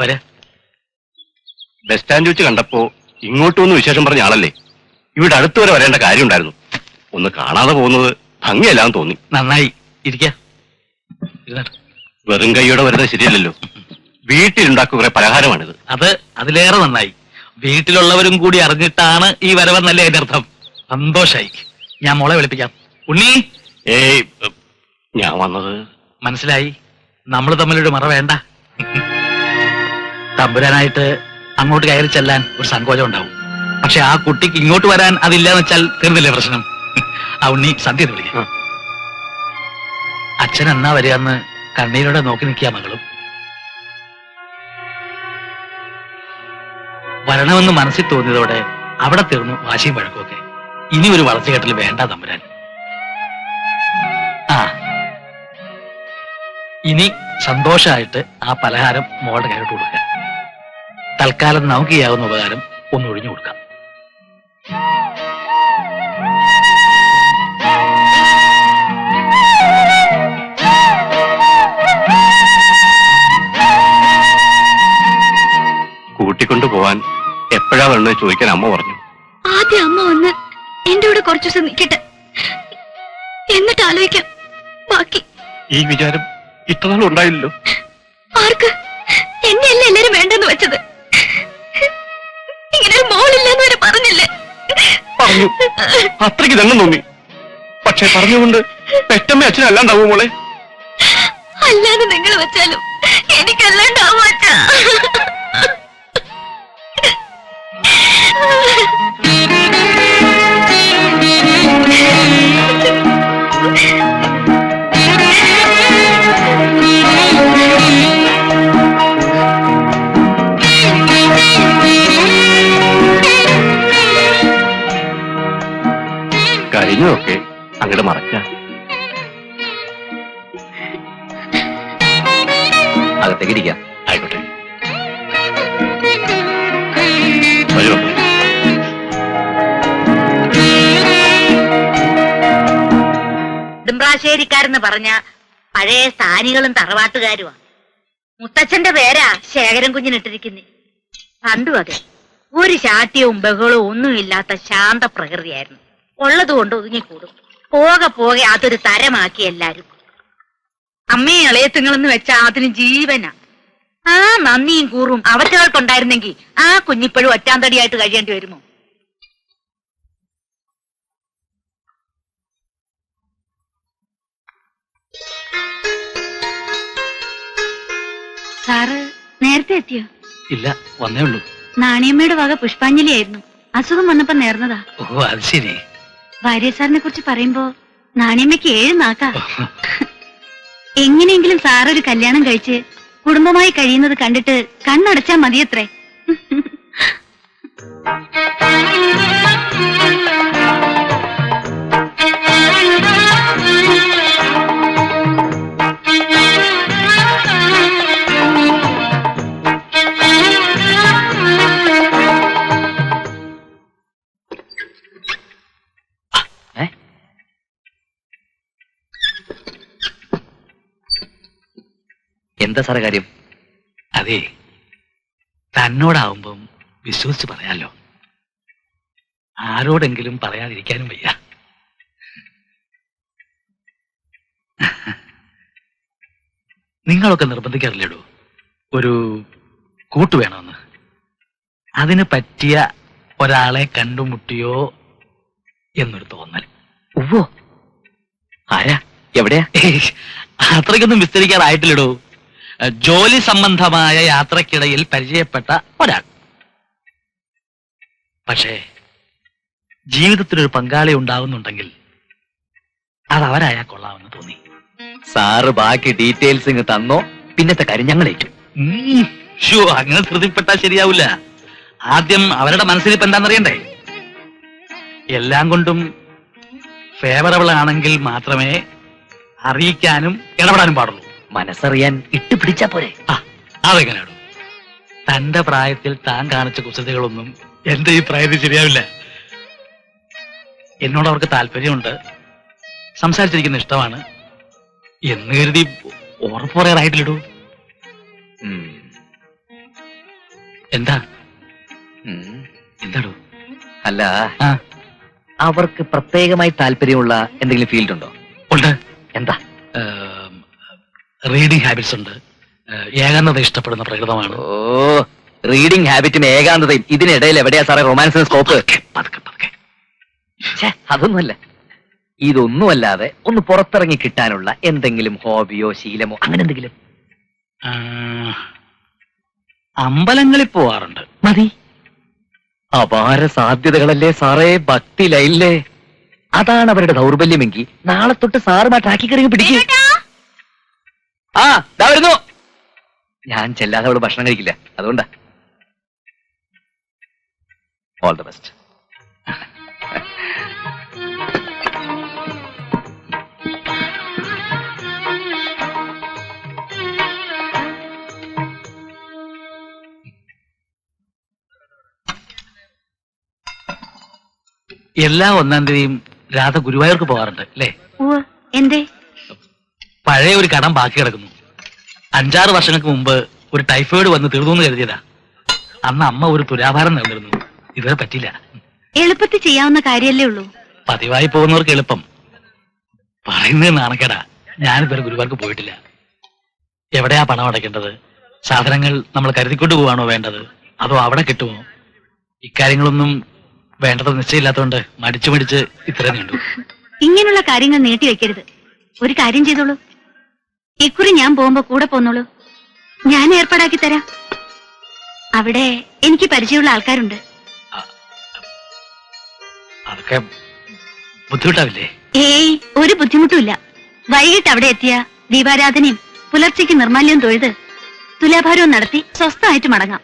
വരെ. ബസ് സ്റ്റാൻഡ് വെച്ച് കണ്ടപ്പോ ഇങ്ങോട്ട് വന്ന് വിശേഷം പറഞ്ഞ ആളല്ലേ? ഇവിടെ അടുത്ത് വരെ വരേണ്ട കാര്യം ഉണ്ടായിരുന്നു. ഒന്ന് കാണാതെ പോകുന്നത് ഭംഗിയല്ലാന്ന് തോന്നി. നന്നായി ഇരിക്ക. വെറും കൈയോടെ വരുന്നത് ശരിയല്ലല്ലോ. വീട്ടിലുണ്ടാക്കുക കുറെ പലഹാരമാണിത്. അത് അതിലേറെ നന്നായി. വീട്ടിലുള്ളവരും കൂടി അറിഞ്ഞിട്ടാണ് ഈ വരവെന്നല്ലേ അതിന്റെ അർത്ഥം. സന്തോഷായി. ഞാൻ മോളെ വിളിപ്പിക്കാം. ഉണ്ണി. ഏയ്, ഞാൻ വന്നത്. മനസ്സിലായി. നമ്മൾ തമ്മിലൊരു മറ വേണ്ട. തമ്പുരാനായിട്ട് അങ്ങോട്ട് കയറി ചെല്ലാൻ ഒരു സങ്കോചം ഉണ്ടാവും. പക്ഷെ ആ കുട്ടിക്ക് ഇങ്ങോട്ട് വരാൻ അതില്ലാന്ന് വെച്ചാൽ തീർന്നില്ലേ പ്രശ്നം? ആ ഉണ്ണി സന്ധ്യ വിളിക്കും. അച്ഛൻ എന്നാ വരികയെന്ന് കണ്ണീരോടെ നോക്കി നിൽക്കുക മകളും. വരണമെന്ന് മനസ്സിൽ തോന്നിയതോടെ അവിടെ തീർന്നു വാശിയും വഴക്കുമൊക്കെ. ഇനി ഒരു വളച്ചുകെട്ടൽ വേണ്ട തമ്പുരാൻ. ആ, ഇനി സന്തോഷമായിട്ട് ആ പലഹാരം മോളുടെ കയ്യിലോട്ട് കൊടുക്കുക. തൽക്കാലം നമുക്ക് ചെയ്യാവുന്ന ഉപകാരം ഒന്ന് ഒഴിഞ്ഞു കൊടുക്കാം. കൂട്ടിക്കൊണ്ടു പോവാൻ എപ്പോഴാ വരണമെന്ന് ചോദിക്കാൻ അമ്മ പറഞ്ഞു. ആദ്യം അമ്മ വന്ന് എന്റെ കൂടെ കുറച്ചു ദിവസം നിൽക്കട്ടെ, എന്നിട്ട് ആലോചിക്കാം ബാക്കി. ഈ വിചാരം ഇത്രനാളും ഉണ്ടായില്ലല്ലോ. ആർക്ക്? എന്നെയല്ലേ എല്ലാരും വേണ്ടെന്ന് വെച്ചത്? ഇങ്ങനൊരു മോളില്ലെന്ന് വരെ പറഞ്ഞില്ലേ? പറഞ്ഞു, അത്രയ്ക്ക് തന്നെ തോന്നി. പക്ഷെ പറഞ്ഞുകൊണ്ട് പെറ്റമ്മ അച്ഛനല്ലാണ്ടാവൂ മോളെ. അല്ലാതെ നിങ്ങൾ വെച്ചാലും എനിക്കല്ലാണ്ടാവും അച്ഛാ. കഴിഞ്ഞൊക്കെ അങ്ങോട്ട് മറക്കാം. അകത്തേക്ക് ഇരിക്കാം. ആയിക്കോട്ടെ. വരൂ. ടുംബ്രാശ്ശേരിക്കാരെന്ന് പറഞ്ഞ പഴയ സ്ഥാനികളും തറവാട്ടുകാരുമാ. മുത്തച്ഛന്റെ പേരാ ശേഖരൻ കുഞ്ഞിനിട്ടിരിക്കുന്നേ. പണ്ടും അതെ, ഒരു ശാഠ്യവും ബഹളവും ഒന്നുമില്ലാത്ത ശാന്ത പ്രകൃതിയായിരുന്നു. ഉള്ളതുകൊണ്ട് ഒതുങ്ങിക്കൂടും. പോകെ പോകെ അതൊരു തരമാക്കി എല്ലാരും. അമ്മയും ഇളയത്തുങ്ങളെന്ന് വെച്ചാ അതിന് ജീവനാ. ആ നന്ദിയും കൂറും അവറ്റകൾക്കുണ്ടായിരുന്നെങ്കിൽ ആ കുഞ്ഞിപ്പോഴും ഒറ്റാന്തടിയായിട്ട് കഴിയേണ്ടി വരുമോ? സാറ് നേരത്തെ എത്തിയോ? ഇല്ല, വന്നേ ഉള്ളൂ. നാണിയമ്മയുടെ വക പുഷ്പാഞ്ജലിയായിരുന്നു. അസുഖം വന്നപ്പോ നേർന്നതാ. ഓ, അത് ശരി. ഭാര്യ സാറിനെ കുറിച്ച് പറയുമ്പോ നാണിയമ്മയ്ക്ക് 7 നാക്കാ. എങ്ങനെയെങ്കിലും സാറൊരു കല്യാണം കഴിച്ച് കുടുംബമായി കഴിയുന്നത് കണ്ടിട്ട് കണ്ണടച്ചാ മതിയത്രേ. എന്താ സാറേ കാര്യം? അതെ, തന്നോടാവുമ്പം വിശ്വസിച്ച് പറയാലോ. ആരോടെങ്കിലും പറയാതിരിക്കാനും വയ്യ. നിങ്ങളൊക്കെ നിർബന്ധിക്കാറില്ലേടൂ ഒരു കൂട്ടു വേണമെന്ന്? അതിന് പറ്റിയ ഒരാളെ കണ്ടുമുട്ടിയോ എന്നൊരു തോന്നൽ. ഉവ്വോ, ആരാ, എവിടെയാ? അത്രയ്ക്കൊന്നും വിസ്തരിക്കാറായിട്ടില്ലടോ. ജോലി സംബന്ധമായ യാത്രക്കിടയിൽ പരിചയപ്പെട്ട ഒരാൾ. പക്ഷേ ജീവിതത്തിലൊരു പങ്കാളി ഉണ്ടാവുന്നുണ്ടെങ്കിൽ അത് അവരായാൽ കൊള്ളാമെന്ന് തോന്നി. സാറ് ബാക്കി ഡീറ്റെയിൽസ് ഇങ്ങ് തന്നോ, പിന്നത്തെ കാര്യം ഞങ്ങൾ ഏറ്റു. അങ്ങനെ ധൃതിപ്പെട്ടാൽ ശരിയാവില്ല. ആദ്യം അവരുടെ മനസ്സിലിപ്പോ എന്താണെന്നറിയണ്ടേ? എല്ലാം കൊണ്ടും ഫേവറബിൾ ആണെങ്കിൽ മാത്രമേ അറിയിക്കാനും ഇടപെടാനും പാടുള്ളൂ. മനസ്സറിയാൻ ഇട്ടുപിടിച്ചാ പോരെ? അതെങ്ങനെയാണോ? തന്റെ പ്രായത്തിൽ താൻ കാണിച്ച കുസൃതികളൊന്നും എന്റെ ഈ പ്രായത്തിൽ ശരിയാവില്ല. എന്നോട് അവർക്ക് താല്പര്യമുണ്ട്, സംസാരിച്ചിരിക്കുന്ന ഇഷ്ടമാണ് എന്ന് കരുതി ഉറപ്പ് പറയാറായിട്ടില്ലടൂ. എന്താ എന്താടോ? അല്ല, അവർക്ക് പ്രത്യേകമായി താല്പര്യമുള്ള എന്തെങ്കിലും ഫീൽഡ് ഉണ്ടോ? ഉണ്ട്. എന്താ? റീഡിംഗ് ഹാബിറ്റ്സ് ഉണ്ട്. ഏകാന്തത ഇഷ്ടപ്പെടുന്ന പ്രകൃതമാണ്. ഓ, റീഡിംഗ് ഹാബിറ്റും ഏകാന്തതയും ഇതിനിടയിൽ എവിടെയാ സാറേ റൊമാൻസിന് സ്കോപ്പ്? അതൊന്നുമല്ല. ഇതൊന്നുമല്ലാതെ ഒന്ന് പുറത്തിറങ്ങി കിട്ടാനുള്ള എന്തെങ്കിലും ഹോബിയോ ശീലമോ അങ്ങനെ എന്തെങ്കിലും? അമ്പലങ്ങളിൽ പോവാറുണ്ട്. മതി. അപാര സാധ്യതകളല്ലേ സാറേ, ഭക്തി ലൈല്ലേ. അതാണ് അവരുടെ ദൗർബല്യമെങ്കിൽ നാളെ തൊട്ട് സാറുമായിട്ട് ആക്കി കറിങ്ങി പിടിക്കും. ആ, ദാ വരുന്നു. ഞാൻ ചെല്ലാതെ അവള് ഭക്ഷണം കഴിക്കില്ല, അതുകൊണ്ടാ. All the best. എല്ലാ 1-ാം തീയതിയും രാധ ഗുരുവായൂർക്ക് പോകാറുണ്ട് അല്ലേ? എന്തേ? പഴയ ഒരു കടം ബാക്കി കിടക്കുന്നു. 5-6 വർഷങ്ങൾക്ക് മുമ്പ് ഒരു ടൈഫോയിഡ് വന്ന് തീർന്നു കരുതിയതാ. അന്ന് അമ്മ ഒരു തുലാഭാരം നേർന്നിരുന്നു. ഇതുവരെ പറ്റില്ല. എളുപ്പത്തിൽ ചെയ്യാവുന്ന കാര്യല്ലേ ഉള്ളൂ. പതിവായി പോകുന്നവർക്ക് എളുപ്പം. പറയുന്നത് നാണക്കേടാ. ഞാനിതുവരെ ഗുരുവായൂർക്ക് പോയിട്ടില്ല. എവിടെയാ പണം അടയ്ക്കേണ്ടത്? സാധനങ്ങൾ നമ്മൾ കരുതിക്കൊണ്ട് പോവാണോ വേണ്ടത്, അതോ അവിടെ കിട്ടുമോ? ഇക്കാര്യങ്ങളൊന്നും വേണ്ടത് നിശ്ചയമില്ലാത്തതുകൊണ്ട് മടിച്ചു ഇത്രയും നീണ്ടു. ഇങ്ങനെയുള്ള കാര്യങ്ങൾ നീട്ടിവെക്കരുത്. ഒരു കാര്യം ചെയ്തോളൂ, ഇക്കുറി ഞാൻ പോകുമ്പോ കൂടെ പോന്നോളൂ. ഞാൻ ഏർപ്പാടാക്കി തരാം. അവിടെ എനിക്ക് പരിചയമുള്ള ആൾക്കാരുണ്ട്. അതൊക്കെ ബുദ്ധിമുട്ടാവില്ലേ? ഏയ്, ഒരു ബുദ്ധിമുട്ടുമില്ല. വൈകിട്ട് അവിടെ എത്തിയ ദീപാരാധനയും പുലർച്ചയ്ക്ക് നിർമാല്യവും തൊഴുത് തുലാഭാരവും നടത്തി സ്വസ്ഥമായിട്ട് മടങ്ങാം.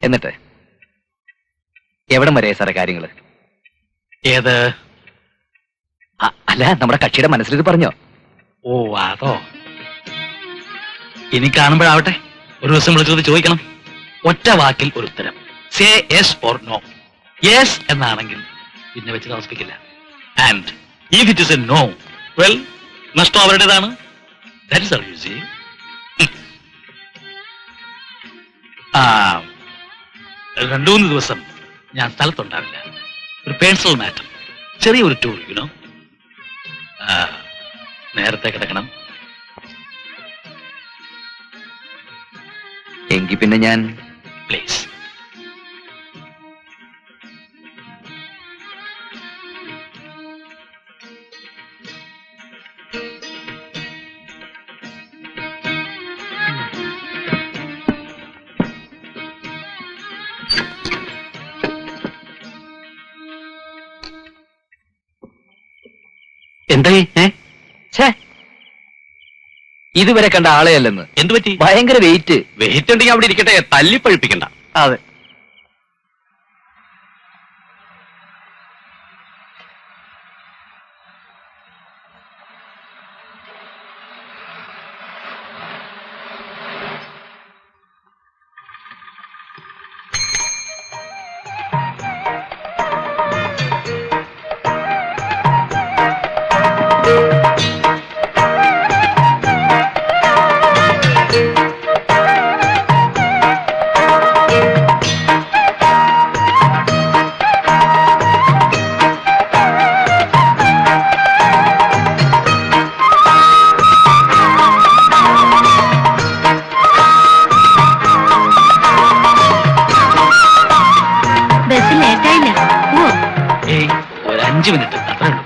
എന്നിട്ട് എവിടം വരെ സാറേ കാര്യങ്ങള്? ഏത്? അല്ല, നമ്മുടെ കക്ഷിയുടെ മനസ്സിലിത് പറഞ്ഞോ? ഓ, അതോ? ഇനി കാണുമ്പോഴാവട്ടെ, ഒരു ദിവസം വിളിച്ചത് ചോദിക്കണം. ഒറ്റ വാക്കിൽ ഒരു ഉത്തരം, say yes or no. Yes എന്നാണെങ്കിൽ പിന്നെ വെച്ച് താമസിപ്പിക്കില്ല. And if it is a no, well, നഷ്ടം അവരുടേതാണ്. That is our use. രണ്ടു മൂന്ന് ദിവസം ഞാൻ സ്ഥലത്തുണ്ടാവില്ല. ഒരു പേഴ്സണൽ മാറ്റർ, ചെറിയൊരു ടൂർ, യുനോ. നേരത്തെ കിടക്കണം. എങ്കിൽ പിന്നെ ഞാൻ പ്ലീസ്. എന്തായി? ഇതുവരെ കണ്ട ആളെയല്ലെന്ന്. എന്തു പറ്റി? ഭയങ്കര വെയിറ്റ്. വെയിറ്റ് ഉണ്ടെങ്കിൽ അവിടെ ഇരിക്കട്ടെ, തല്ലിപ്പഴിപ്പിക്കണ്ട. അതെ. ബസ് ലേറ്റായില്ല. ഓ, ഏയ്, ഒരു 5 മിനിറ്റ് അത്രേ ഉള്ളൂ.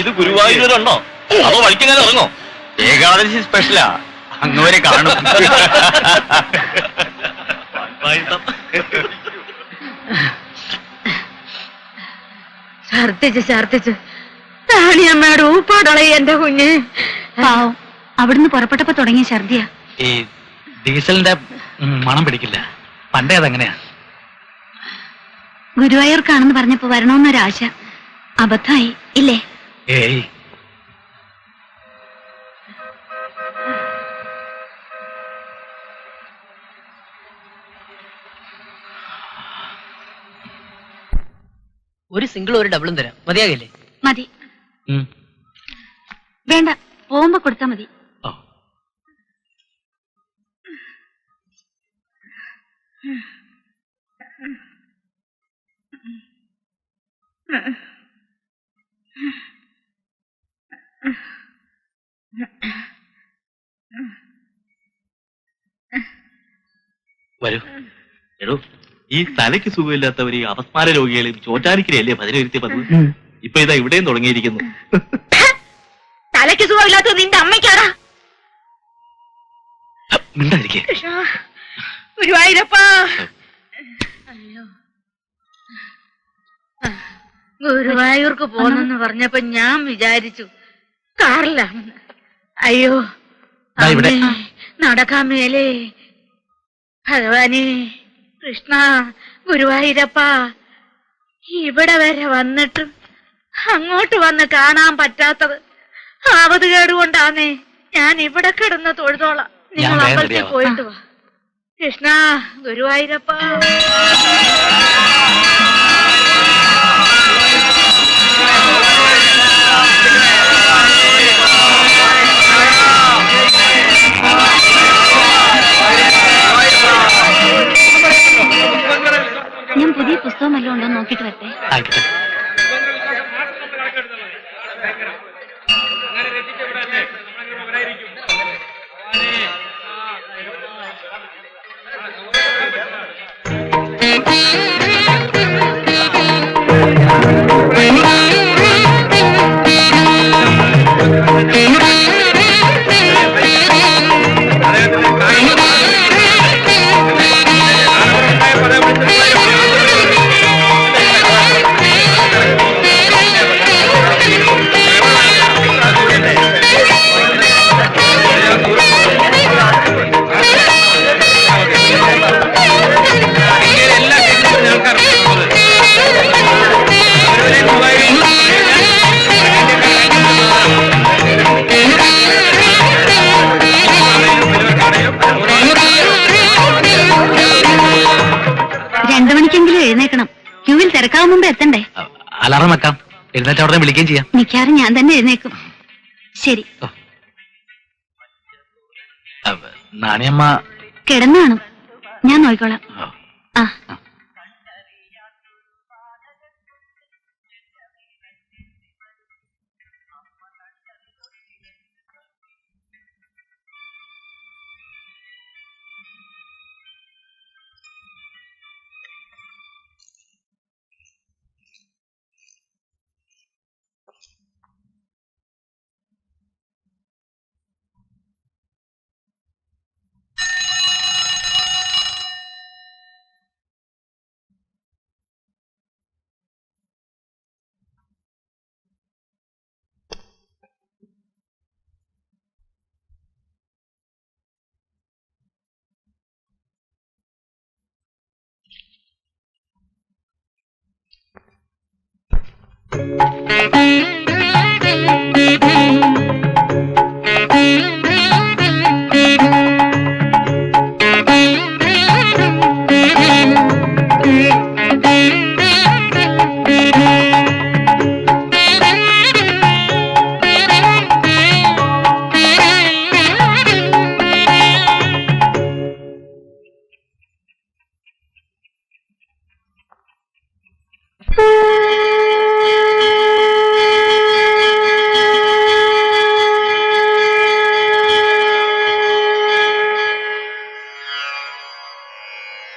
ഇത് ഗുരുവായൂരുണ്ടോ അതോ വഴിക്കെങ്ങനെ ഇറങ്ങോ? ഏകാദശി സ്പെഷ്യലാ, അങ്ങവരെ കാണും. ഛർദിച്ച് റാണിയമ്മയുടെ ഊപ്പാടളയി എന്റെ കുഞ്ഞ്. പാവം, അവിടുന്ന് പുറപ്പെട്ടപ്പോ തുടങ്ങിയ ഛർദിയാ. ഈ ഡീസലിന്റെ മണം പിടിക്കില്ല. പണ്ടേ അതങ്ങനെയാ. ഗുരുവായൂർക്കാണെന്ന് പറഞ്ഞപ്പോ വരണമെന്നൊരാശ. അബദ്ധമായി ഇല്ലേ? ഏയ്, ഒരു സിംഗിളും ഒരു ഡബിളും തരാം, മതിയാകില്ലേ? മതി. ഉം. വേണ്ട, പോകുമ്പോ കൊടുത്താ മതി. ഓ. വരൂ. എടോ, ഈ തലയ്ക്ക് സുഖമില്ലാത്തവർ, ഈ അപസ്മാര രോഗികളെയും ചോറ്റാനിക്കരയല്ലേ ഭജനയിരുത്തിയ പതിവ്? ഇപ്പൊ ഇതാ ഇവിടെയും തുടങ്ങിയിരിക്കുന്നു. തലയ്ക്ക് സുഖമില്ലാത്ത നിന്റെ അമ്മയ്ക്കാടാ. മിണ്ടായിരിക്കേ. ഗുരുവായൂരപ്പാ. അയ്യോ, ഗുരുവായൂർക്ക് പോന്നെന്ന് പറഞ്ഞപ്പോ ഞാൻ വിചാരിച്ചു കാറിലാണെന്ന്. അയ്യോ ദാ ഇവിടെ. അമ്മേ, നടക്കാൻ മേലേ. ഭഗവാനെ, കൃഷ്ണ, ഗുരുവായൂരപ്പ, ഇവിടെ വരെ വന്നിട്ടും അങ്ങോട്ട് വന്ന് കാണാൻ പറ്റാത്തത് ആവത് കേടുകൊണ്ടാന്നേ. ഞാൻ ഇവിടെ കിടന്ന് തൊഴുതോളാം. നിങ്ങൾ ഞാൻ അമ്പലത്തിൽ വേഗം പോയിട്ട് വാ. കൃഷ്ണ, ഗുരുവായൂരപ്പ. ഞാൻ പുതിയ പുസ്തകം വല്ലതും ഉണ്ടോ നോക്കിട്ട് വരട്ടെ. ആയിക്കോട്ടെ. എഴുന്നേക്കണം. ക്യൂവിൽ തിരക്കാവും മുമ്പ് എത്തണ്ടേ? അലാറം വെക്കാം, എഴുന്നേറ്റ് അവിടെ വിളിക്കുകയും ചെയ്യാം. മിക്കവാറും ഞാൻ തന്നെ എഴുന്നേക്കും. ശരി. നാണിയമ്മ കിടന്നു കാണും, ഞാൻ നോക്കിക്കോളാം. ആ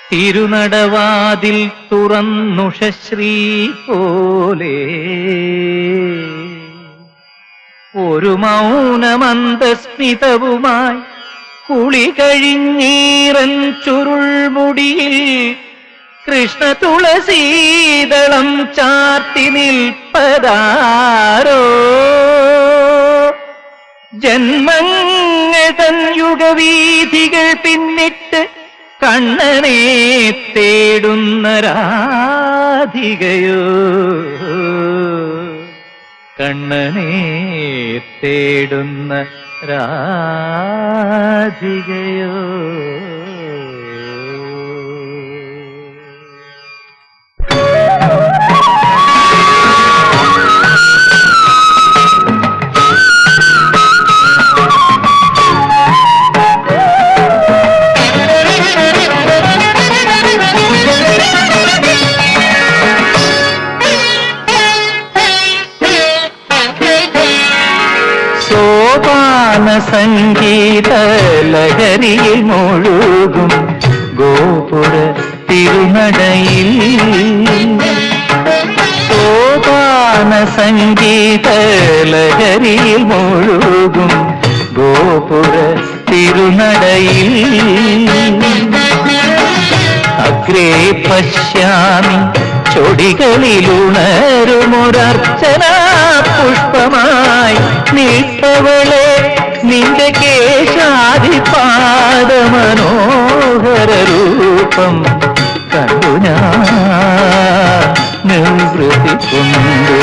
തിരുനടവാതിൽ തുറന്നുഷശ്രീ പോലെ ഒരു മൗനമന്ദസ്മിതവുമായി കുളി കഴിഞ്ഞീറൻ ചുരുൾമുടിയിൽ കൃഷ്ണ തുളസീദളം ചാർത്തി നിൽപ്പതാരോ ജന്മങ്ങൾ തൻ യുഗവീഥികൾ പിന്നിട്ട് കണ്ണനെ തേടുന്ന രാധികയോ കണ്ണനെ തേടുന്ന രാധികയോ സംഗീത ലഹരിയിൽ മുഴുകും ഗോപുര തിരുനടയിൽ സോപാന സംഗീത ലഹരിയിൽ മുഴുകും ഗോപുര തിരുനടയിൽ അഗ്രേ പശ്യാമി ചൊടികളിലുണരുമൊരർച്ചന പുഷ്പമായി നിൽപ്പവളെ നിന്റെ കേശാദിപാദ മനോഹര രൂപം കണ്ടു ഞാൻ നിർവൃതി കൊണ്ട്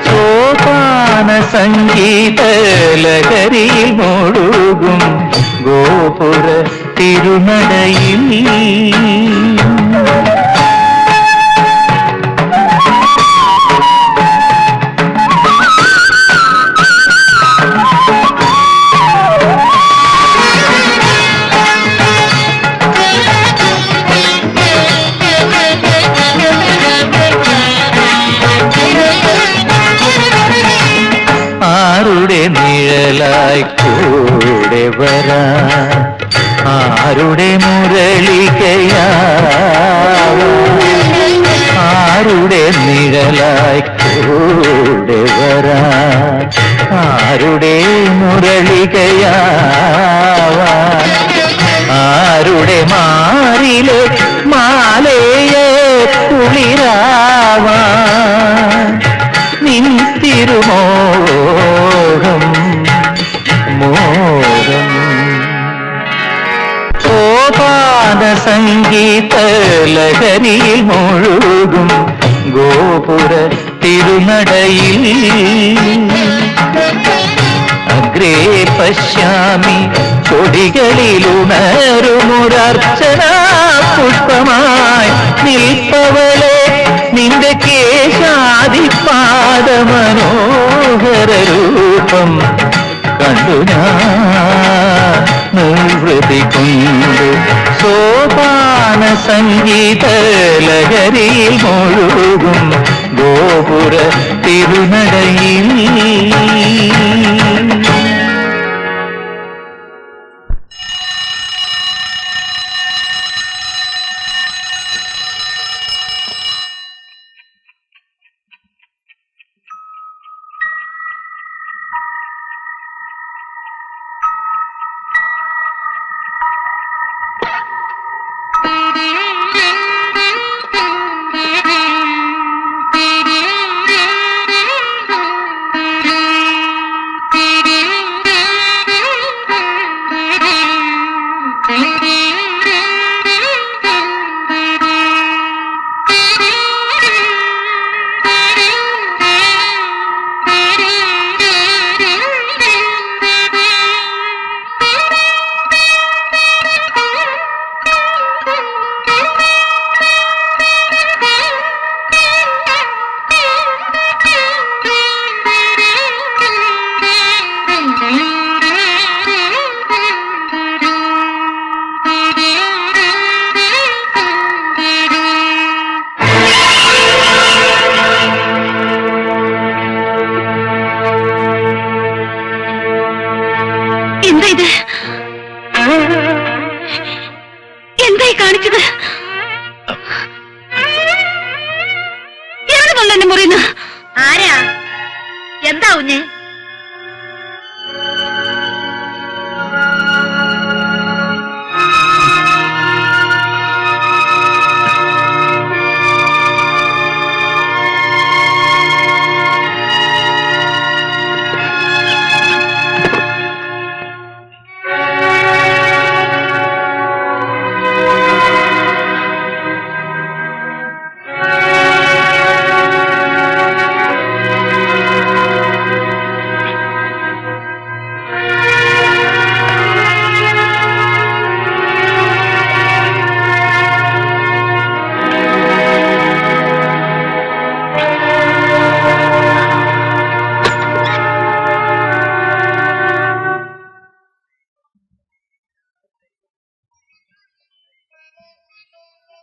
സോപാന സംഗീത ലഹരിയിൽ മുഴുകും ഗോപുര തിരുനടയിൽ. ആരുടെ നിഴലായി കൂടെ വരാ, ആരുടെ മുരളികയാ, ആരുടെ നിഴലായി കൂടെ വരാ, ആരുടെ മുരളികയാ, ആരുടെ മാറിലെ മാലയെ കുളിരാവാ, നിൻ തിരുമോഹം മോഹം. സോപാന സംഗീത ലഹരിയിൽ മുഴുകും ഗോപുര തിരുനടയിൽ. അഗ്രേ പശ്യാമി കൊടികളിലുണരുമൊരർച്ചന പുഷ്പമായി നിൽപ്പവളെ, നിന്റെ കേശാദിപാദ മനോഹര രൂപം കണ്ടു ഞാൻ നിർവൃതി കൊണ്ട് സോപാന സംഗീത ലഹരിയിൽ മുഴുകും ഗോപുര തിരുനടയിൽ. എന്തായി കാണിച്ചത്? എവിടെ എന്നെ മുറിയുന്നു? ആരാ? എന്താ കുഞ്ഞെ?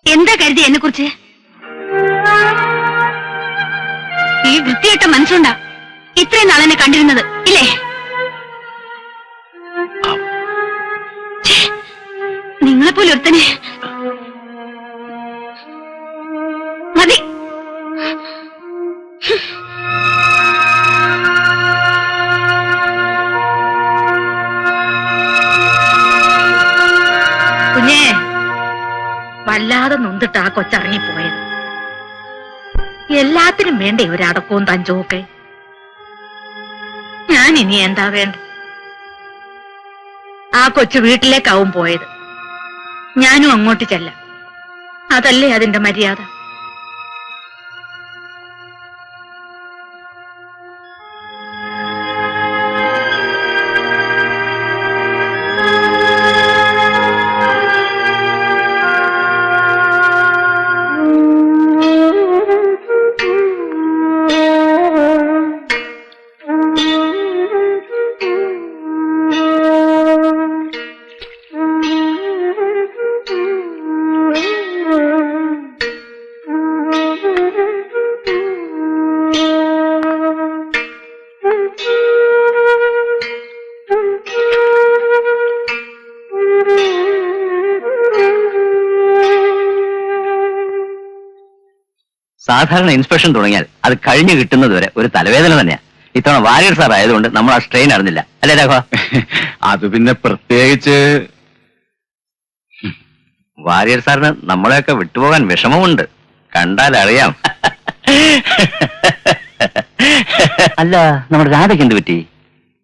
എന്താ കരുതി എന്നെ കുറിച്ച്? ഈ വൃത്തികെട്ട മനസ്സുണ്ടാ ഇത്രയും നാളെന്നെ കണ്ടിരുന്നത് ഇല്ലേ? നിങ്ങളെപ്പോലെ ഒരുത്തനെ മതി. കുഞ്ഞേ, വല്ലാതെ നൊന്നിട്ട് ആ കൊച്ചിറങ്ങിപ്പോയത്. എല്ലാത്തിനും വേണ്ടേ ഒരടക്കവും തഞ്ചവും ഒക്കെ? ഞാൻ ഇനി എന്താ വേണ്ട? ആ കൊച്ചു വീട്ടിലേക്കാവും പോയത്. ഞാനും അങ്ങോട്ട് ചെല്ലാം. അതല്ലേ അതിന്റെ മര്യാദ. സാധാരണ ഇൻസ്പെക്ഷൻ തുടങ്ങിയാൽ അത് കഴിഞ്ഞു കിട്ടുന്നത് വരെ ഒരു തലവേദന തന്നെയാ. ഇത്തവണ വാര്യർ സാർ ആയതുകൊണ്ട് നമ്മൾ ആ സ്ട്രെയിൻ അറിഞ്ഞില്ല, അല്ലേ രാഘവ? അത് പിന്നെ പ്രത്യേകിച്ച് വാര്യർ സാറിന് നമ്മളെയൊക്കെ വിട്ടുപോകാൻ വിഷമമുണ്ട്, കണ്ടാൽ അറിയാം. അല്ല, നമ്മുടെ രാധയ്ക്ക് എന്ത് പറ്റി?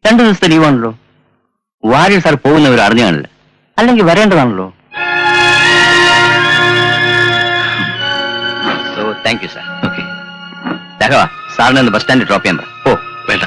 2 ദിവസത്തെ ലീവാണല്ലോ. വാര്യർ സാർ പോകുന്നവർ അറിഞ്ഞു കാണില്ല, അല്ലെങ്കിൽ വരേണ്ടതാണല്ലോ. Thank you sir. Okay Raghava, സാറിനെ ഒന്ന് ബസ് സ്റ്റാൻഡിൽ ഡ്രോപ്പ് ചെയ്യാൻ പറ. ഓ വേണ്ട.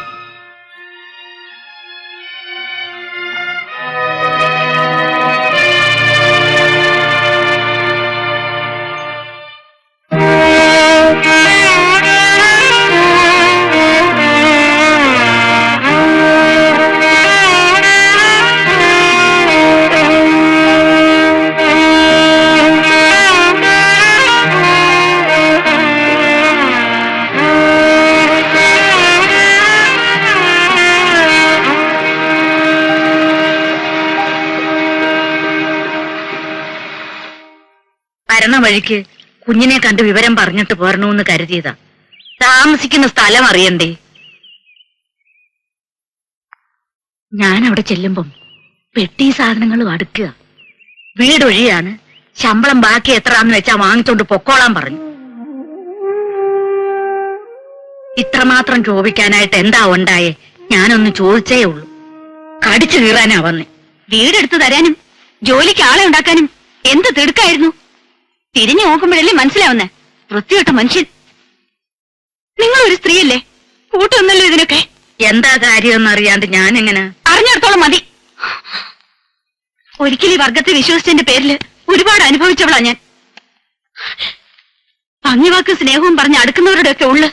വരണ വഴിക്ക് കുഞ്ഞിനെ കണ്ട് വിവരം പറഞ്ഞിട്ട് പോരണമെന്ന് കരുതിയതാ. താമസിക്കുന്ന സ്ഥലം അറിയണ്ടേ? ഞാൻ അവിടെ ചെല്ലുമ്പം പെട്ടി സാധനങ്ങളും അടുക്കുക. വീടൊഴിയാണ്. ശമ്പളം ബാക്കി എത്രാന്ന് വെച്ചാ വാങ്ങിച്ചോണ്ട് പൊക്കോളാൻ പറഞ്ഞു. ഇത്രമാത്രം ചോദിക്കാനായിട്ട് എന്താ ഉണ്ടായേ? ഞാനൊന്ന് ചോദിച്ചേ ഉള്ളൂ. കടിച്ചു കീറാനാ വന്നേ. വീടെടുത്ത് തരാനും ജോലിക്ക് ആളെ ഉണ്ടാക്കാനും എന്ത് തിടുക്കായിരുന്നു. തിരിഞ്ഞു നോക്കുമ്പോഴല്ലേ മനസ്സിലാവുന്നേ. വൃത്തികെട്ട മനുഷ്യൻ. നിങ്ങൾ ഒരു സ്ത്രീയല്ലേ, കൂട്ടൊന്നല്ലോ ഇതിനൊക്കെ. എന്താ കാര്യമെന്ന് അറിയാണ്ട് ഞാനെങ്ങനെ? അറിഞ്ഞിടത്തോളം മതി. ഒരിക്കലും ഈ വർഗത്തെ വിശ്വസിച്ചതിന്റെ പേരില് ഒരുപാട് അനുഭവിച്ചവളാ ഞാൻ. ഭംഗിവാക്ക് സ്നേഹവും പറഞ്ഞ് അടുക്കുന്നവരുടെ ഒക്കെ ഉള്ളു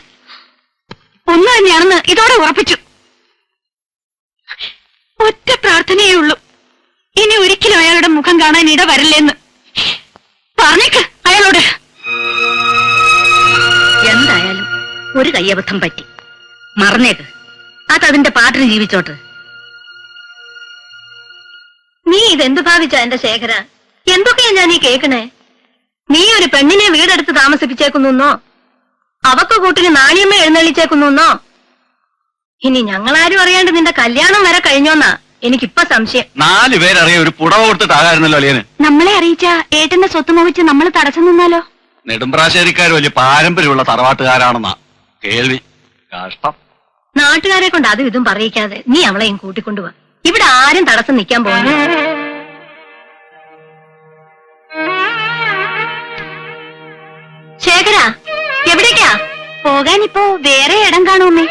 ഒന്ന് തന്നെയാണെന്ന് ഇതോടെ ഉറപ്പിച്ചു. ഒറ്റ പ്രാർത്ഥനയേ ഉള്ളൂ, ഇനി ഒരിക്കലും അയാളുടെ മുഖം കാണാൻ ഇട വരില്ലെന്ന്. പറഞ്ഞേക്ക് അയാളോട്. എന്തായാലും ഒരു കയ്യബദ്ധം പറ്റി, മറന്നേക്ക്. അതതിന്റെ പാട്ടിന് ജീവിച്ചോട്ട്. നീ ഇതെന്തു ഭാവിച്ച എന്റെ ശേഖര? എന്തൊക്കെയാ ഞാൻ ഈ കേക്കണേ? നീ ഒരു പെണ്ണിനെ വീടെടുത്ത് താമസിപ്പിച്ചേക്കുന്നോ? അവക്ക് കൂട്ടിന് നാണിയമ്മ എഴുന്നള്ളിച്ചേക്കുന്നോ? ഇനി ഞങ്ങളാരും അറിയാണ്ട് നിന്റെ കല്യാണം വരെ കഴിഞ്ഞോന്നാ എനിക്കിപ്പോ സംശയം. 4 പേരറിയ ഒരു പുടവ കൊടുത്തിട്ടാകായിരുന്നല്ലോ അളിയന്. നമ്മളെ അറിയിച്ച ഏട്ടന്റെ സ്വത്ത് മോഹിച്ച് നമ്മൾ തടസ്സം നിന്നാലോ? നെടുമ്പ്രാശ്ശേരിക്കാർ വലിയ പാരമ്പര്യമുള്ള തറവാട്ടുകാരാണെന്നാ കേൾവി. കഷ്ടം. നാട്ടുകാരെ കൊണ്ട് അതും ഇതും പറയിക്കാതെ നീ അവളെയും കൂട്ടിക്കൊണ്ടുപോവാ. ഇവിടെ ആരും തടസ്സം നിൽക്കാൻ പോകുന്നു. ശേഖര, എവിടേക്കാ പോകാൻ ഇപ്പോ വേറെ ഇടം കാണുമേ.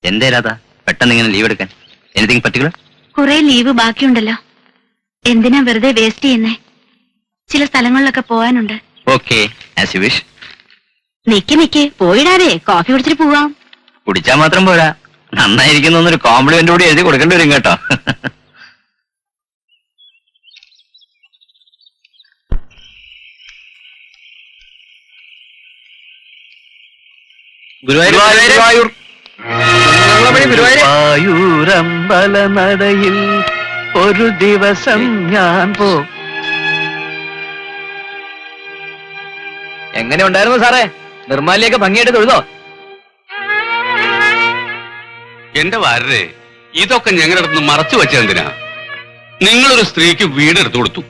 എന്തേ രാധ പെട്ടെന്ന് ഇങ്ങനെ ലീവ് എടുക്കാൻ? Anything particular? കുറെ ലീവ് ബാക്കിയുണ്ടല്ലോ, എന്തിനാ വെറുതെ വേസ്റ്റ് ചെയ്യുന്നേ? ചില സ്ഥലങ്ങളിലൊക്കെ പോവാനുണ്ട്. Okay, as you wish. നിക്ക് പോയിടാതെ കോഫി കുടിച്ചിട്ട് പോവാം. കുടിച്ചാൽ മാത്രം പോരാ, നന്നായിരിക്കുന്നൊരു കോംപ്ലിമെന്റ് കൂടി എഴുതി കൊടുക്കേണ്ടി വരും കേട്ടോ. ഗുരുവായൂർ ഗുരുവായൂരമ്പല നടയിൽ ഒരു ദിവസം ഞാൻ എങ്ങനെ ഉണ്ടായിരുന്നു സാറേ? നിർമ്മാലിയൊക്കെ ഭംഗിയായിട്ട് തൊഴുതോ? എന്റെ വാരരെ, ഇതൊക്കെ ഞങ്ങളുടെ അടുത്ത് മറച്ചു വെച്ചെന്തിനാ? നിങ്ങളൊരു സ്ത്രീക്ക് വീടെടുത്തു കൊടുത്തു,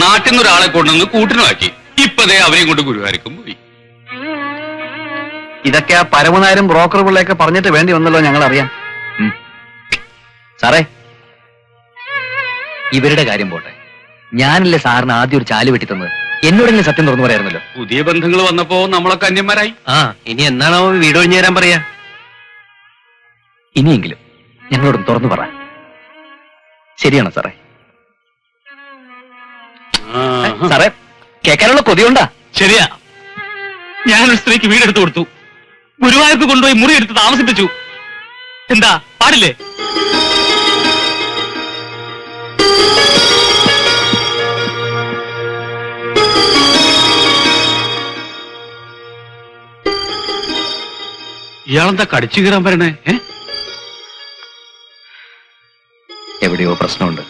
നാട്ടിൽ നിന്ന് ഒരാളെ കൊണ്ടുവന്ന് കൂട്ടിനുമാക്കി, ഇപ്പതേ അവരെയും കൊണ്ട് ഗുരുവായൂർക്കും പോയി. ഇതൊക്കെ ആ പരമനായരും ബ്രോക്കർ പിള്ളയൊക്കെ പറഞ്ഞിട്ട് വേണ്ടി വന്നല്ലോ ഞങ്ങൾ അറിയാം. സാറേ, ഇവരുടെ കാര്യം പോട്ടെ. ഞാനല്ലേ സാറിന് ആദ്യം ഒരു ചാല് വെട്ടി തന്നത്. എന്നോടെങ്കിലും സത്യം തുറന്നു പറയാറുന്നല്ലോ. പുതിയ ബന്ധങ്ങൾ വന്നപ്പോ നമ്മളൊക്കെ അന്യന്മാരായി. ഇനി എന്നാണോ വീട് ഒഴിഞ്ഞു തരാൻ പറയാ? ഇനിയെങ്കിലും ഞങ്ങളോടും തുറന്നു പറ. ശരിയാണോ സാറേ? സാറേ, കേൾക്കാനുള്ള കൊതിയുണ്ടാ? ശരിയാ. ഞാനൊരു സ്ത്രീക്ക് വീടെടുത്തു കൊടുത്തു. ഗുരുവായൂർക്ക് കൊണ്ടുപോയി മുറി എടുത്ത് താമസിപ്പിച്ചു. എന്താ പാടില്ലേ? ഇയാളെന്താ കടിച്ചു കയറാൻ പറയണേ? എവിടെയോ പ്രശ്നമുണ്ട്.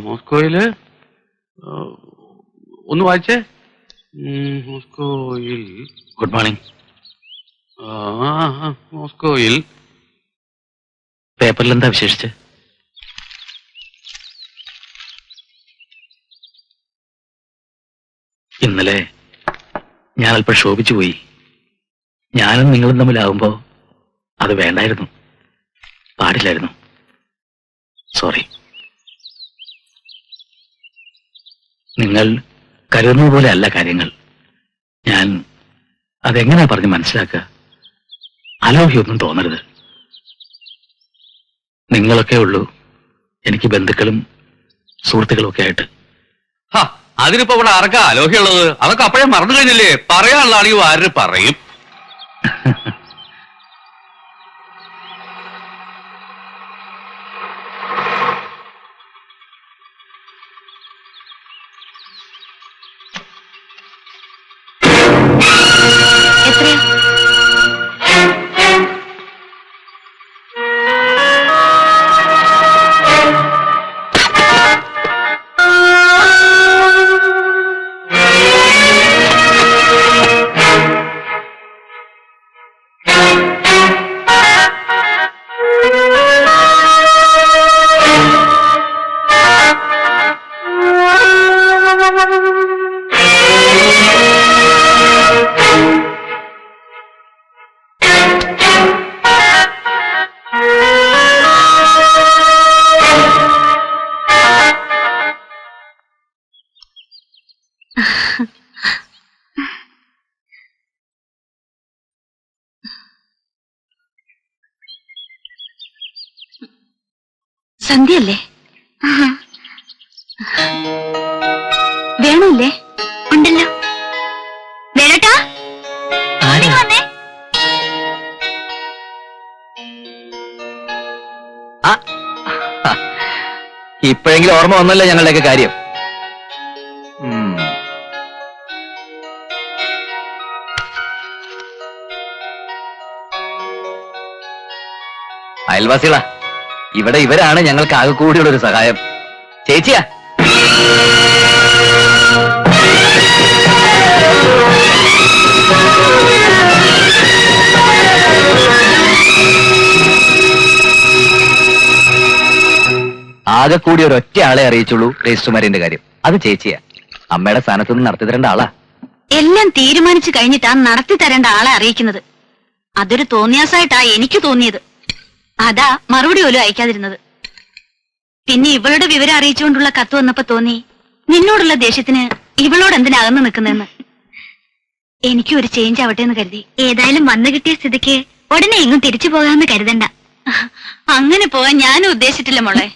മോസ്കോയില് ഒന്ന് വായിച്ചേ. മോസ്കോയിൽ. Good morning. മോസ്കോയിൽ പേപ്പറിൽ എന്താ വിശേഷിച്ച്? ഇന്നലെ ഞാൻ അല്പം ശോഭിച്ചു പോയി. ഞാനും നിങ്ങളും തമ്മിലാവുമ്പോ അത് വേണ്ടായിരുന്നു, പാടില്ലായിരുന്നു. സോറി. നിങ്ങൾ കരുതുന്നത് പോലെ അല്ല കാര്യങ്ങൾ. ഞാൻ അതെങ്ങനെയാ പറഞ്ഞ് മനസ്സിലാക്കുക? അലോഹ്യൊന്നും തോന്നരുത്. നിങ്ങളൊക്കെ ഉള്ളൂ എനിക്ക് ബന്ധുക്കളും സുഹൃത്തുക്കളും ഒക്കെ ആയിട്ട്. അതിനിപ്പോ ഇവിടെ ആർക്കാ അലോഹ്യുള്ളത്? അതൊക്കെ അപ്പോഴേ മറന്നു കഴിഞ്ഞില്ലേ? പറയാനുള്ളതാണെങ്കിൽ ആര് പറയും? സന്ധ്യല്ലേ? വേണമില്ലേ? ഉണ്ടല്ലോ. വേണട്ടാ, വന്നേ. ഇപ്പോഴെങ്കിലും ഓർമ്മ വന്നല്ലോ ഞങ്ങളുടെയൊക്കെ കാര്യം. അയൽവാസികളാ, ഇവിടെ ഇവരാണ് ഞങ്ങൾക്ക് ആകെ കൂടിയുള്ള ഒരു സഹായം. ചേച്ചിയാ, ആകെ കൂടി ഒരൊറ്റ ആളെ അറിയിച്ചുള്ളൂ രജിസ്റ്റർമാരിന്റെ കാര്യം. അത് ചേച്ചിയാ. അമ്മയുടെ സ്ഥാനത്ത് നിന്ന് നടത്തി തരേണ്ട ആളാ. എല്ലാം തീരുമാനിച്ചു കഴിഞ്ഞിട്ടാ നടത്തി തരേണ്ട ആളെ അറിയിക്കുന്നത്. അതൊരു തോന്നിയാസായിട്ടാ എനിക്ക് തോന്നിയത്. അതാ മറുപടി പോലും അയക്കാതിരുന്നത്. പിന്നെ ഇവളുടെ വിവരം അറിയിച്ചുകൊണ്ടുള്ള കത്ത് വന്നപ്പോ തോന്നി നിന്നോടുള്ള ദേഷ്യത്തിന് ഇവളോട് എന്തിനാ അകന്നു നിൽക്കുന്നതെന്ന്. എനിക്കും ഒരു ചേഞ്ച് ആവട്ടെ എന്ന് കരുതി. ഏതായാലും വന്നു കിട്ടിയ സ്ഥിതിക്ക് ഉടനെ എങ്ങും തിരിച്ചു പോകാമെന്ന് കരുതണ്ട. അങ്ങനെ പോകാൻ ഞാനും ഉദ്ദേശിച്ചിട്ടില്ല മോളെ.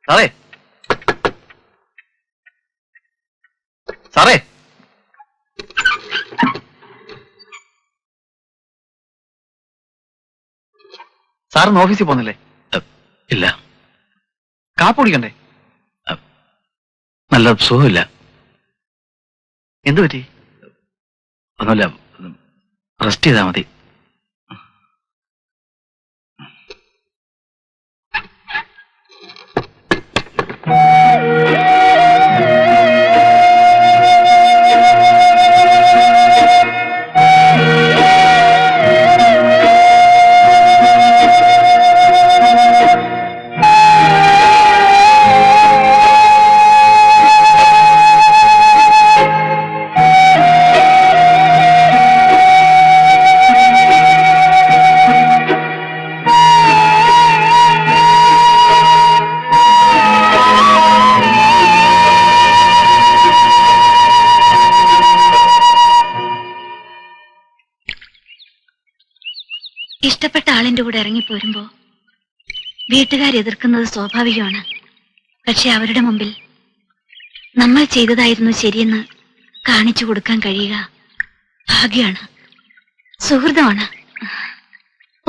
സാറേ, സാറേ, സാറിന് ഓഫീസിൽ പോന്നില്ലേ? ഇല്ല. കാപ്പ് കുടിക്കണ്ടേ? നല്ല സുഖമില്ല. എന്തു പറ്റി? ഒന്നുമില്ല, റെസ്റ്റ് ചെയ്താൽ മതി. ഇഷ്ടപ്പെട്ട ആളിന്റെ കൂടെ ഇറങ്ങിപ്പോരുമ്പോ വീട്ടുകാരെതിർക്കുന്നത് സ്വാഭാവികമാണ്. പക്ഷെ അവരുടെ മുമ്പിൽ നമ്മൾ ചെയ്തതായിരുന്നു ശരിയെന്ന് കാണിച്ചു കൊടുക്കാൻ കഴിയുക ഭാഗ്യമാണ്, സുഹൃതമാണ്.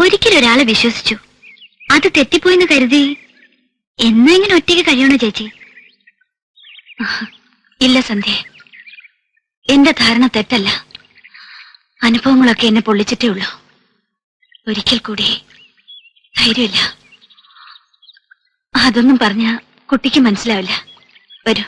ഒരിക്കലും ഒരാളെ വിശ്വസിച്ചു, അത് തെറ്റിപ്പോയെന്ന് കരുതി എന്നെങ്ങനെ ഒറ്റയ്ക്ക് കഴിയണോ ചേച്ചി? ഇല്ല സന്ധ്യ, എന്റെ ധാരണ തെറ്റല്ല. അനുഭവങ്ങളൊക്കെ എന്നെ പൊള്ളിച്ചിട്ടേ ഉള്ളൂ. ഒരിക്കൽ കൂടി ധൈര്യമില്ല. അതൊന്നും പറഞ്ഞ കുട്ടിക്ക് മനസ്സിലാവില്ല. വരൂ.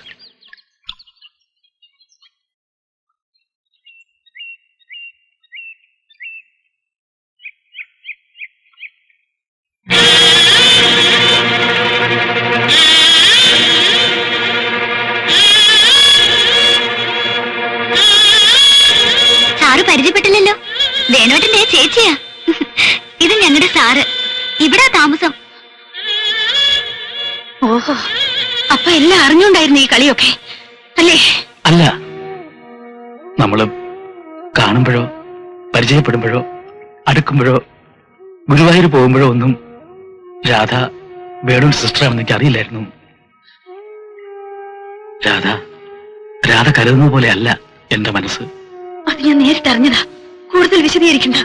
സാറ് പരിചയപ്പെട്ടില്ലല്ലോ. വേണോട്ടന്റെ ചേച്ചിയാ. ഇത് ഞങ്ങളുടെ സാറ്. ഇവിടെ താമസം. ഓഹോ, അപ്പൊ എല്ലാം അറിഞ്ഞുണ്ടായിരുന്നു ഈ കളിയൊക്കെ അല്ലേ? അല്ല, നമ്മള് കാണുമ്പോഴോ പരിചയപ്പെടുമ്പോഴോ അടുക്കുമ്പോഴോ ഗുരുവായൂർ പോകുമ്പോഴോ ഒന്നും രാധ വേണു സിസ്റ്ററാണെന്ന് എനിക്ക് അറിയില്ലായിരുന്നു. രാധ കരുതുന്ന പോലെ അല്ല എന്റെ മനസ്സ്. അത് ഞാൻ നേരിട്ട് അറിഞ്ഞതാ. കൂടുതൽ വിശദീകരിക്കണ്ട.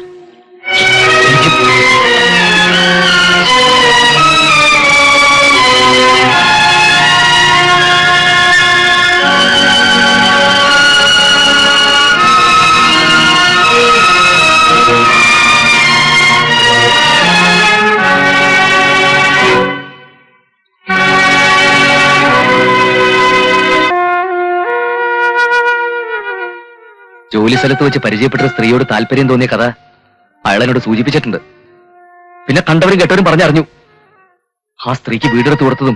ജോലി സ്ഥലത്ത് വെച്ച് പരിചയപ്പെട്ട സ്ത്രീയോട് താല്പര്യം തോന്നിയ കഥ അയാളെന്നോട് സൂചിപ്പിച്ചിട്ടുണ്ട്. പിന്നെ കണ്ടവരും കേട്ടവരും പറഞ്ഞറിഞ്ഞു. ആ സ്ത്രീക്ക് വീടെടുത്ത് കൊടുത്തതും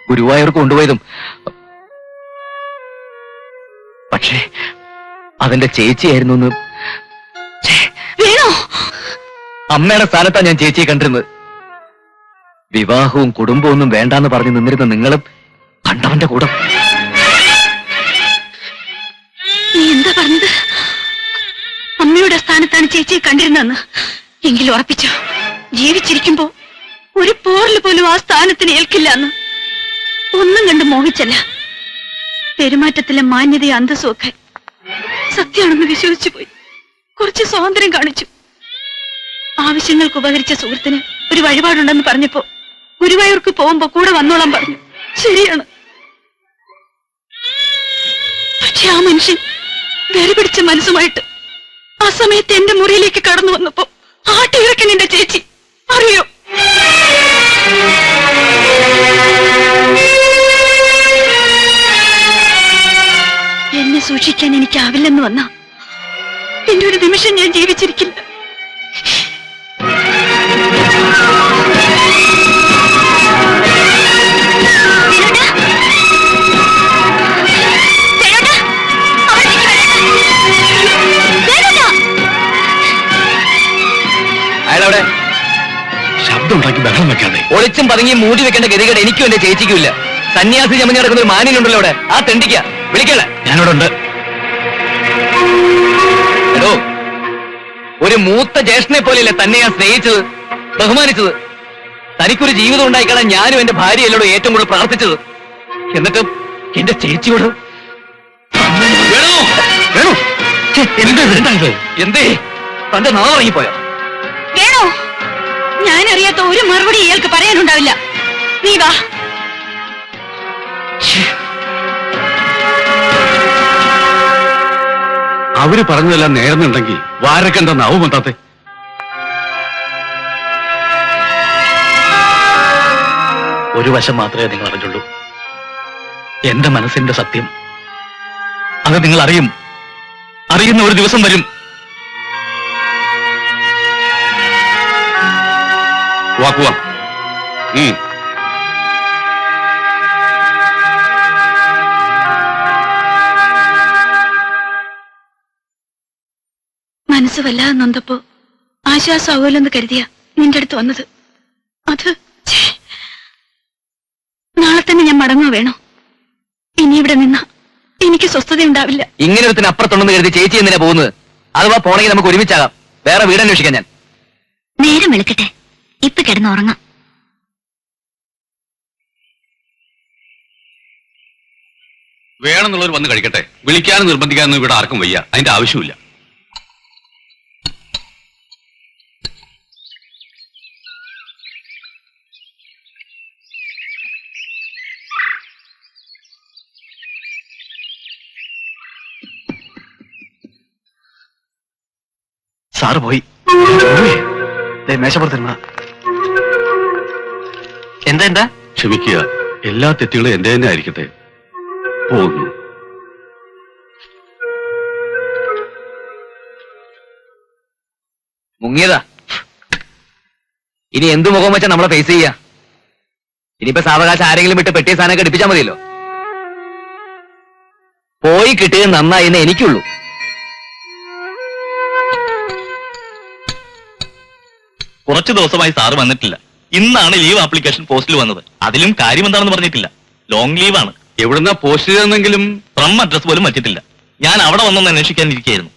ഗുരുവായൂർക്ക് കൊണ്ടുപോയതും. പക്ഷേ അതെന്റെ ചേച്ചിയായിരുന്നു എന്ന്. അമ്മയുടെ സ്ഥാനത്താണ് ഞാൻ ചേച്ചിയെ കണ്ടിരുന്നത്. വിവാഹവും കുടുംബവും ഒന്നും വേണ്ടാന്ന് പറഞ്ഞ് നിന്നിരുന്ന നിങ്ങളും കണ്ടവന്റെ കൂടെ. നീ എന്താ പറഞ്ഞത്? അമ്മയുടെ സ്ഥാനത്താണ് ചേച്ചിയെ കണ്ടിരുന്നെന്ന്. എങ്കിലും ഉറപ്പിച്ചോ, ജീവിച്ചിരിക്കുമ്പോ ഒരു പോറല് പോലും ആ സ്ഥാനത്തിന് ഏൽക്കില്ല എന്ന്. ഒന്നും കണ്ട് മോഹിച്ചല്ല, പെരുമാറ്റത്തിലെ മാന്യതയും അന്തസ്സും ഒക്കെ സത്യമാണെന്ന് വിശ്വസിച്ചു പോയി. കുറച്ച് സ്വാതന്ത്ര്യം കാണിച്ചു. ആവശ്യങ്ങൾക്ക് ഉപകരിച്ച സുഹൃത്തിന് ഒരു വഴിപാടുണ്ടെന്ന് പറഞ്ഞപ്പോ ഗുരുവായൂർക്ക് പോകുമ്പോ കൂടെ വന്നോളാൻ പറഞ്ഞു. ശരിയാണ്. പക്ഷെ ആ മനുഷ്യൻ വെറുപിടിച്ച മനസ്സുമായിട്ട് ആ സമയത്ത് എന്റെ മുറിയിലേക്ക് കടന്നു വന്നപ്പോ ആട്ടിയിറക്കി നിന്റെ ചേച്ചി അറിയോ? എന്നെ സൂക്ഷിക്കാൻ എനിക്കാവില്ലെന്ന് വന്ന പിന്നെ ഒരു നിമിഷം ഞാൻ ജീവിച്ചിരിക്കില്ല. അയാളവിടെ ശബ്ദം ഉണ്ടാക്കി ബഹളം വെക്കാതെ. ഒളിച്ചും പതുങ്ങിയും മൂടി വെക്കേണ്ട ഗതികേട് എനിക്കും എന്റെ ചേച്ചിക്കും ഇല്ല. സന്യാസി ചമഞ്ഞ് നടക്കുന്ന ഒരു മാനിനുണ്ടല്ലോ അവിടെ, ആ തെണ്ടിക്ക വിളിക്കല. ഞാനിവിടെ ഉണ്ട്. എടോ, ഒരു മൂത്ത ജ്യേഷ്ഠനെ പോലെയല്ലേ തന്നെ ഞാൻ സ്നേഹിച്ചത്, ബഹുമാനിച്ചത്. തനിക്കൊരു ജീവിതം ഉണ്ടായിക്കളാൻ ഞാനും എന്റെ ഭാര്യയല്ലോട് ഏറ്റവും കൂടുതൽ പ്രാർത്ഥിച്ചത്. എന്നിട്ടും എന്റെ ചേച്ചിയോട് എന്തേ തന്റെ നാറങ്ങിപ്പോയോ? വേണോ? ഞാനറിയാത്ത ഒരു മറുപടി ഇയാൾക്ക് പറയാനുണ്ടാവില്ല. നീ വാ. അവര് പറഞ്ഞതെല്ലാം നേർന്നുണ്ടെങ്കിൽ വാരക്കെന്താ നാവും വന്നാത്തെ? ഒരു വശം മാത്രമേ നിങ്ങൾ അറിഞ്ഞുള്ളൂ. എന്റെ മനസ്സിന്റെ സത്യം അത് നിങ്ങൾ അറിയും. അറിയുന്ന ഒരു ദിവസം വരും. വാക്കുവാ. മനസ്സ് വല്ലാതെ നൊന്തപ്പോ ആശ്വാസമാവുമല്ലെന്ന് കരുതിയ നിന്റെ അടുത്ത് വന്നത്. അത് നാളെ തന്നെ ഞാൻ മടങ്ങുക വേണോ? ഇനി ഇവിടെ നിന്ന എനിക്ക് സ്വസ്ഥതയുണ്ടാവില്ല. ഇങ്ങനെ ഒരുത്തിന് അപ്പുറത്തുണ്ടെന്ന് കരുതി ചേച്ചി എന്തിനാ പോകുന്നത്? അഥവാ പോണെങ്കിൽ നമുക്ക് ഒരുമിച്ചാകാം. വേറെ വീട് അന്വേഷിക്കാൻ ഞാൻ. നേരം വെളുക്കട്ടെ, ഇപ്പൊ കിടന്നുറങ്ങാം. വേണമെന്നുള്ളവർ വന്ന് കഴിക്കട്ടെ. വിളിക്കാനും നിർബന്ധിക്കാനും ഇവിടെ ആർക്കും വയ്യ. അതിന്റെ ആവശ്യമില്ല. സാറ് പോയി. മേശപ്പുറത്തിരുന്ന എന്താ ക്ഷമിക്കുക. എല്ലാ തെറ്റുകളും എന്റെ തന്നെ ആയിരിക്കട്ടെ. പോകുന്നു. മുങ്ങിയതാ. ഇനി എന്തു മുഖം വെച്ചാ നമ്മളെ ഫേസ് ചെയ്യാ? ഇനിയിപ്പോ സാവകാശം ആരെങ്കിലും വിട്ട് പെട്ടിയ സാധനം എടുപ്പിച്ചാൽ മതിയല്ലോ. പോയി കിട്ടിയത് നന്നായി എന്ന് എനിക്കുള്ളൂ. കുറച്ചു ദിവസമായി സാറ് വന്നിട്ടില്ല. ഇന്നാണ് ലീവ് ആപ്ലിക്കേഷൻ പോസ്റ്റിൽ വന്നത്. അതിലും കാര്യം എന്താണെന്ന് പറഞ്ഞിട്ടില്ല. ലോങ് ലീവാണ്. എവിടുന്ന പോസ്റ്റ് ചെയ്തെന്നെങ്കിലും ഫ്രം അഡ്രസ് പോലും വച്ചിട്ടില്ല. ഞാൻ അവിടെ വന്നൊന്ന് അന്വേഷിക്കാനിരിക്കുകയായിരുന്നു.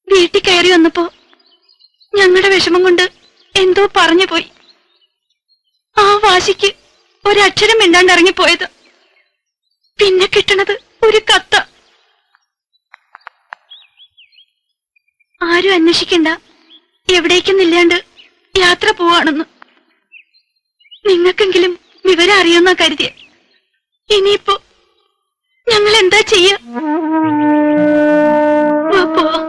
വീട്ടിൽ കയറി വന്നപ്പോ ഞങ്ങളുടെ വിഷമം കൊണ്ട് എന്തോ പറഞ്ഞു പോയി. ആ വാശിക്ക് ഒരക്ഷരം മിണ്ടാണ്ട് ഇറങ്ങിപ്പോയത്. പിന്നെ കിട്ടണത് ഒരു കത്ത. ആരും അന്വേഷിക്കണ്ട, എവിടേക്കൊന്നില്ലാണ്ട് യാത്ര പോവാണെന്ന്. നിങ്ങൾക്കെങ്കിലും വിവരം അറിയുന്ന കരുതിയ. ഇനിയിപ്പോ ഞങ്ങൾ എന്താ ചെയ്യ? പോവാം.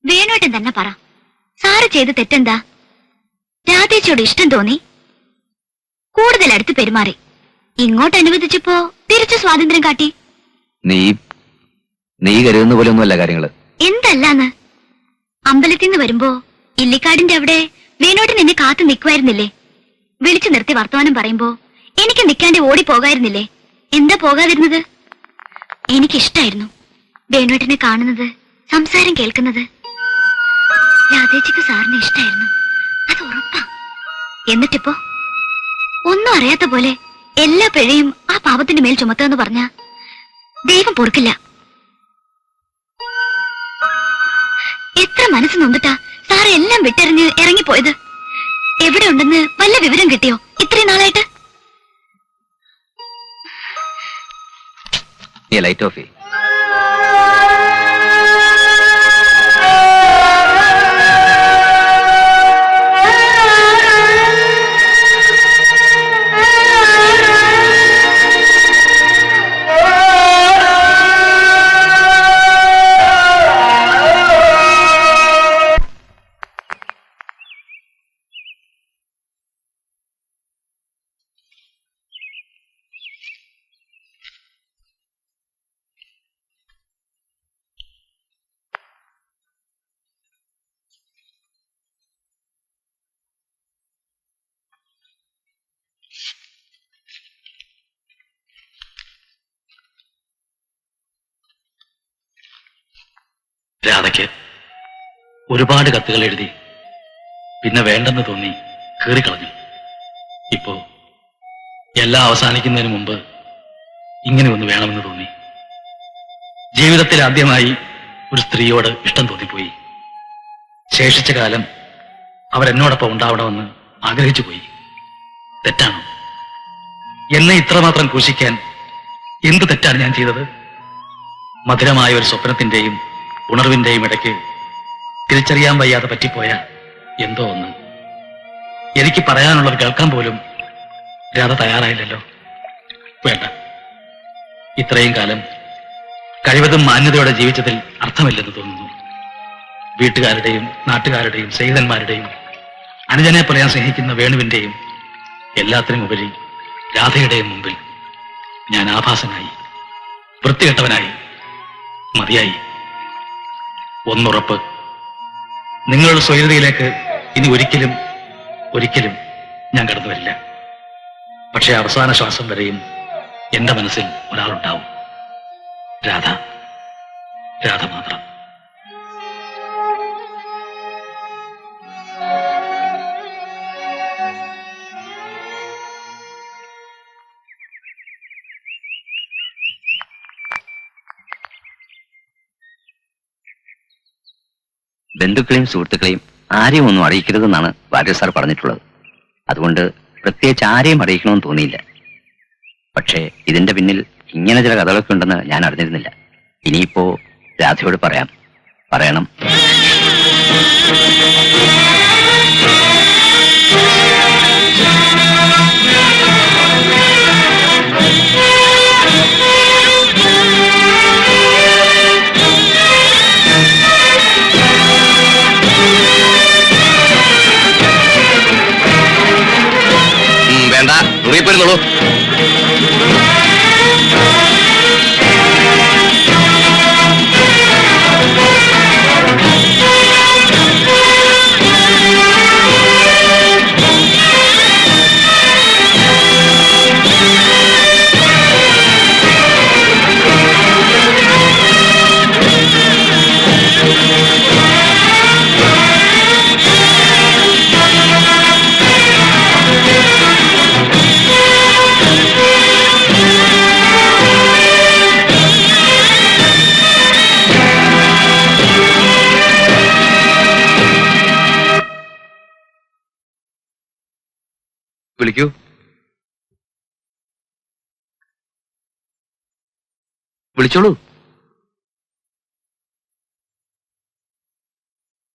വേണോട്ടൻ തന്നെ പറ, സാറ് ചെയ്ത് തെറ്റെന്താ? രാധേച്ചിയോട് ഇഷ്ടം തോന്നി, കൂടുതൽ അടുത്ത് പെരുമാറി. ഇങ്ങോട്ട് അനുവദിച്ചപ്പോ തിരിച്ചു സ്വാതന്ത്ര്യം കാട്ടി. നീ കരുതുന്ന പോലെ ഒന്നുമല്ല കാര്യങ്ങള്. എന്തല്ലാന്ന്? അമ്പലത്തിൽ നിന്ന് വരുമ്പോ ഇല്ലിക്കാടിന്റെ അവിടെ വേണോട്ടൻ എന്നെ കാത്തു നിൽക്കുമായിരുന്നില്ലേ? വിളിച്ചു നിർത്തി വർത്തമാനം പറയുമ്പോ എനിക്ക് നിൽക്കാണ്ട് ഓടിപ്പോകായിരുന്നില്ലേ? എന്താ പോകാതിരുന്നത്? എനിക്കിഷ്ടായിരുന്നു വേണോട്ടനെ കാണുന്നത്, സംസാരം കേൾക്കുന്നത്. രാധേച്ചിക്ക് സാറിന് ഇഷ്ടായിരുന്നു, അത് ഉറപ്പാ. എന്നിട്ടിപ്പോ ഒന്നും അറിയാത്ത പോലെ എല്ലാ പിഴയും ആ പാപത്തിന്റെ മേൽ ചുമത്തുകയെന്ന് പറഞ്ഞ ദൈവം പൊറുക്കില്ല. എത്ര മനസ്സ് നൊന്നിട്ടാ സാറ് എല്ലാം വിട്ടെറിഞ്ഞ് ഇറങ്ങിപ്പോയത്. എവിടെ ഉണ്ടെന്ന് വല്ല വിവരം കിട്ടിയോ ഇത്രയും നാളായിട്ട്? Light of. രാധയ്ക്ക് ഒരുപാട് കത്തുകൾ എഴുതി, പിന്നെ വേണ്ടെന്ന് തോന്നി കീറിക്കളഞ്ഞു. ഇപ്പോ എല്ലാം അവസാനിക്കുന്നതിന് മുമ്പ് ഇങ്ങനെ ഒന്ന് വേണമെന്ന് തോന്നി. ജീവിതത്തിൽ ആദ്യമായി ഒരു സ്ത്രീയോട് ഇഷ്ടം തോന്നിപ്പോയി. ശേഷിച്ച കാലം അവരെന്നോടൊപ്പം ഉണ്ടാവണമെന്ന് ആഗ്രഹിച്ചു പോയി. തെറ്റാണോ? എന്നെ ഇത്രമാത്രം ക്രൂശിക്കാൻ എന്ത് തെറ്റാണ് ഞാൻ ചെയ്തത്? മധുരമായ ഒരു സ്വപ്നത്തിന്റെയും ഉണർവിന്റെയും ഇടയ്ക്ക് തിരിച്ചറിയാൻ വയ്യാതെ പറ്റിപ്പോയ എന്തോ ഒന്ന്. എനിക്ക് പറയാനുള്ളത് കേൾക്കാൻ പോലും രാധ തയ്യാറായില്ലല്ലോ. വേണ്ട, ഇത്രയും കാലം കഴിവതും മാന്യതയോടെ ജീവിച്ചതിൽ അർത്ഥമില്ലെന്ന് തോന്നുന്നു. വീട്ടുകാരുടെയും നാട്ടുകാരുടെയും സ്നേഹിതന്മാരുടെയും അനുജനെ പോലെ ഞാൻ സ്നേഹിക്കുന്ന വേണുവിന്റെയും എല്ലാത്തിനും ഉപരി രാധയുടെയും മുമ്പിൽ ഞാൻ ആഭാസനായി, വൃത്തികെട്ടവനായി. മതിയായി. ഒന്നുറപ്പ്, നിങ്ങളുടെ സ്വൈര്യതയിലേക്ക് ഇനി ഒരിക്കലും ഒരിക്കലും ഞാൻ കടന്നു വരില്ല. പക്ഷെ അവസാന ശ്വാസം വരെയും എന്റെ മനസ്സിൽ ഒരാളുണ്ടാവും. രാധ, രാധ മാത്രം. ബന്ധുക്കളെയും സുഹൃത്തുക്കളെയും ആരെയും ഒന്നും അറിയിക്കരുതെന്നാണ് വാര്യർ സാർ പറഞ്ഞിട്ടുള്ളത്. അതുകൊണ്ട് പ്രത്യേകിച്ച് ആരെയും അറിയിക്കണമെന്ന് തോന്നിയില്ല. പക്ഷേ ഇതിന്റെ പിന്നിൽ ഇങ്ങനെ ചില കഥകളൊക്കെ ഉണ്ടെന്ന് ഞാൻ അറിഞ്ഞിരുന്നില്ല. ഇനിയിപ്പോ രാധയോട് പറയണം. വേണ്ട, മുറിയിപ്പോരുന്നുള്ളൂ. വിളിക്കൂ. വിളിച്ചോളൂ.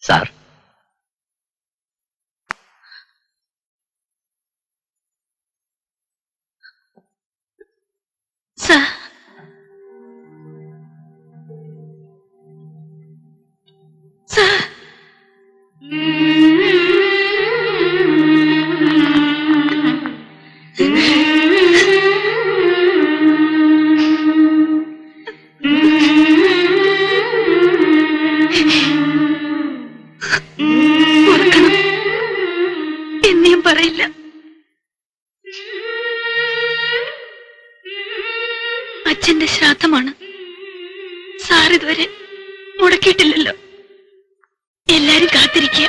സാർ, സാർ, സാർ, ഓർക്കണം, എന്നെയും പറയില്ല. അച്ഛന്റെ ശ്രാദ്ധമാണ്. സാർ ഇതുവരെ മുടക്കിയിട്ടില്ലല്ലോ. എല്ലാരും കാത്തിരിക്കുക.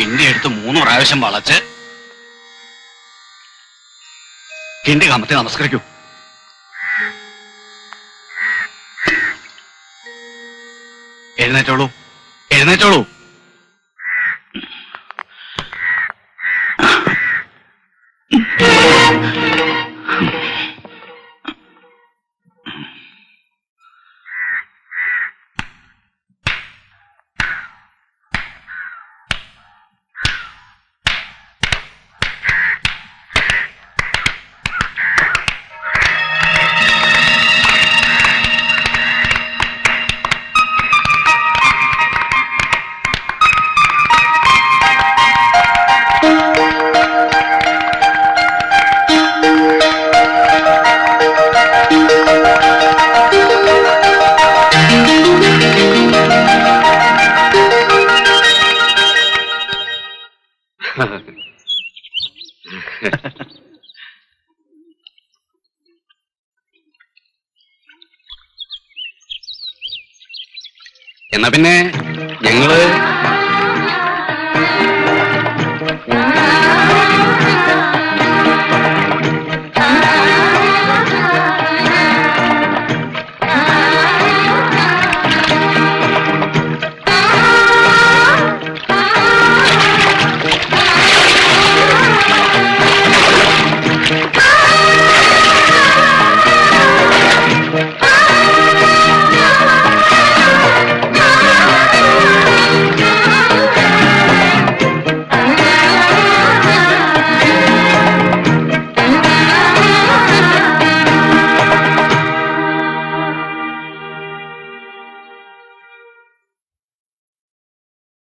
എന്റെ അടുത്ത് 3 പ്രാവശ്യം വളച്ച് എന്റെ കാമത്തെ നമസ്കരിക്കൂ. എഴുന്നേറ്റോളൂ, എഴുന്നേറ്റോളൂ. എന്നാ പിന്നെ ഞങ്ങള്